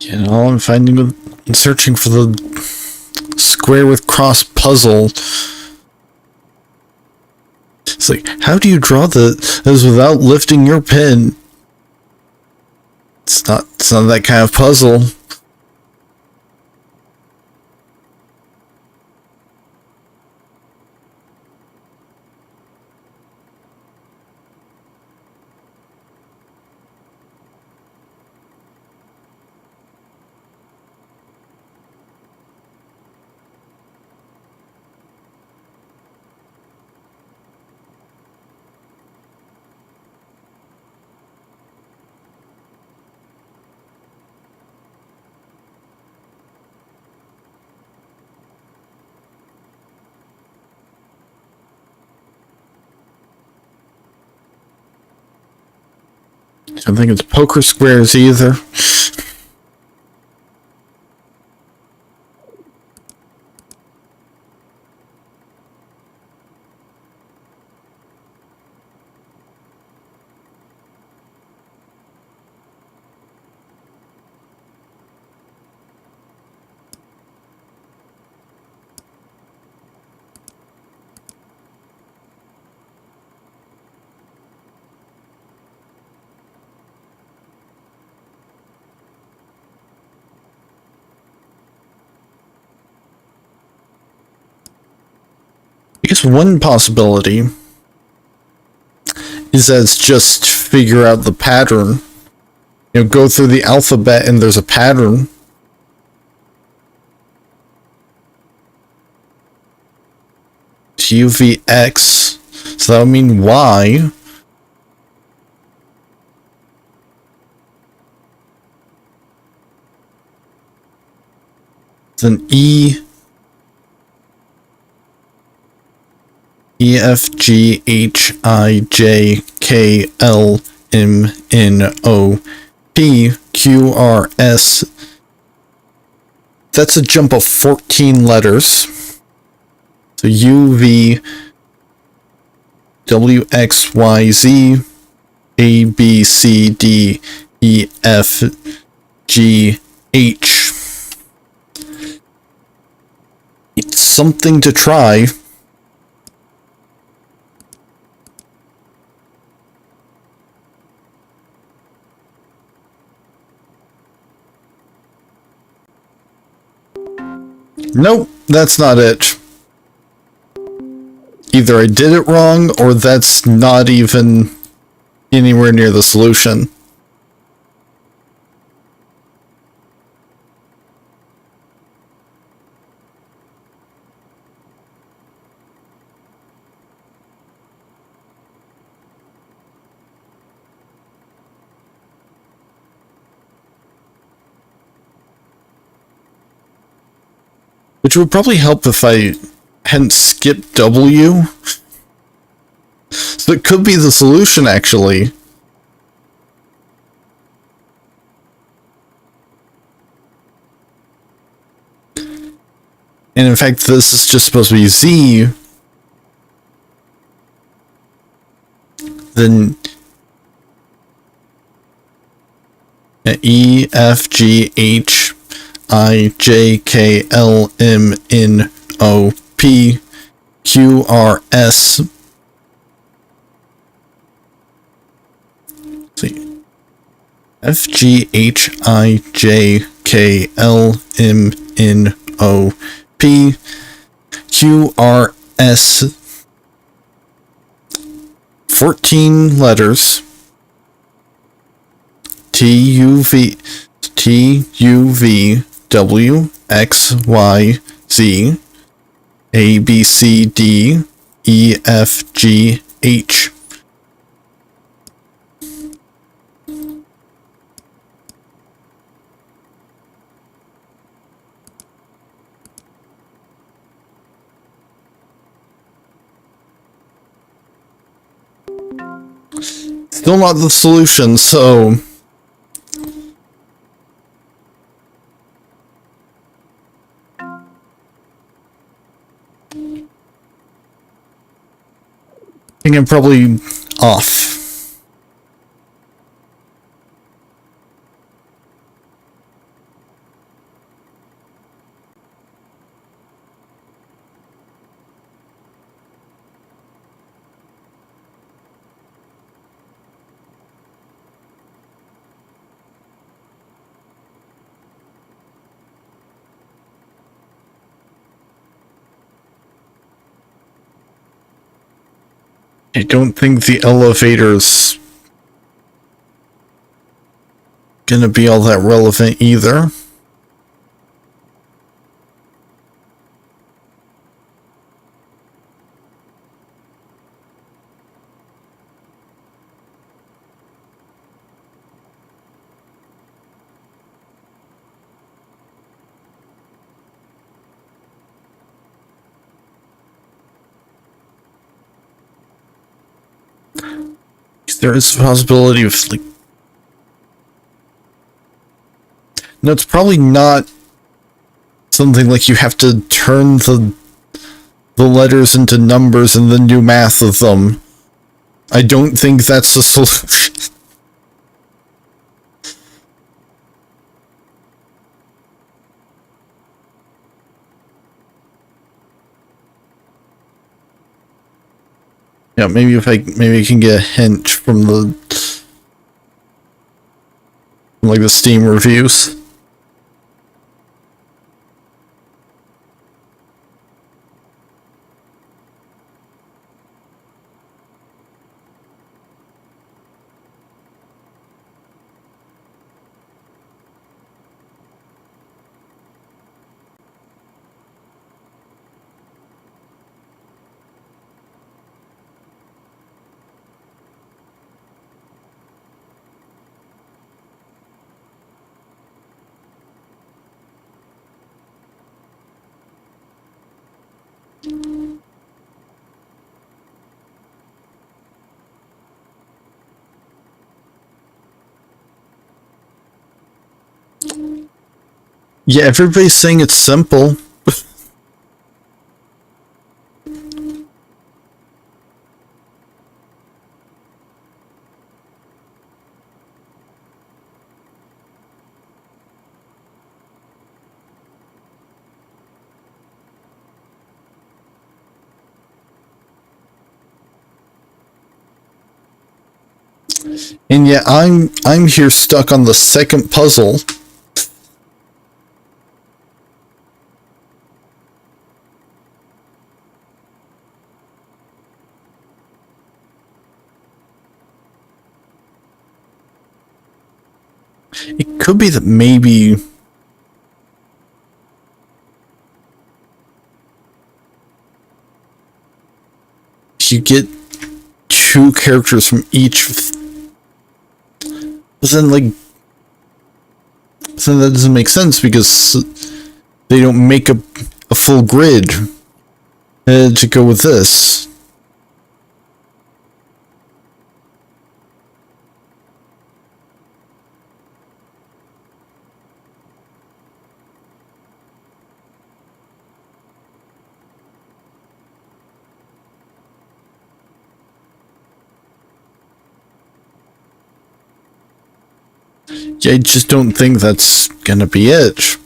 You know, I'm searching for the square with cross puzzle. It's like, how do you draw this without lifting your pen? It's not that kind of puzzle. I don't think it's poker squares either. I guess one possibility is as just figure out the pattern. You know, go through the alphabet and there's a pattern. UVX, so that would mean Y. Then E. E, F, G, H, I, J, K, L, M, N, O, P, Q, R, S. That's a jump of 14 letters. So U, V, W, X, Y, Z, A, B, C, D, E, F, G, H. It's something to try. Nope, that's not it. Either I did it wrong, or that's not even anywhere near the solution. Which would probably help if I hadn't skipped W. So it could be the solution, actually. And in fact, this is just supposed to be Z. Then E, F, G, H, I, J, K, L, M, N, O, P. P, Q, R, S. See. F, G, H, I, J, K, L, M, N, O, P, Q, R, S. 14 letters. T, U, V, T, U, V, W, X, Y, Z, A, B, C, D, E, F, G, H. Still not the solution, so... I think I'm probably off. I don't think the elevator's gonna be all that relevant either. There is a possibility of, like... No, it's probably not something like you have to turn the letters into numbers and then do math of them. I don't think that's the solution. Yeah, maybe I can get a hint from the Steam reviews. Yeah, everybody's saying it's simple. And yet I'm here stuck on the second puzzle. It could be that maybe you get two characters from each, but then that doesn't make sense because they don't make a full grid to go with this. I just don't think that's gonna be it.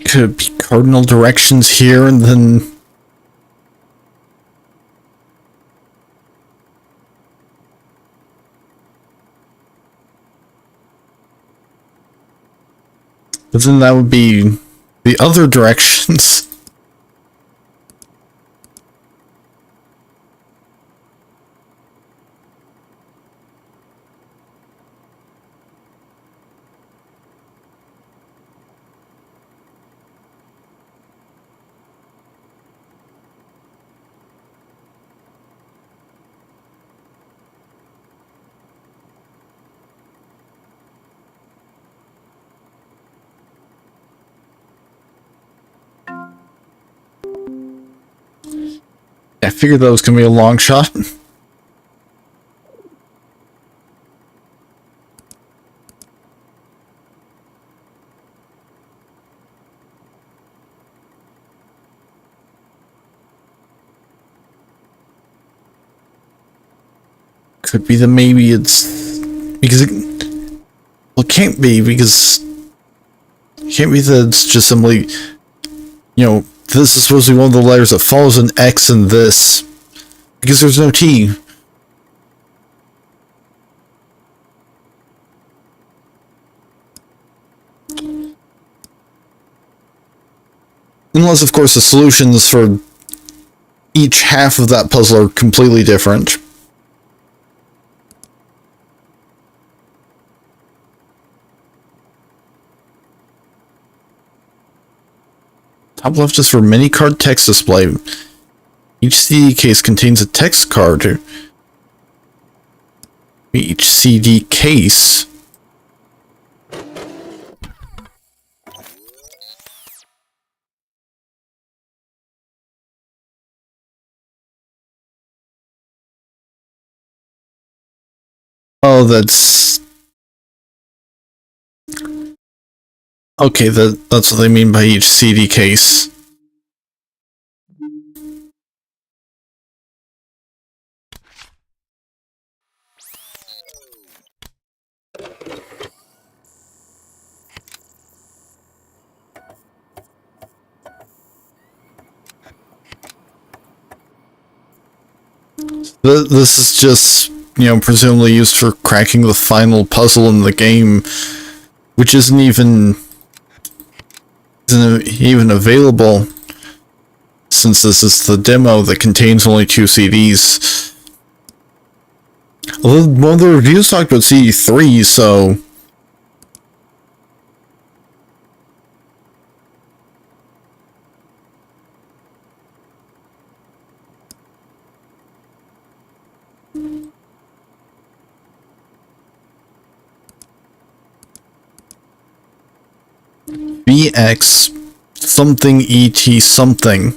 Could it be cardinal directions here and then... But then that would be the other directions. I figured that was going to be a long shot. Could be that maybe it's... Because it... Well, it can't be, because... It can't be that it's just simply... You know, this is supposed to be one of the letters that follows an X in this. Because there's no T. Unless, of course, the solutions for each half of that puzzle are completely different. Top left is for mini card text display. Each CD case contains a text card. Each CD case. Oh, that's... Okay, that's what they mean by each CD case. This is just, you know, presumably used for cracking the final puzzle in the game, which isn't even available, since this is the demo that contains only 2 CDs. Although one of the reviews talked about CD3, so... VX something ET something.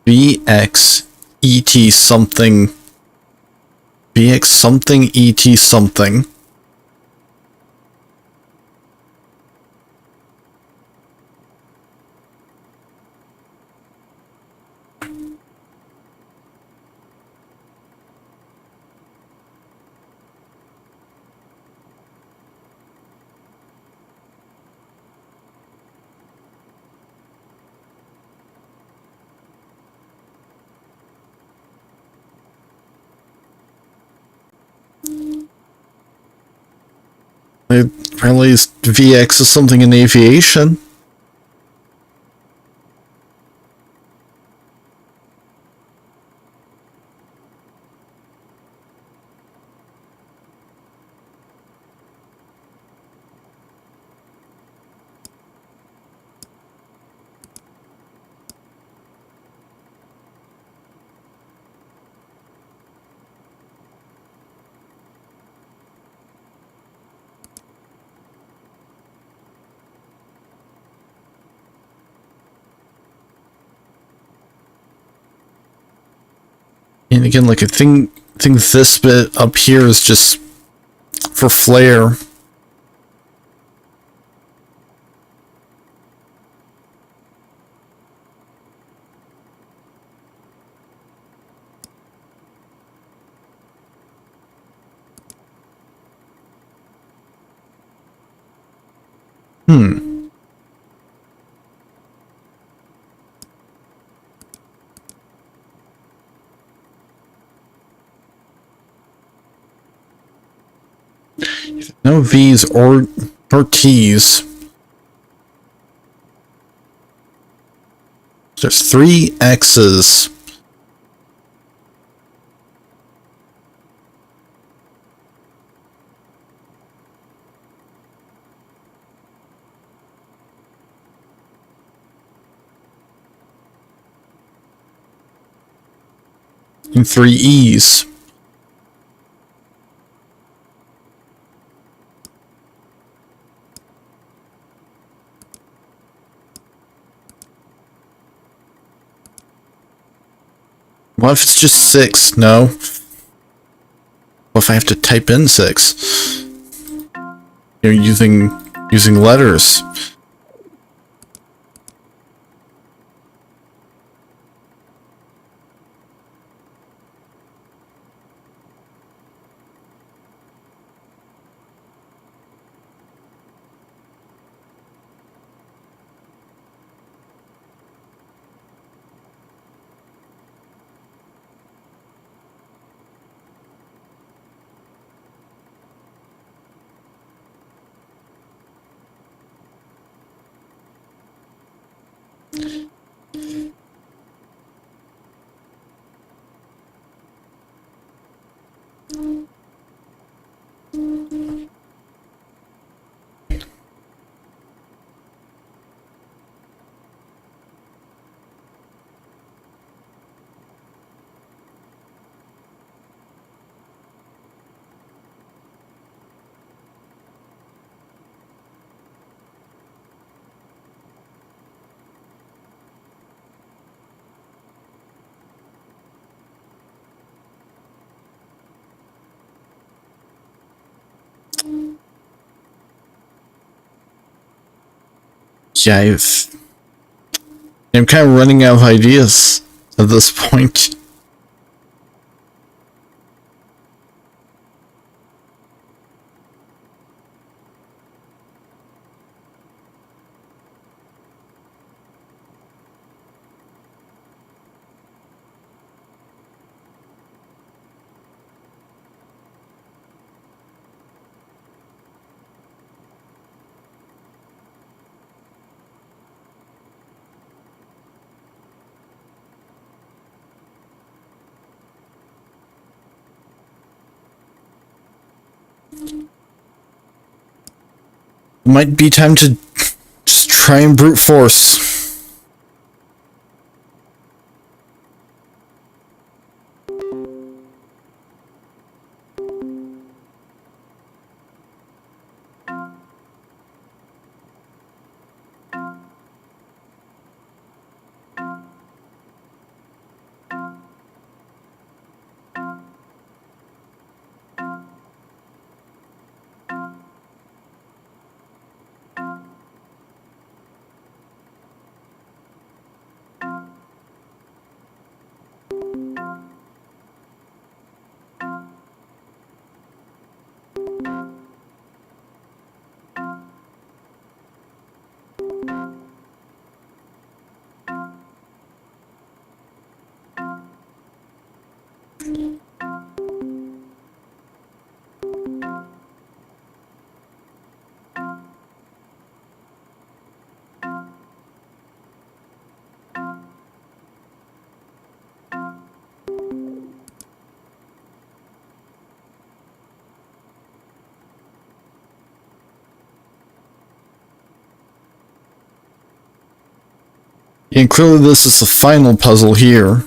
VX ET something. VX something ET something. Apparently VX is something in aviation. And again, like I think this bit up here is just for flair. No V's or T's. There's 3 X's. And 3 E's. What if it's just 6? No. What if I have to type in 6? You're using letters. Yeah, I'm kind of running out of ideas at this point. Might be time to just try and brute force. And clearly this is the final puzzle here.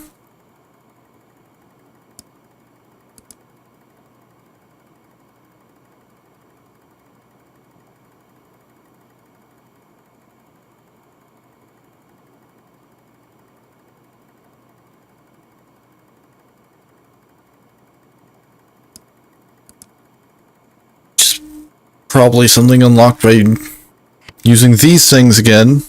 probably something unlocked by using these things again.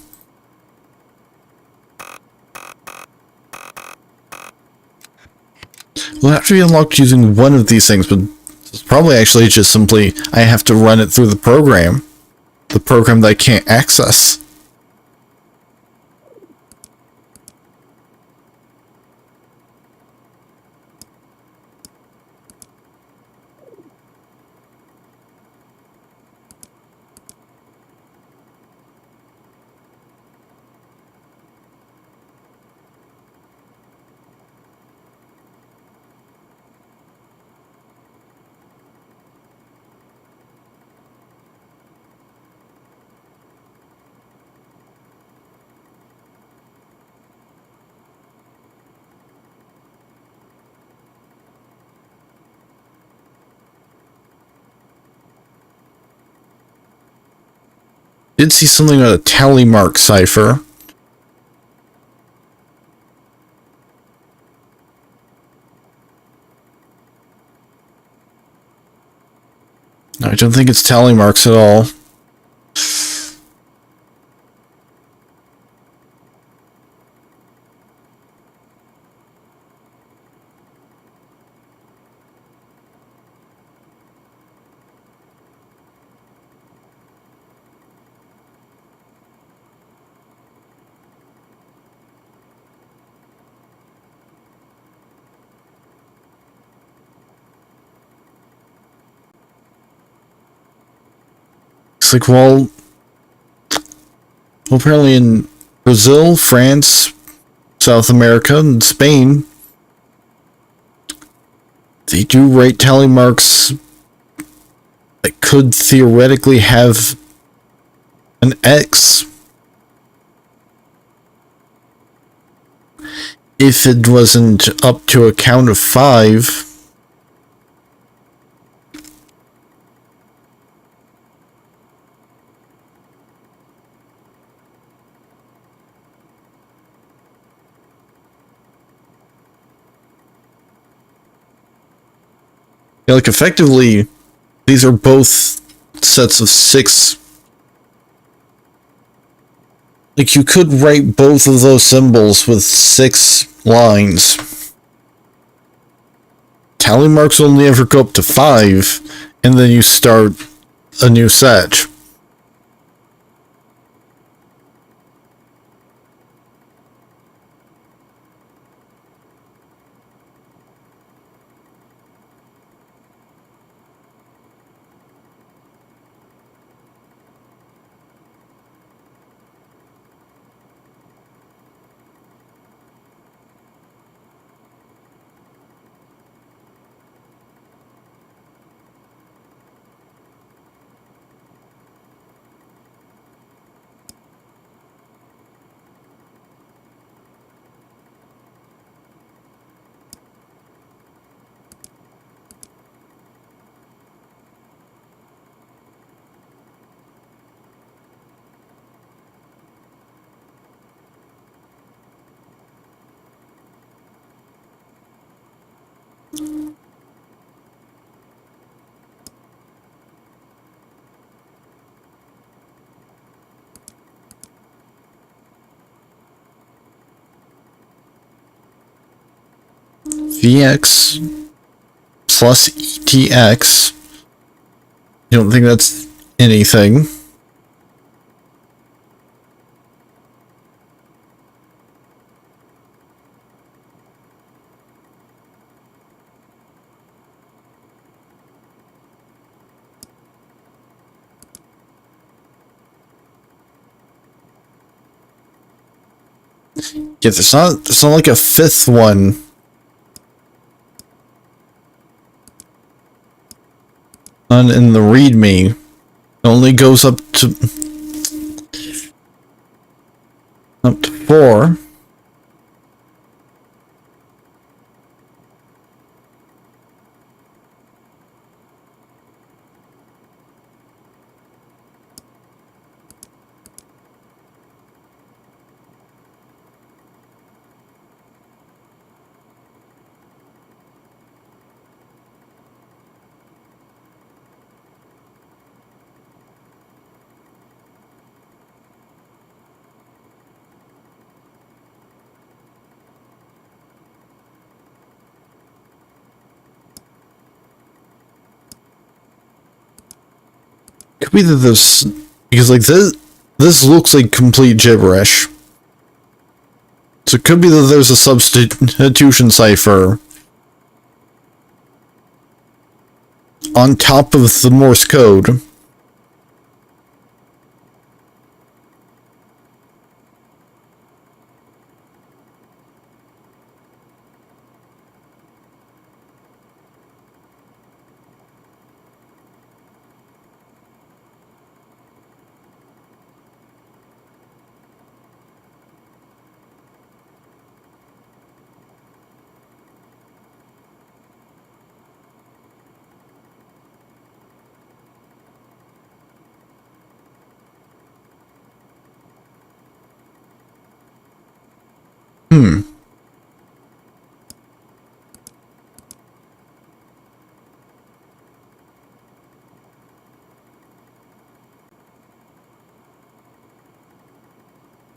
Will have to be unlocked using one of these things, but it's probably actually just simply I have to run it through the program that I can't access. Did see something about a tally mark cipher. I don't think it's tally marks at all. It's like, well, apparently in Brazil, France, South America, and Spain, they do write tally marks that could theoretically have an X if it wasn't up to a count of 5. Yeah, like effectively, these are both sets of 6. Like you could write both of those symbols with 6 lines. Tally marks only ever go up to 5, and then you start a new set. VX plus ETX. You don't think that's anything? Yeah, there's not like a 5th one. None in the README. It only goes up to 4. could be that there's... Because, like, this looks like complete gibberish. So it could be that there's a substitution cipher on top of the Morse code.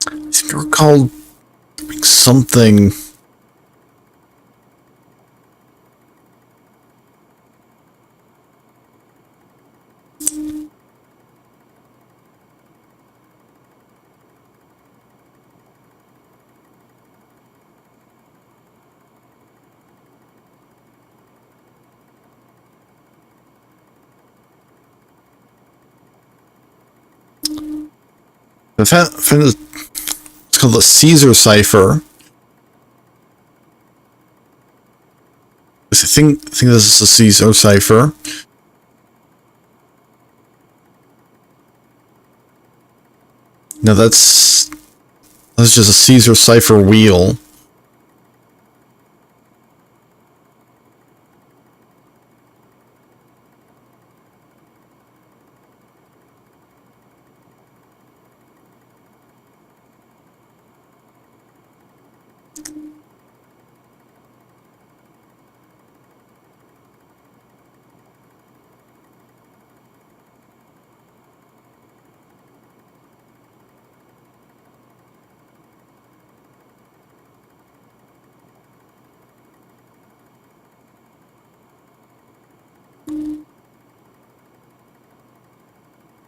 I seem to recall something. I found it's called the Caesar cipher. I think this is the Caesar cipher. No, that's just a Caesar cipher wheel.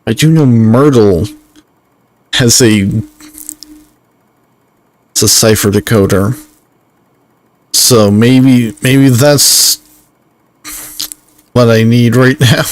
I do know Myrtle has it's a cipher decoder. So maybe that's what I need right now.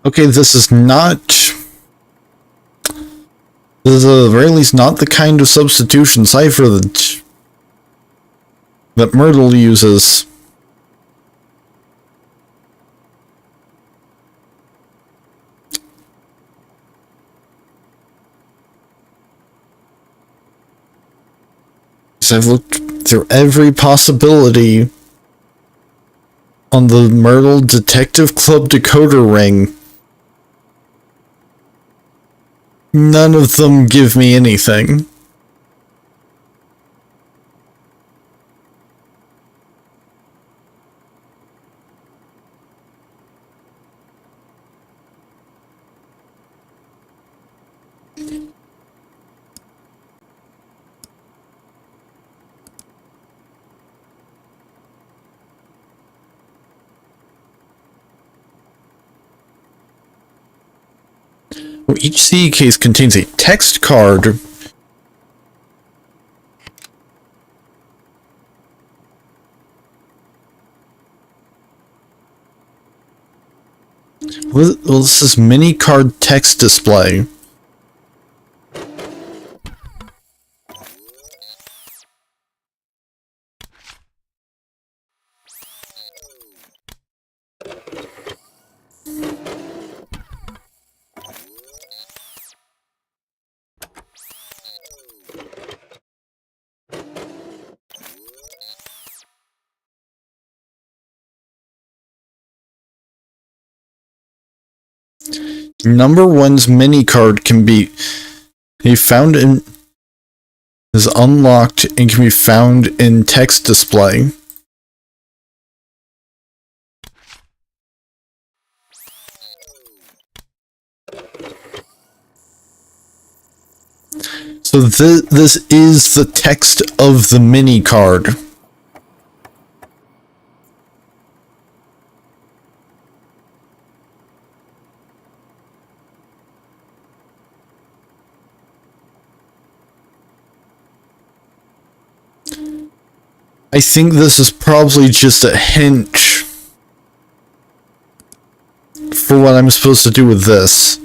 Okay, this is at the very least not the kind of substitution cipher that Myrtle uses. I've looked through every possibility on the Myrtle Detective Club decoder ring. None of them give me anything. Each CD case contains a text card. Well, this is mini card text display. Number 1's mini card can be found in is unlocked and can be found in text display. So this is the text of the mini card. I think this is probably just a hint for what I'm supposed to do with this.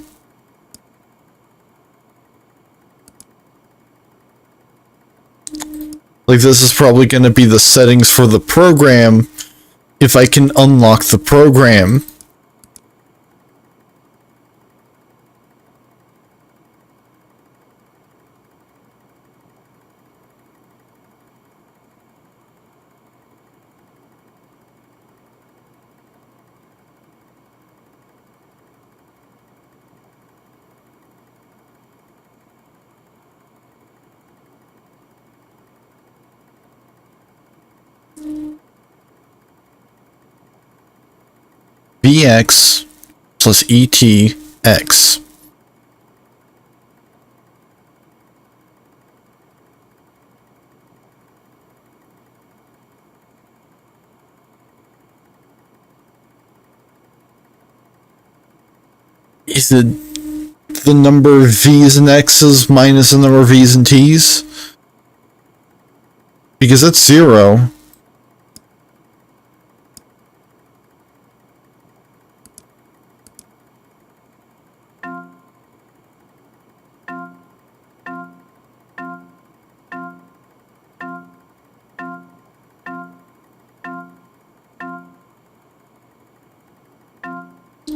Like, this is probably going to be the settings for the program if I can unlock the program. Bx plus ETX. Is it the number of V's and X's minus the number of V's and T's? Because that's 0.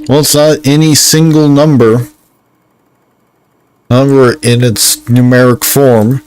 Well, it's not any single number in its numeric form.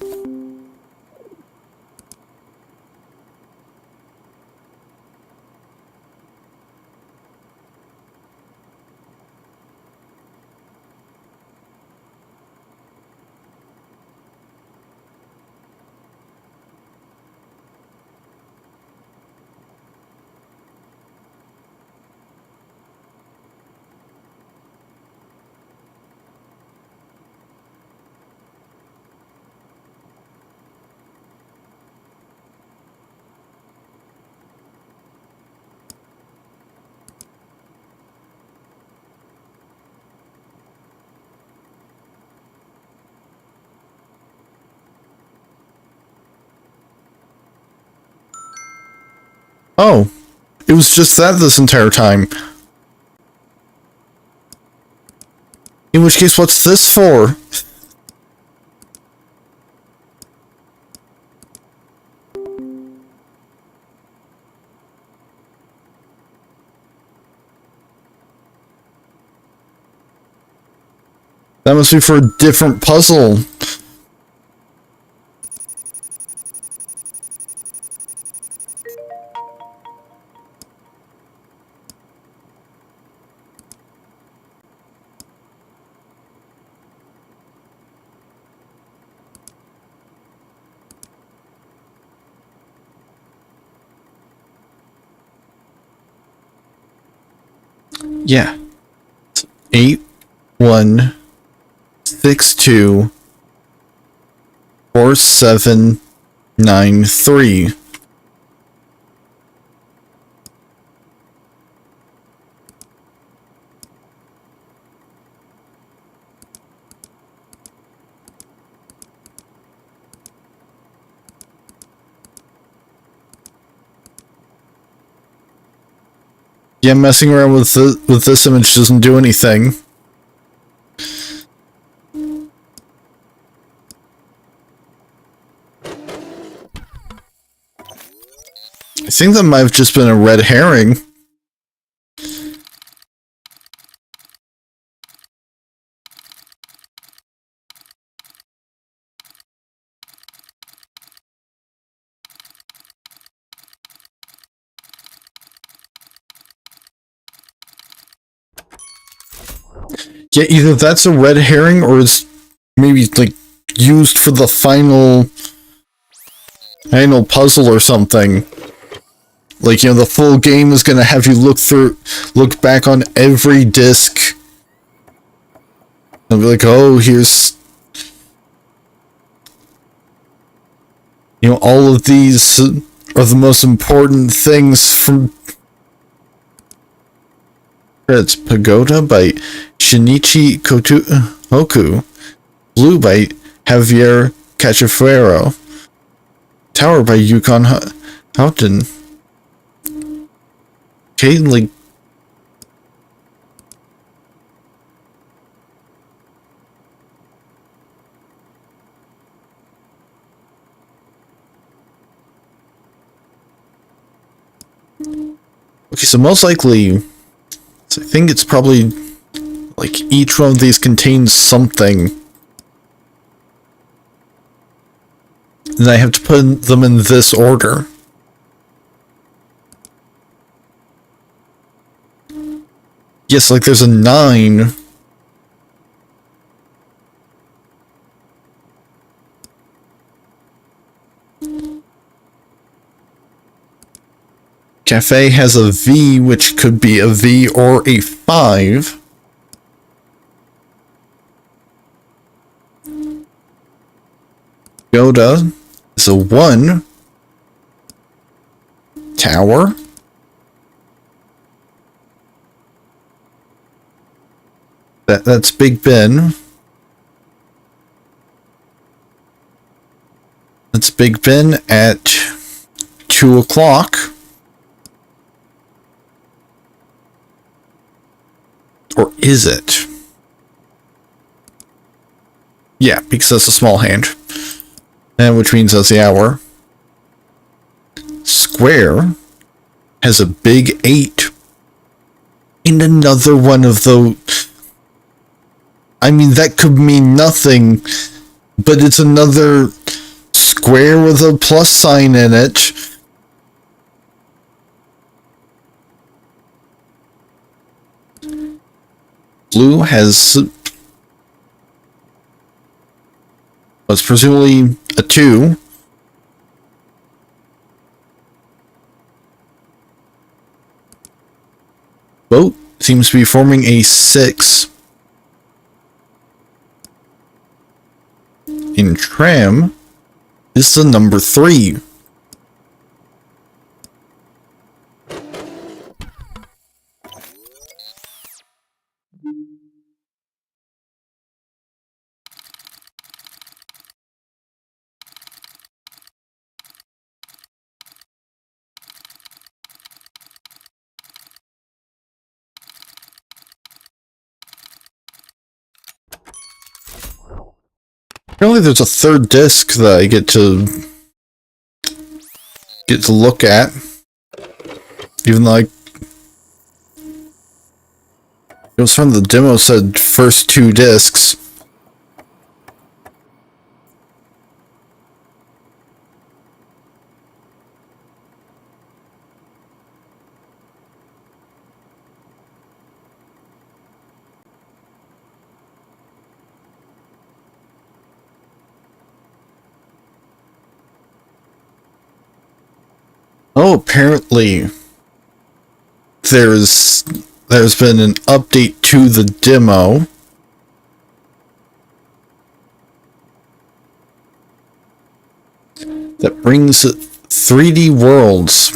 Oh, it was just that this entire time. In which case, what's this for? That must be for a different puzzle. Yeah. 81624793. Yeah, messing around with this image doesn't do anything. I think that might have just been a red herring. Yeah, either that's a red herring or it's maybe like used for the final puzzle or something. Like, you know, the full game is gonna have you look back on every disc and be like, oh, here's, you know, all of these are the most important things from... It's Pagoda by Shinichi Hoku. Blue by Javier Cachafuero. Tower by Yukon Houghton. Okay, like... Okay, so most likely... I think it's probably... like, each one of these contains something. And I have to put them in this order. Yes, like there's a 9. Cafe has a V, which could be a V or a 5. Yoda is a 1. Tower. That's Big Ben. That's Big Ben at 2 o'clock. Or is it? Yeah, because that's a small hand. And which means that's the hour. Square has a big 8. And another one of those... I mean, that could mean nothing, but it's another square with a plus sign in it. Blue has... was presumably a 2. Boat seems to be forming a 6. In tram is the number 3. Apparently there's a third disc that I get to look at. Even though it was from the demo, said first 2 discs. Oh, apparently there's been an update to the demo. That brings 3D worlds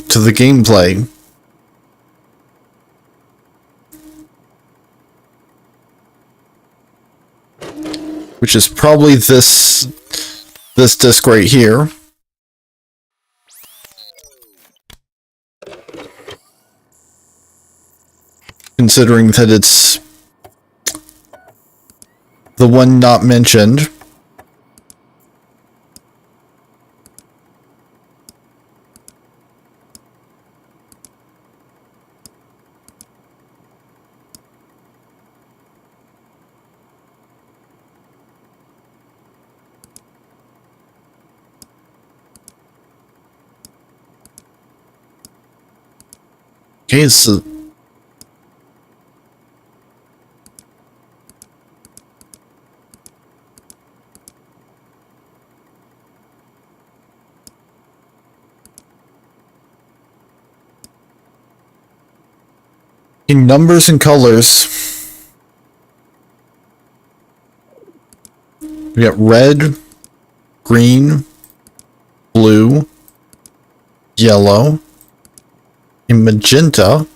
to the gameplay. Which is probably this disc right here. Considering that it's the one not mentioned. Okay, so In numbers and colors, we got red, green, blue, yellow, and magenta.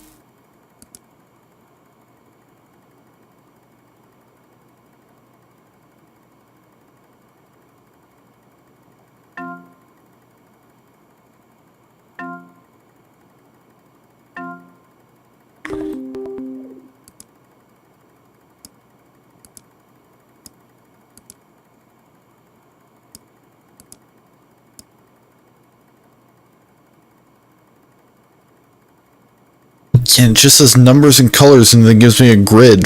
Yeah, it just says numbers and colors and then gives me a grid.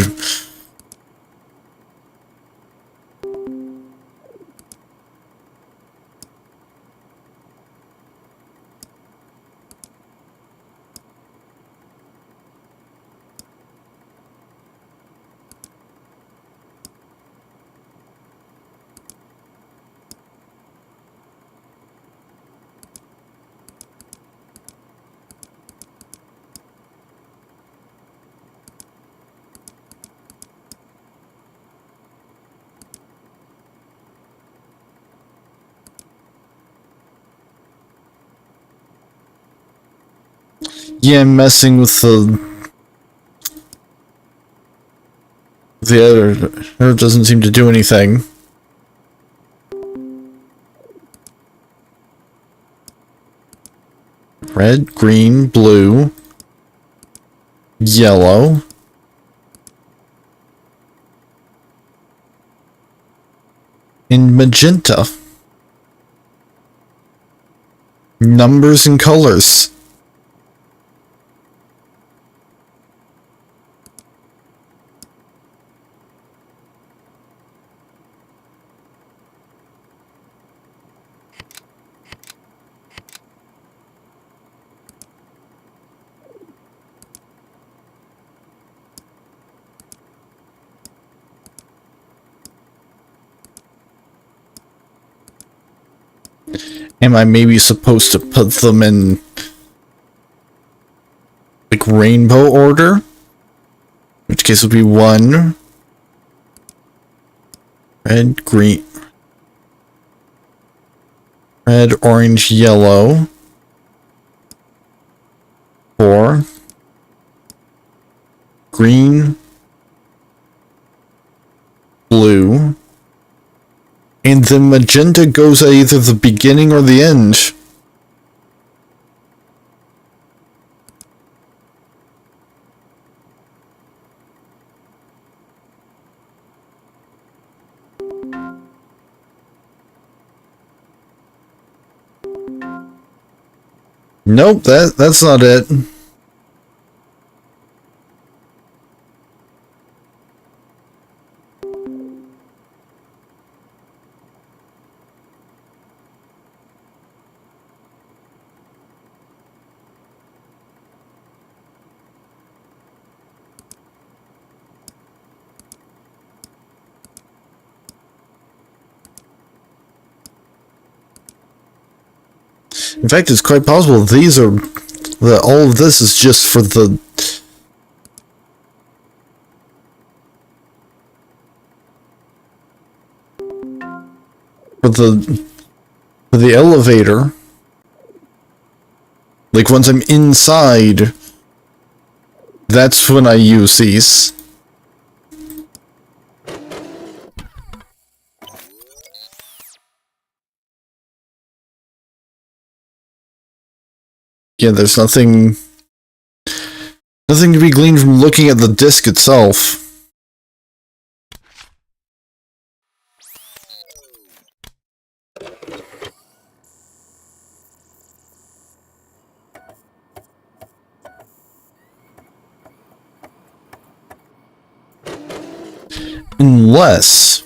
Yeah, I'm messing with the other. It doesn't seem to do anything. Red, green, blue, yellow, and magenta. Numbers and colors. Am I maybe supposed to put them in, like, rainbow order? In which case it would be 1, red, green, red, orange, yellow, 4, green, blue, and then magenta goes at either the beginning or the end. Nope, that's not it. In fact, it's quite possible that all of this is just for the elevator. Like, once I'm inside, that's when I use these. Yeah, there's nothing to be gleaned from looking at the disc itself. Unless...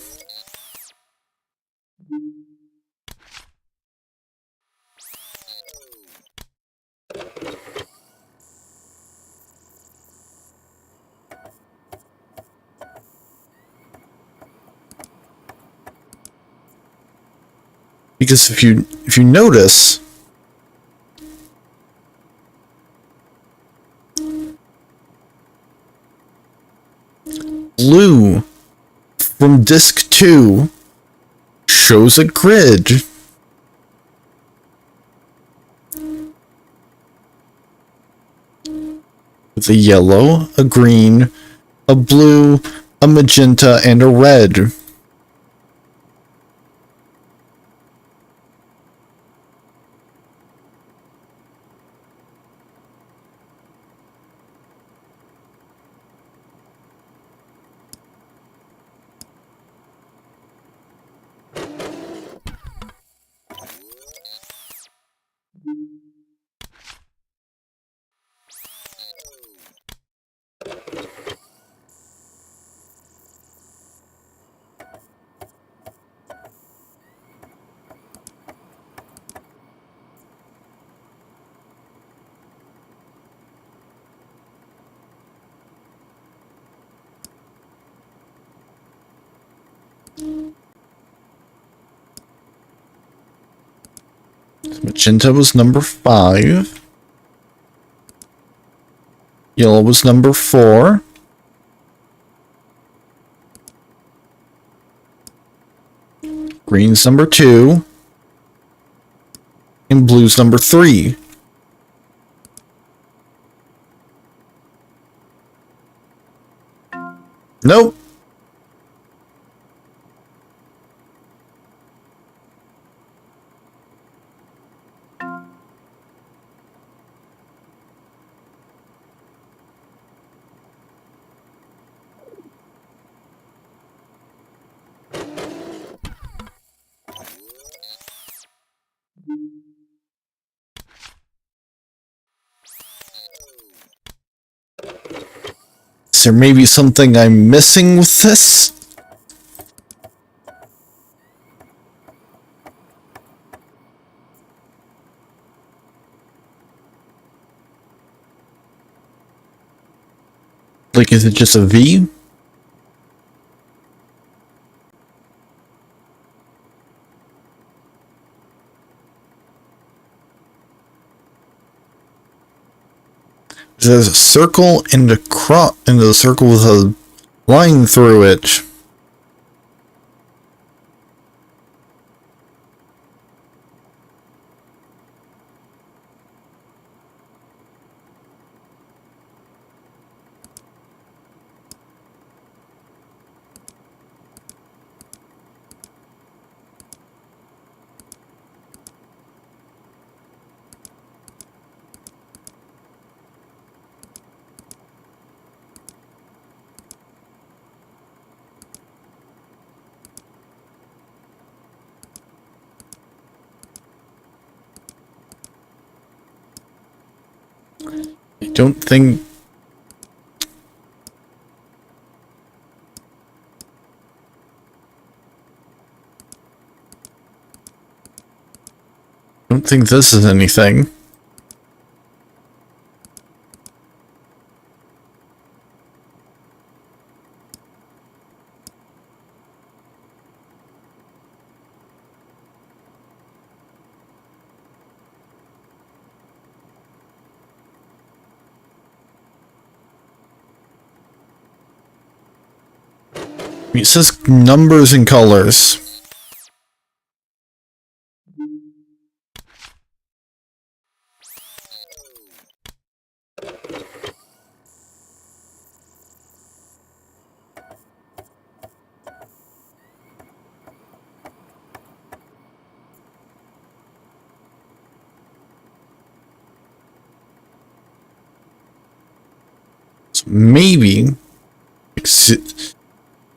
Because if you notice, Blue from disc 2 shows a grid. With a yellow, a green, a blue, a magenta, and a red. Magenta was number 5. Yellow was number 4. Green's number 2. And blue's number 3. Nope. Is there maybe something I'm missing with this? Like, is it just a V? There's a circle and a cross, and a circle with a line through it. I don't think... I don't think this is anything. It says numbers and colors. So maybe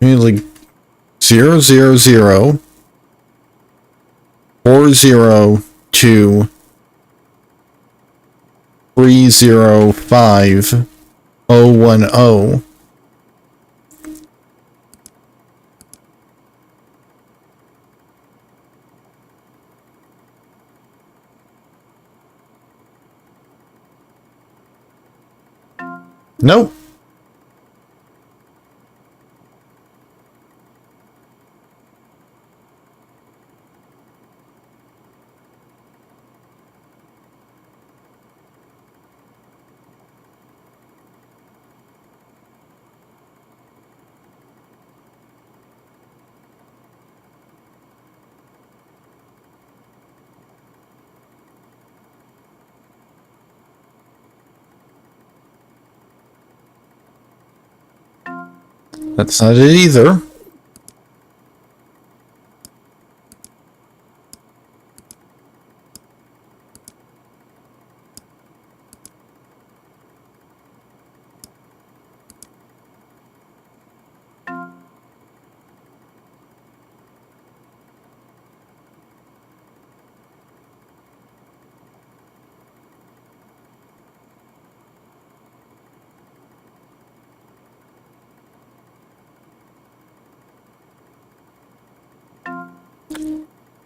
like 000 402 305 010. Nope. That's not it either.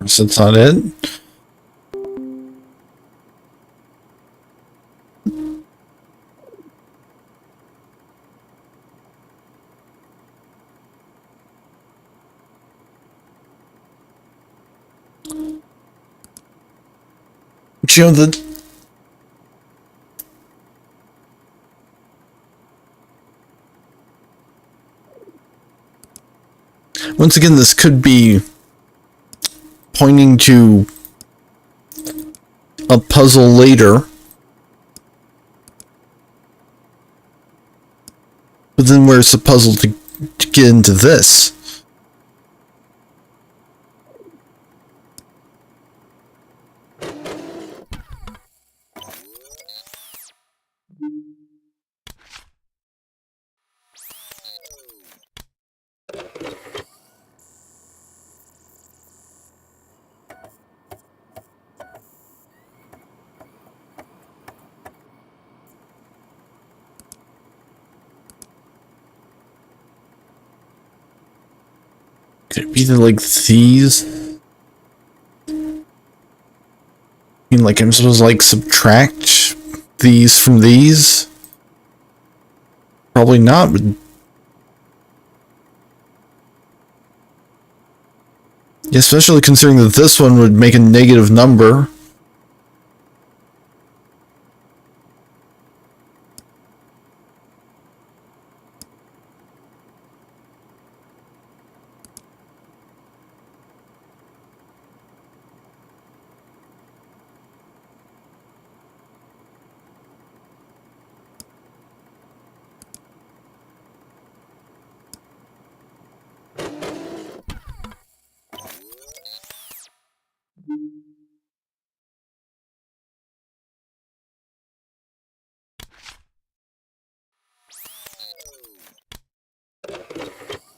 So that's not it. But you know, once again, this could be pointing to a puzzle later. But then where's the puzzle to get into this? Could it be that, like, these? I mean, like, I'm supposed to, like, subtract these from these? Probably not, but... Yeah, especially considering that this one would make a negative number.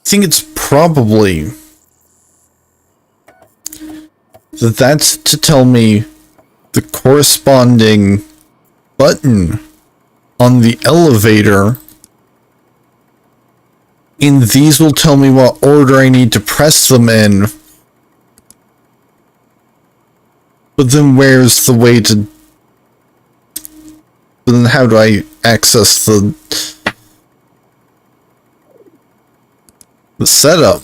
I think it's probably that that's to tell me the corresponding button on the elevator, and these will tell me what order I need to press them in. But then where's the way to... But then how do I access the setup?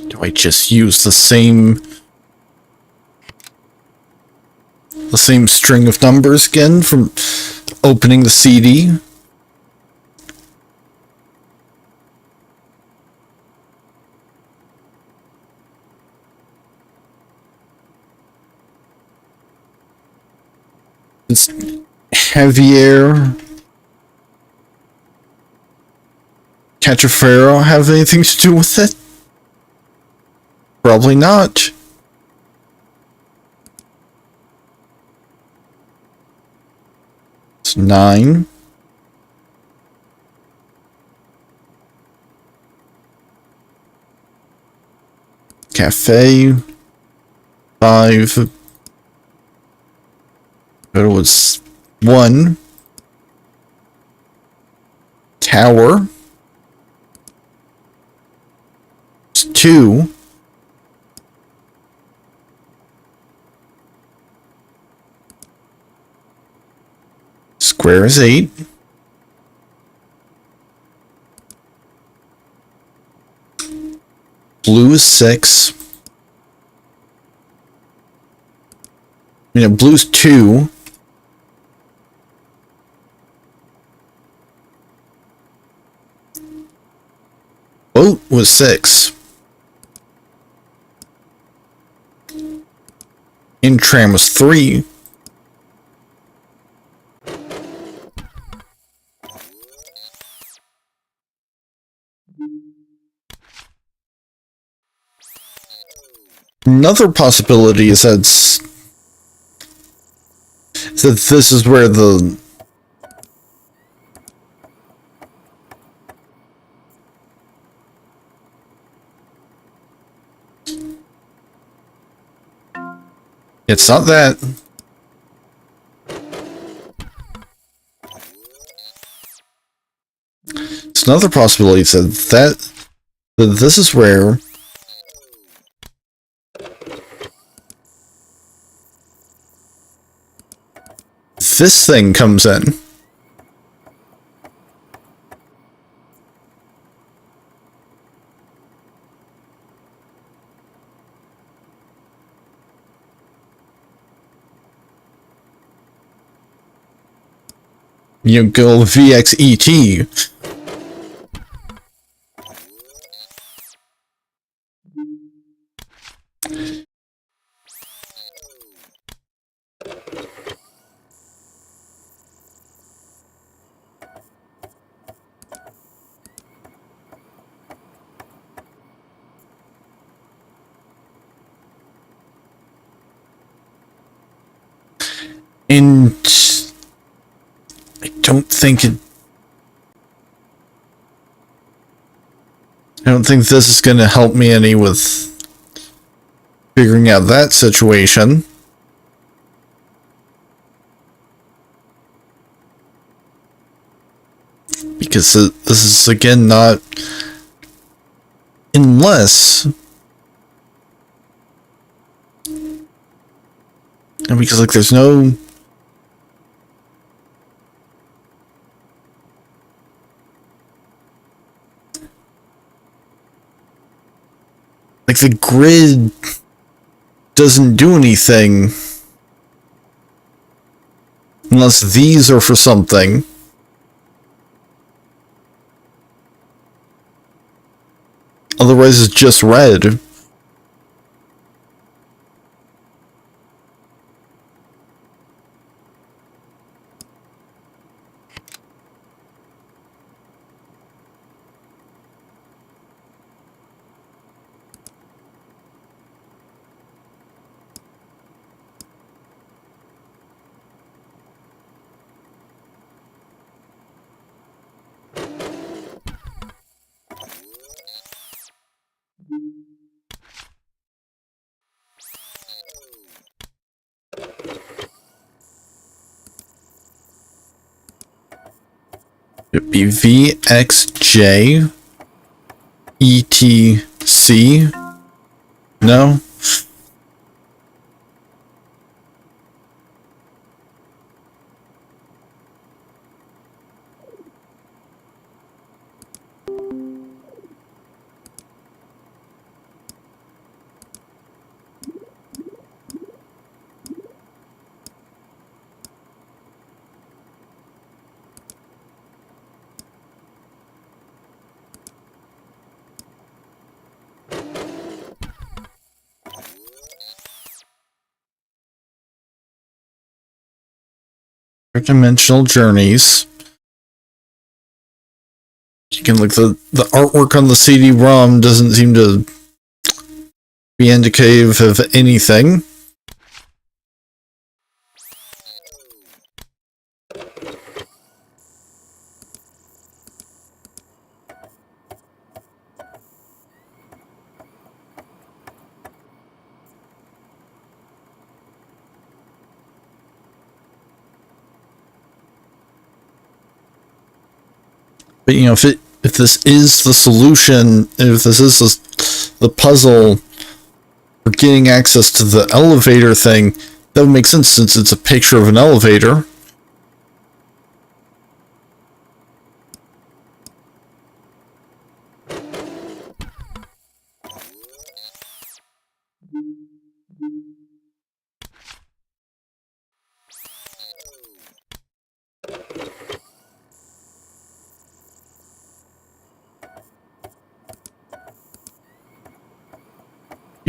Do I just use the same string of numbers again from opening the CD? Does Javier Cachaferro have anything to do with it? Probably not. It's 9. Cafe. 5. But it was 1. Tower. It's 2. Square is 8. Blue is 6. Blue's 2. Boat was 6. Intram was 3. Another possibility is that this is where the it's not that. It's another possibility that this is where this thing comes in. Go VXET. And I don't think this is going to help me any with figuring out that situation. Because this is, again, not... Unless... Because, like, there's no... Like, the grid doesn't do anything unless these are for something. Otherwise, it's just red. It'd be VXJ ETC. No? Dimensional journeys. You can look, the artwork on the CD-ROM doesn't seem to be indicative of anything. But if this is the solution, if this is the puzzle for getting access to the elevator thing, that would make sense since it's a picture of an elevator.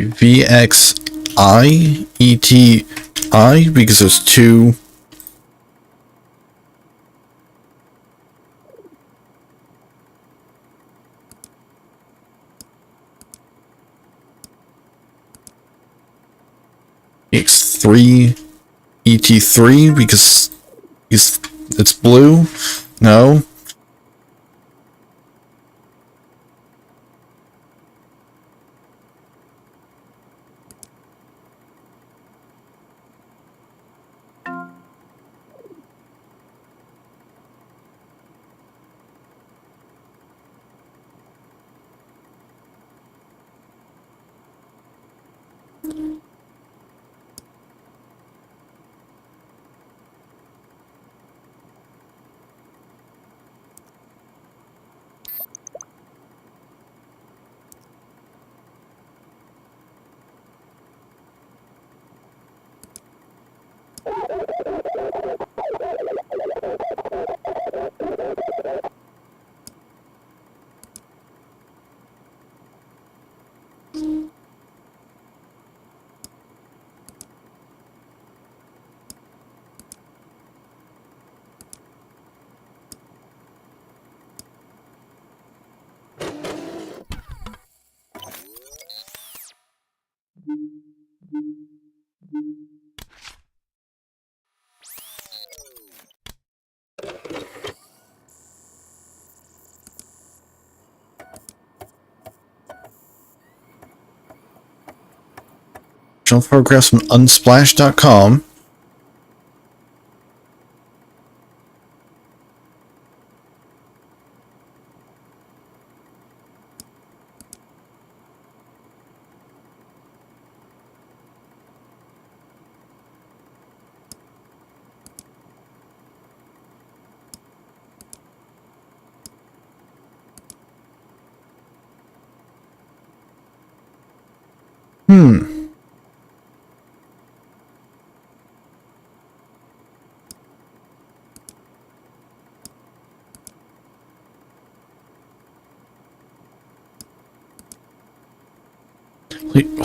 VXI, ETI, because there's two. X3, ET3, because it's blue. No. Original photographs from unsplash.com.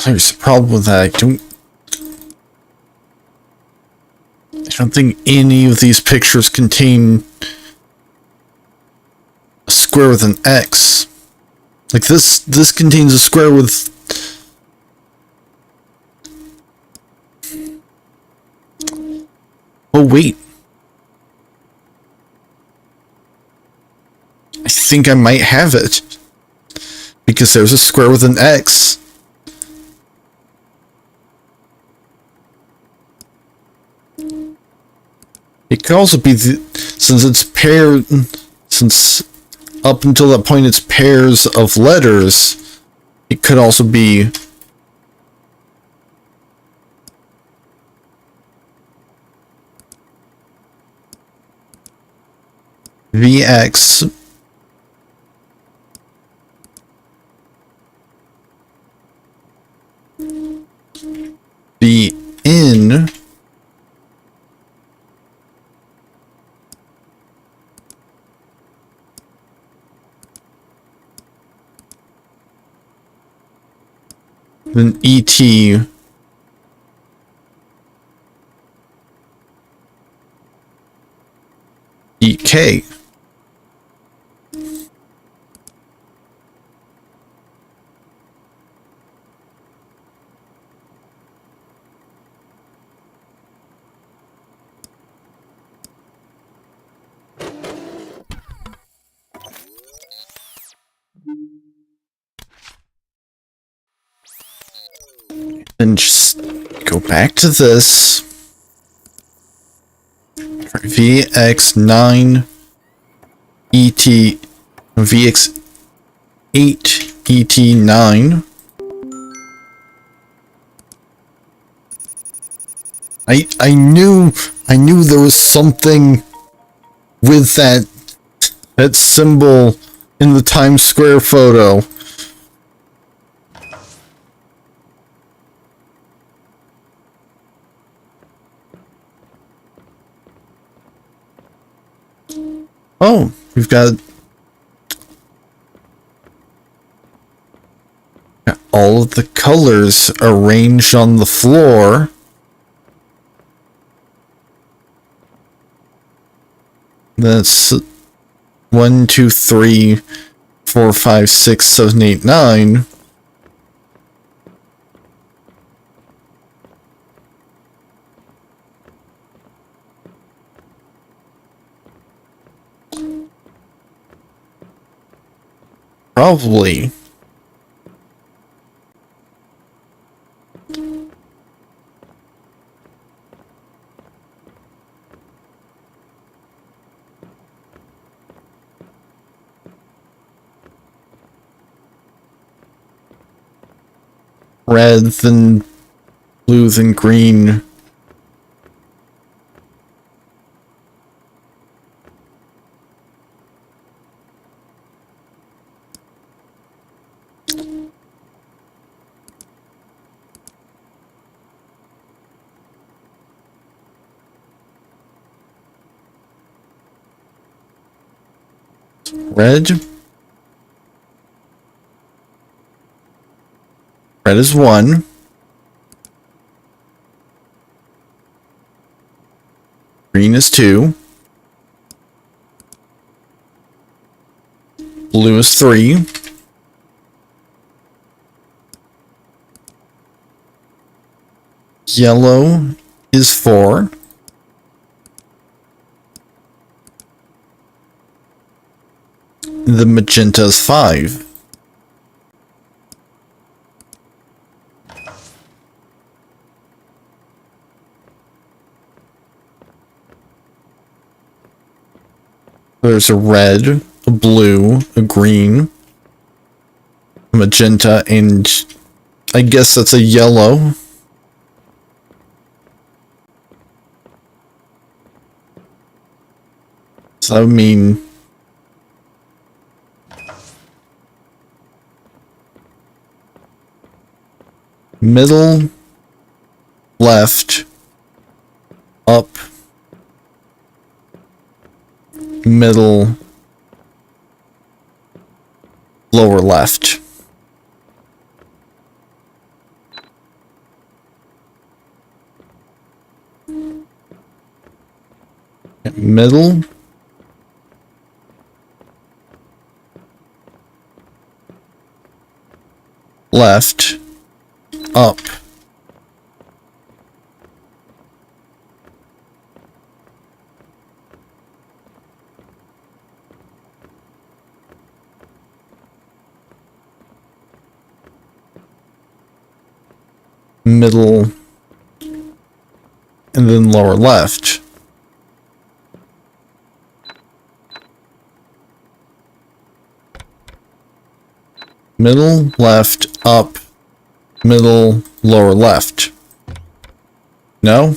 There's a problem with that. I don't think any of these pictures contain a square with an X. Like this contains a square with... Oh wait. I think I might have it. Because there's a square with an X. It could also be since it's paired, since up until that point it's pairs of letters, it could also be VX BN then ET EK. Then just go back to this. VX9 ET VX8 ET9. I knew there was something with that symbol in the Times Square photo. Oh, we've got all all of the colors arranged on the floor. That's 1, 2, 3, 4, 5, 6, 7, 8, 9. Probably. Red, then blue, then green. Red. Red is 1. Green is 2. Blue is 3. Yellow is 4. The magenta is 5. There's a red, a blue, a green, a magenta, and I guess that's a yellow. So that would mean middle, left, up, middle, lower left. Middle, left, up, middle, and then lower left. Middle, left, up, middle, lower left. No?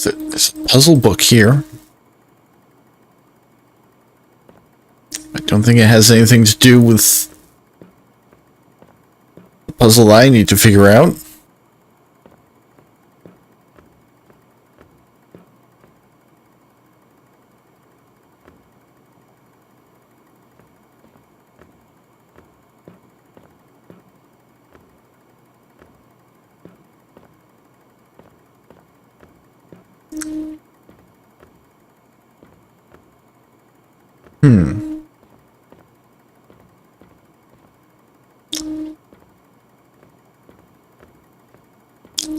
There's a puzzle book here. I don't think it has anything to do with the puzzle that I need to figure out.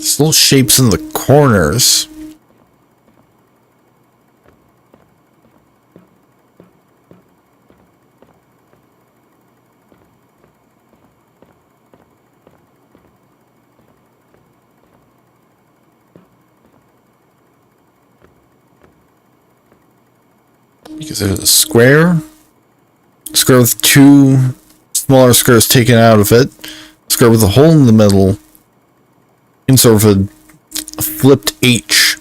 There's little shapes in the corners. Because there's a square with two smaller squares taken out of it, square with a hole in the middle, and sort of a flipped H.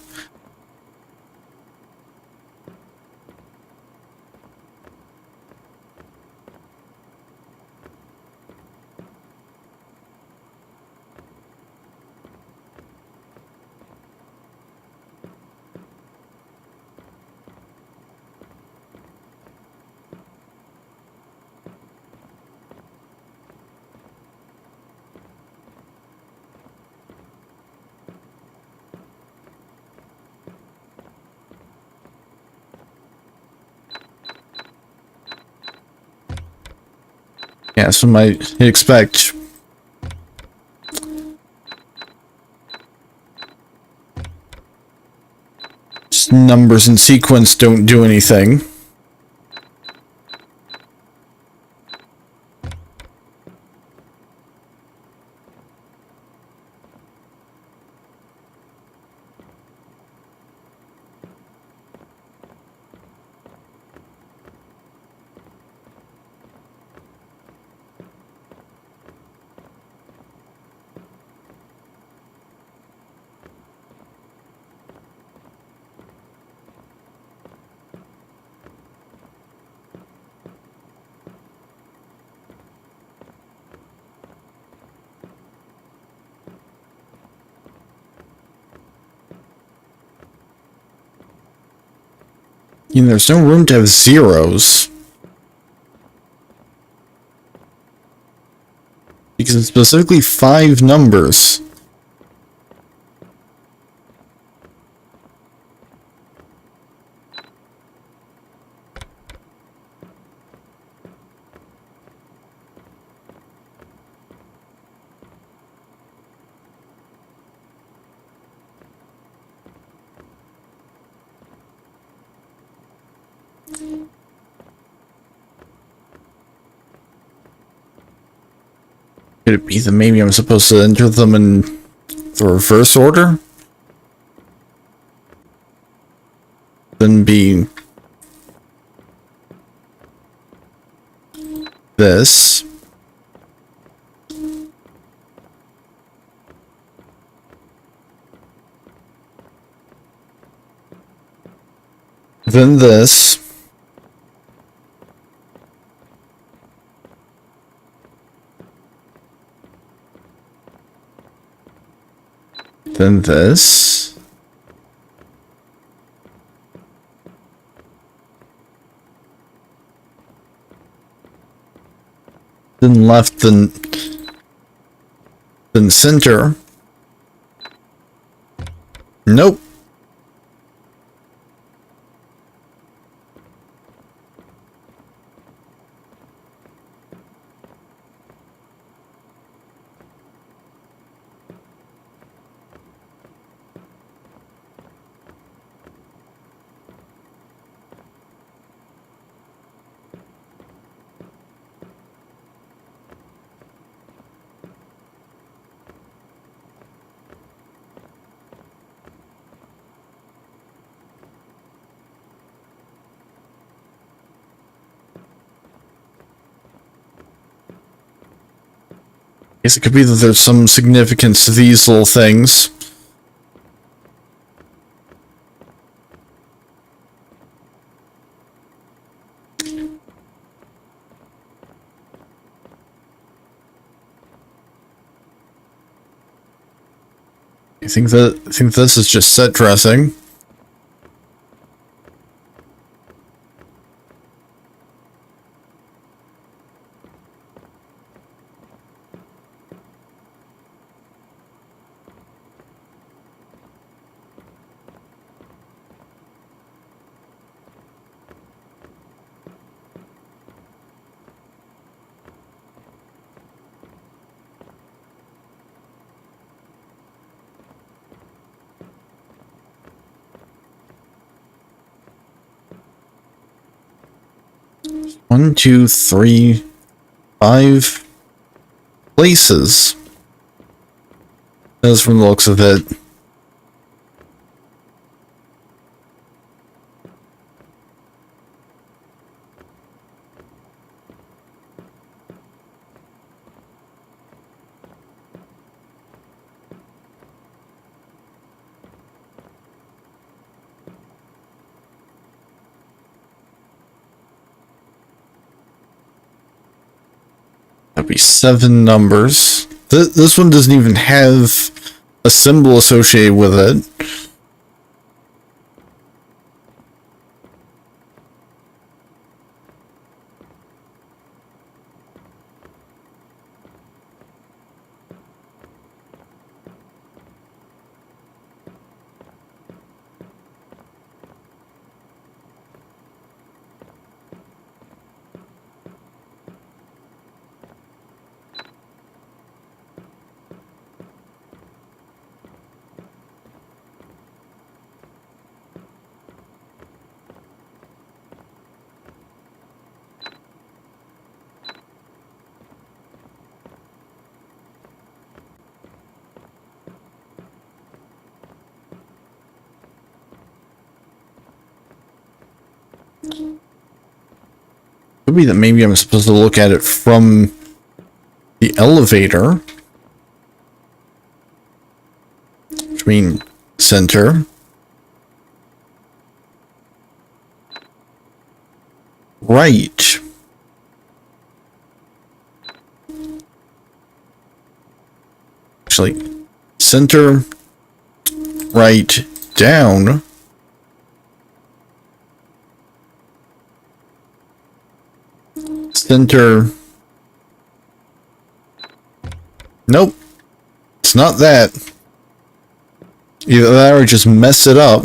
Yeah, so might expect just numbers in sequence don't do anything. You know, there's no room to have zeros. Because it's specifically 5 numbers. Could it be that maybe I'm supposed to enter them in the reverse order? Then be this. Then this. Then this. Then left, then center. Nope. Guess it could be that there's some significance to these little things. I think this is just set dressing. One, two, three, 5 places. As from the looks of it. That'd be 7 numbers. This one doesn't even have a symbol associated with it. Could be that maybe I'm supposed to look at it from the elevator. Which means center. Right. Actually, center, right, down. Center. Nope. It's not that. Either that or just mess it up.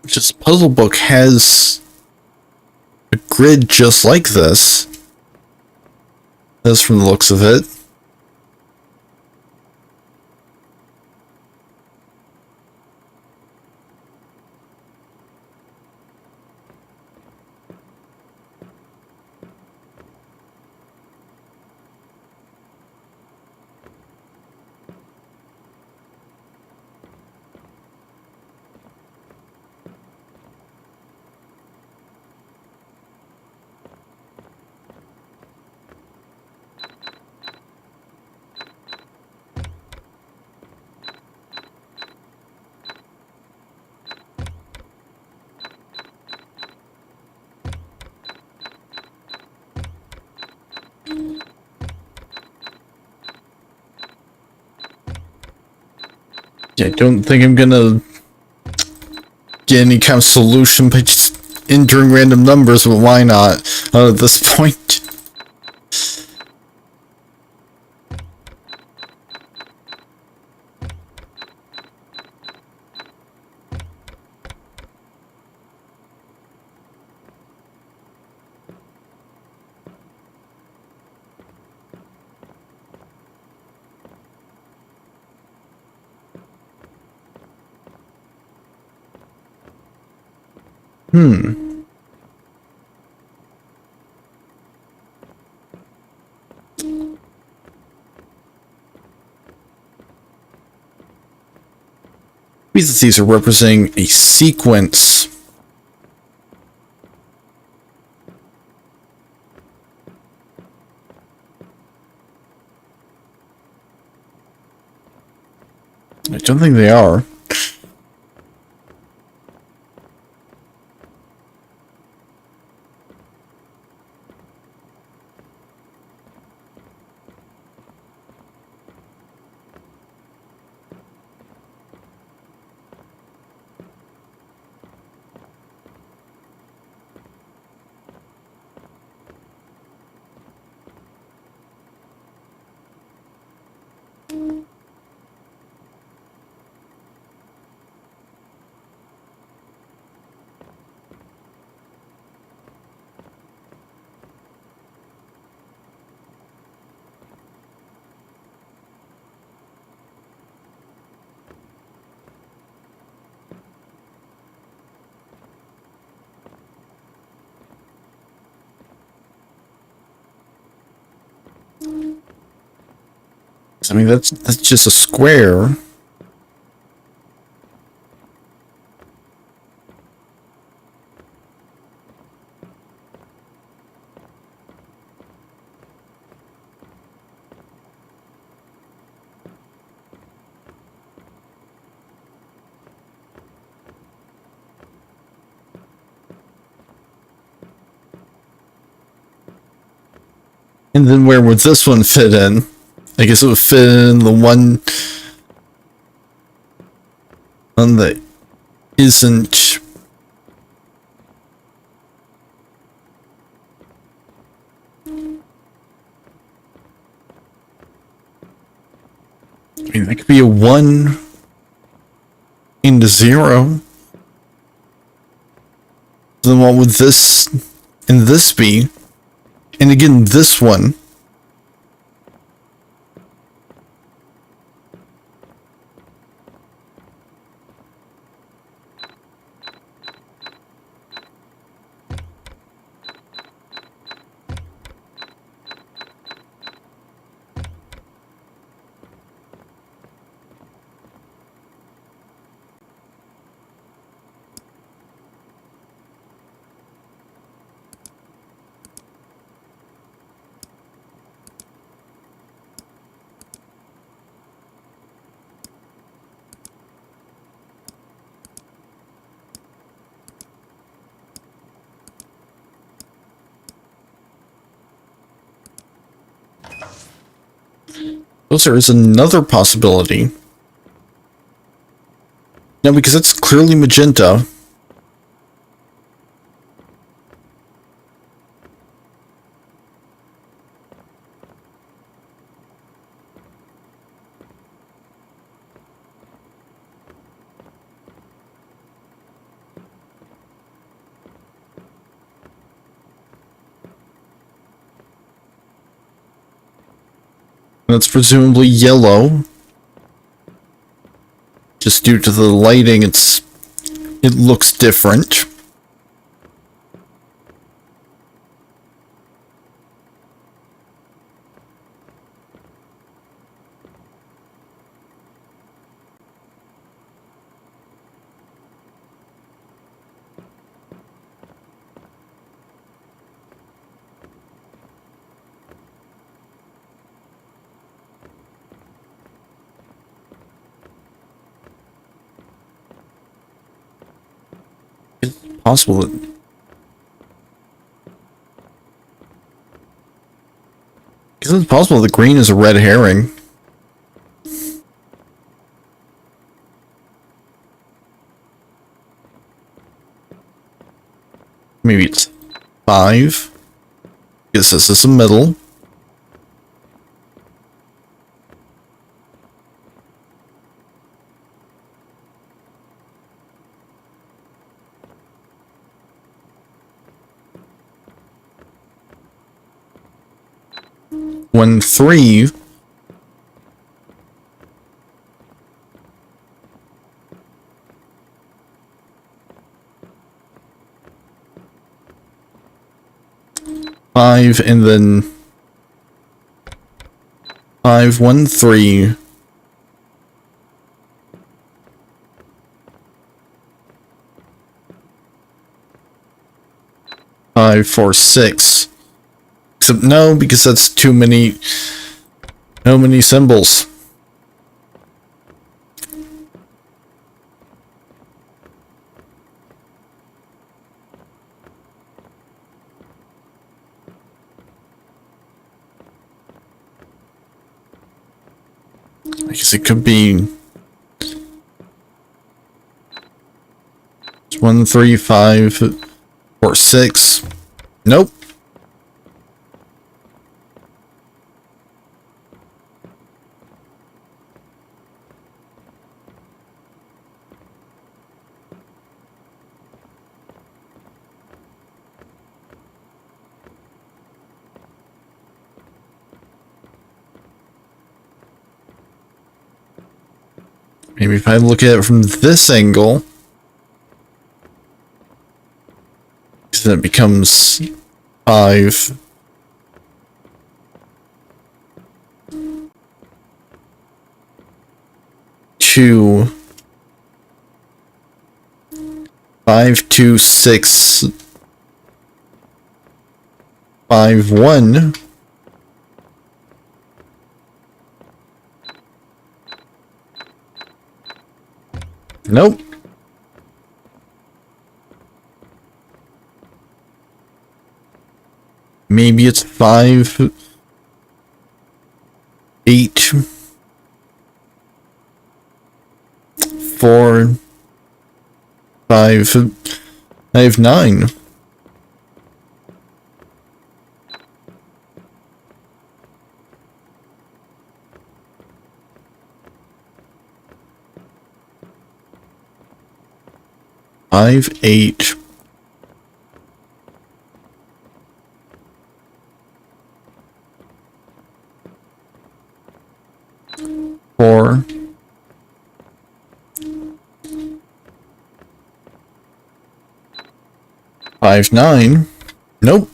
Just puzzle book has a grid just like this. That's from the looks of it. Yeah, I don't think I'm gonna get any kind of solution by just entering random numbers, but why not? At this point. These are representing a sequence. I don't think they are. I mean, that's just a square. And then where would this one fit in? I guess it would fit in the one that isn't. I mean, that could be a 1 into 0. Then what would this and this be? And again, this one. Also, there is another possibility. Now, because it's clearly magenta. That's presumably yellow. Just due to the lighting, it looks different. Possible that it's possible the green is a red herring. Maybe it's 5. Guess this is the middle. When 3. Five and then 5, 1, 3. 5, 4, 6. Except no, because that's too many symbols. I guess it could be 1, 3, 5, 4, 6. Nope. Maybe if I look at it from this angle, then it becomes 5. 2, 5, 2, 6, 5, 1. Nope. Maybe it's 5, 8, 4, 5. I have 9. Five, 8. Four. 5, 9. Nope.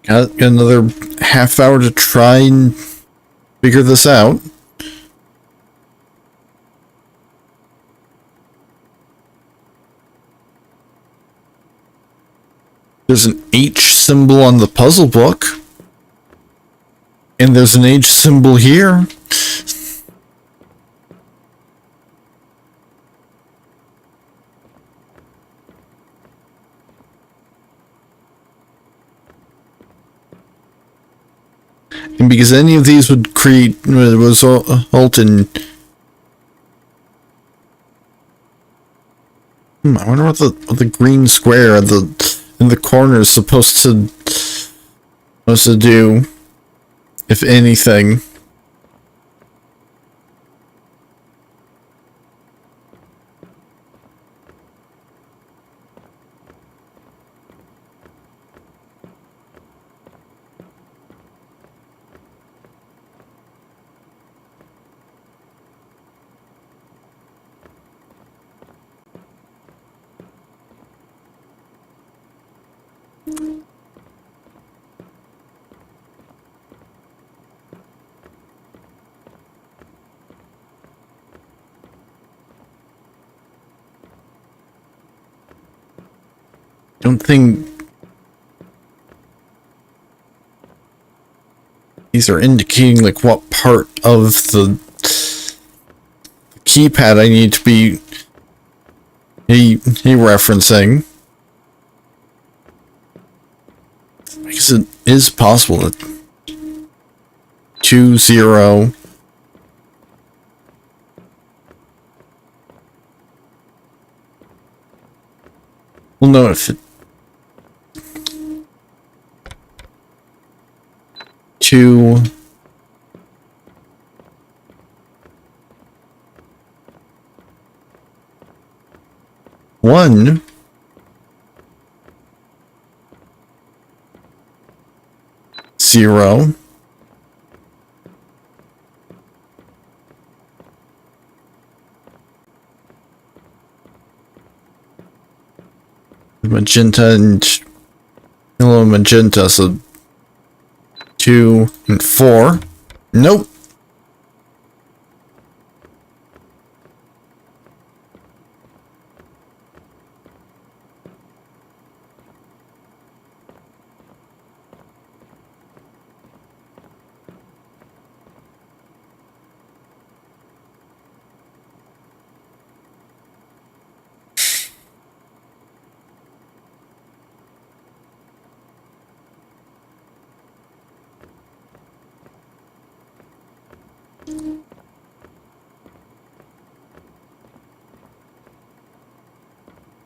Got another half hour to try and figure this out. There's an H symbol on the puzzle book. And there's an H symbol here. And because any of these would result in... I wonder what the green square in the corner is supposed to do, if anything. Don't think these are indicating like what part of the keypad I need to be referencing. I guess it is possible that 2, 0. We'll know if it 2, 1, 0, magenta and yellow magenta, so 2 and 4. Nope.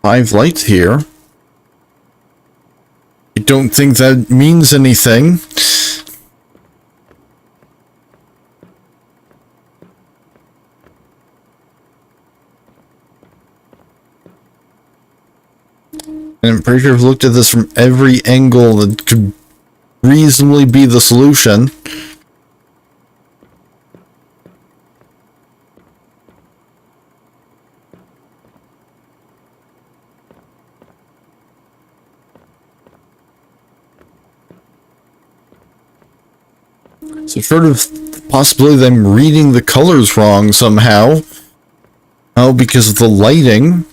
Five lights here. I don't think that means anything. And I'm pretty sure I've looked at this from every angle that could reasonably be the solution. So short of the possibility of them reading the colors wrong somehow. Oh, because of the lighting.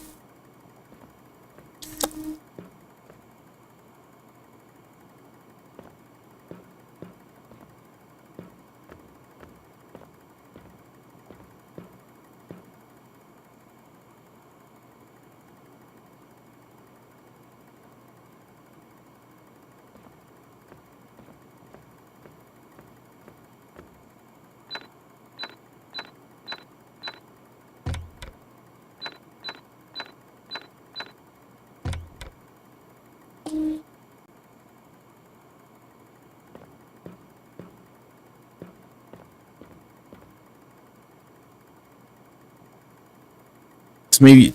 So maybe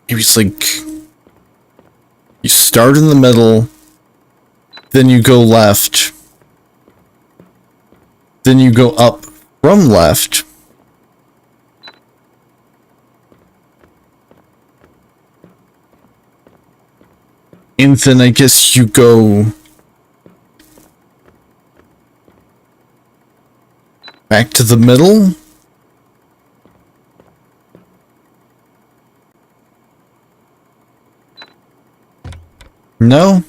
it's like you start in the middle, then you go left, then you go up from left, and then I guess you go back to the middle. No?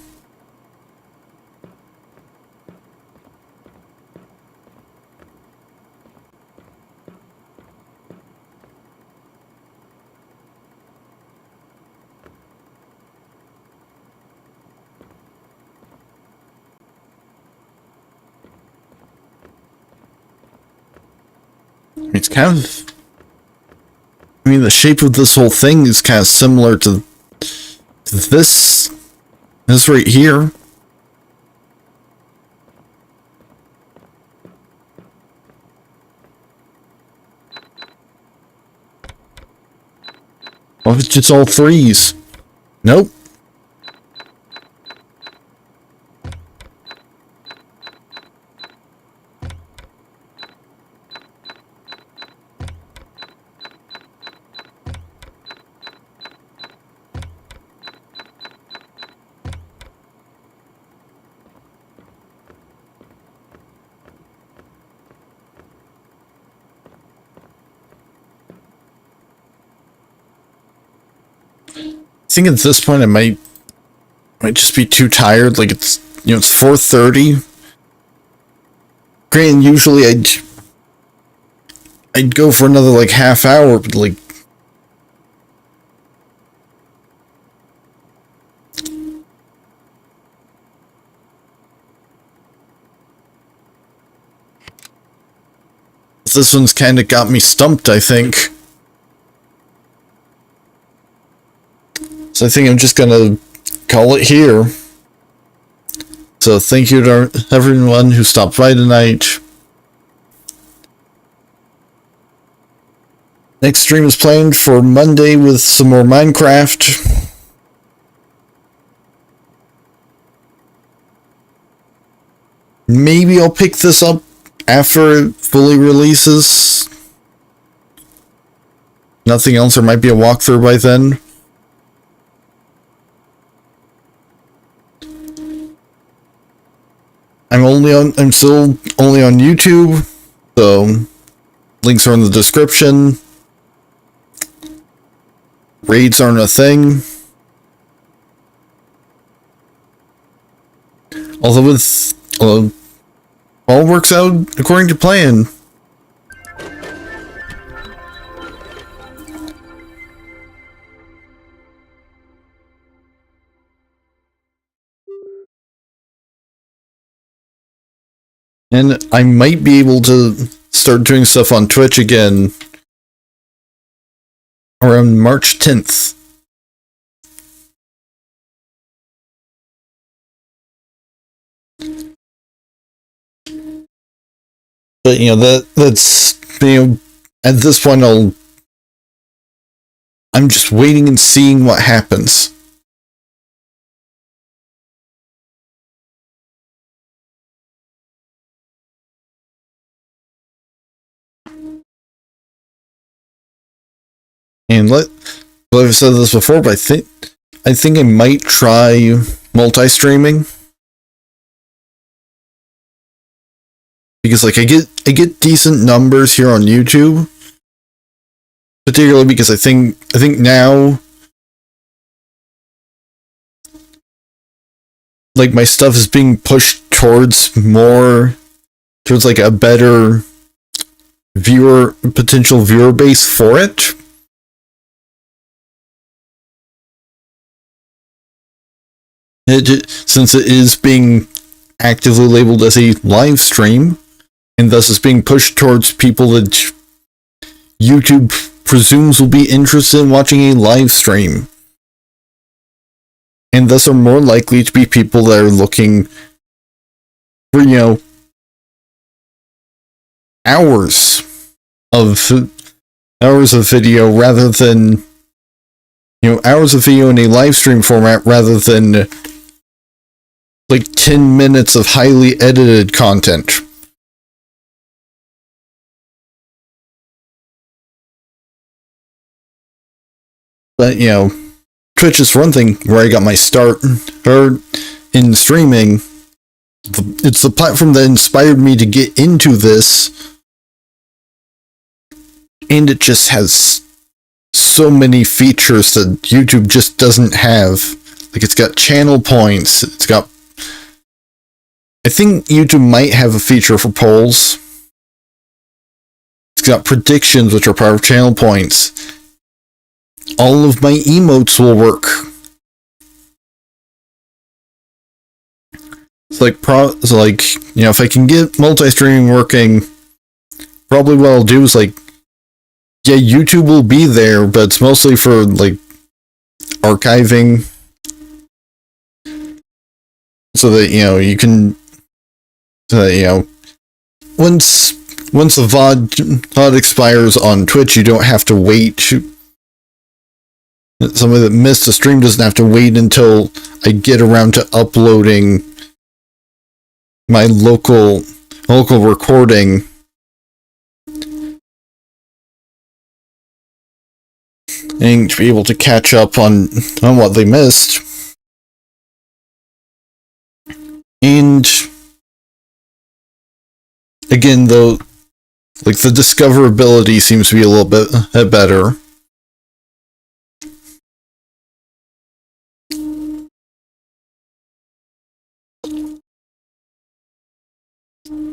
It's kind of... I mean, the shape of this whole thing is kind of similar to this right here. Well, if it's just all threes. Nope. I think at this point I might just be too tired. Like it's it's 4:30. Granted, usually I'd go for another like half hour, but like this one's kind of got me stumped, I think. So I think I'm just gonna call it here. So thank you to everyone who stopped by tonight. Next stream is planned for Monday with some more Minecraft. Maybe I'll pick this up after it fully releases. Nothing else, there might be a walkthrough by then. I'm still only on YouTube, so links are in the description. Raids aren't a thing. Although it's all works out according to plan. And I might be able to start doing stuff on Twitch again around March 10th. But that's at this point I'm just waiting and seeing what happens. And I've said this before, but I think I might try multi-streaming. Because like I get decent numbers here on YouTube. Particularly because I think now like my stuff is being pushed towards like a better potential viewer base for it. Since it is being actively labeled as a live stream, and thus is being pushed towards people that YouTube presumes will be interested in watching a live stream. And thus are more likely to be people that are looking for, hours of video rather than, hours of video in a live stream format rather than like 10 minutes of highly edited content. But, Twitch is one thing where I got my start in streaming. It's the platform that inspired me to get into this. And it just has so many features that YouTube just doesn't have. Like, it's got channel points. I think YouTube might have a feature for polls. It's got predictions, which are part of channel points. All of my emotes will work. It's like, if I can get multi-streaming working, probably what I'll do is YouTube will be there, but it's mostly for archiving, so that you can, once the VOD expires on Twitch, you don't have to wait. Somebody that missed a stream doesn't have to wait until I get around to uploading my local recording. And to be able to catch up on what they missed. And again, though, the discoverability seems to be a little bit better.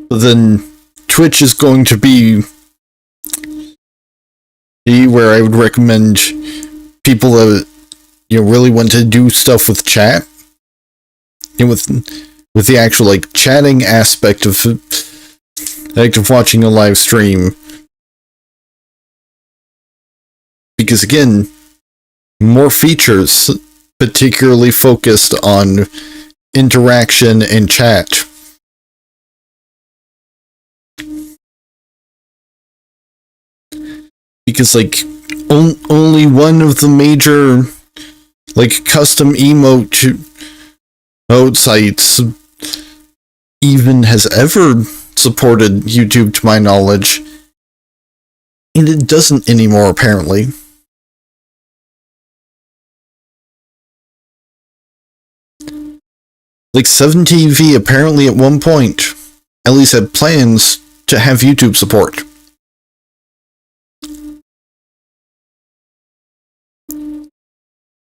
Then Twitch is going to be where I would recommend people that really want to do stuff with chat, and with the actual chatting aspect of watching a live stream. Because again, more features particularly focused on interaction and chat. Because only one of the major custom emote sites even has ever supported YouTube, to my knowledge, and it doesn't anymore, apparently. Like 7TV apparently at one point at least had plans to have YouTube support.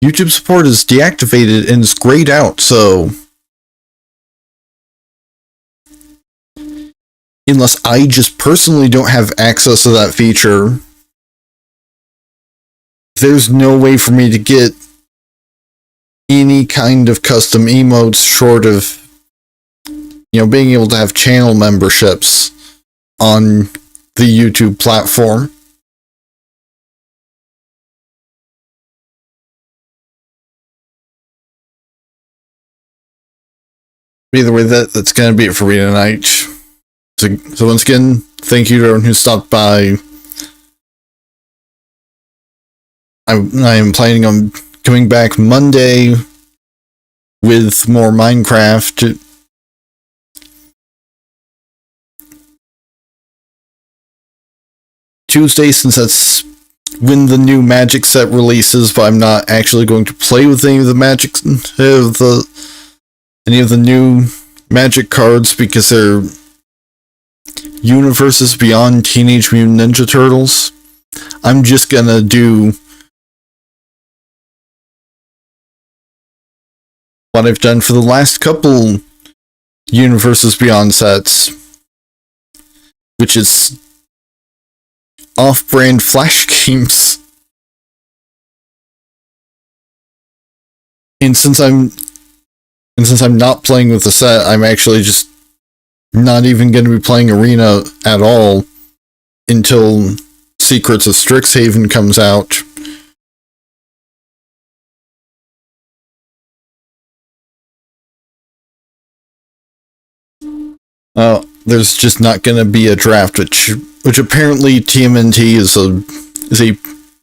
YouTube support is deactivated and is grayed out, so unless I just personally don't have access to that feature, there's no way for me to get any kind of custom emotes short of, being able to have channel memberships on the YouTube platform. Either way, that's going to be it for me tonight. So once again, thank you to everyone who stopped by. I am planning on coming back Monday with more Minecraft. Tuesday, since that's when the new magic set releases, but I'm not actually going to play with any of the new magic cards because they're universes beyond Teenage Mutant Ninja Turtles. I'm just gonna do what I've done for the last couple universes beyond sets, which is off-brand flash games. And since I'm not playing with the set, I'm actually just not even going to be playing Arena at all until Secrets of Strixhaven comes out. There's just not going to be a draft, which apparently TMNT is a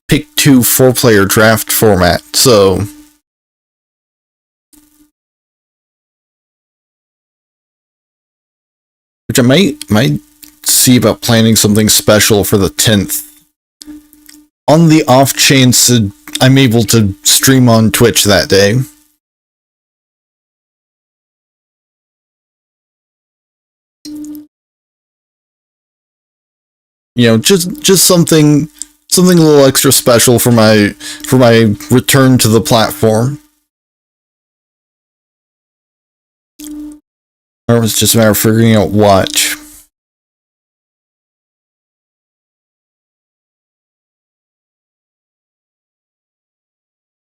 pick 2 4-player draft format. So which I might see about planning something special for the 10th. On the off chance that I'm able to stream on Twitch that day. You know, just something a little extra special for my return to the platform. Or it's just a matter of figuring out what.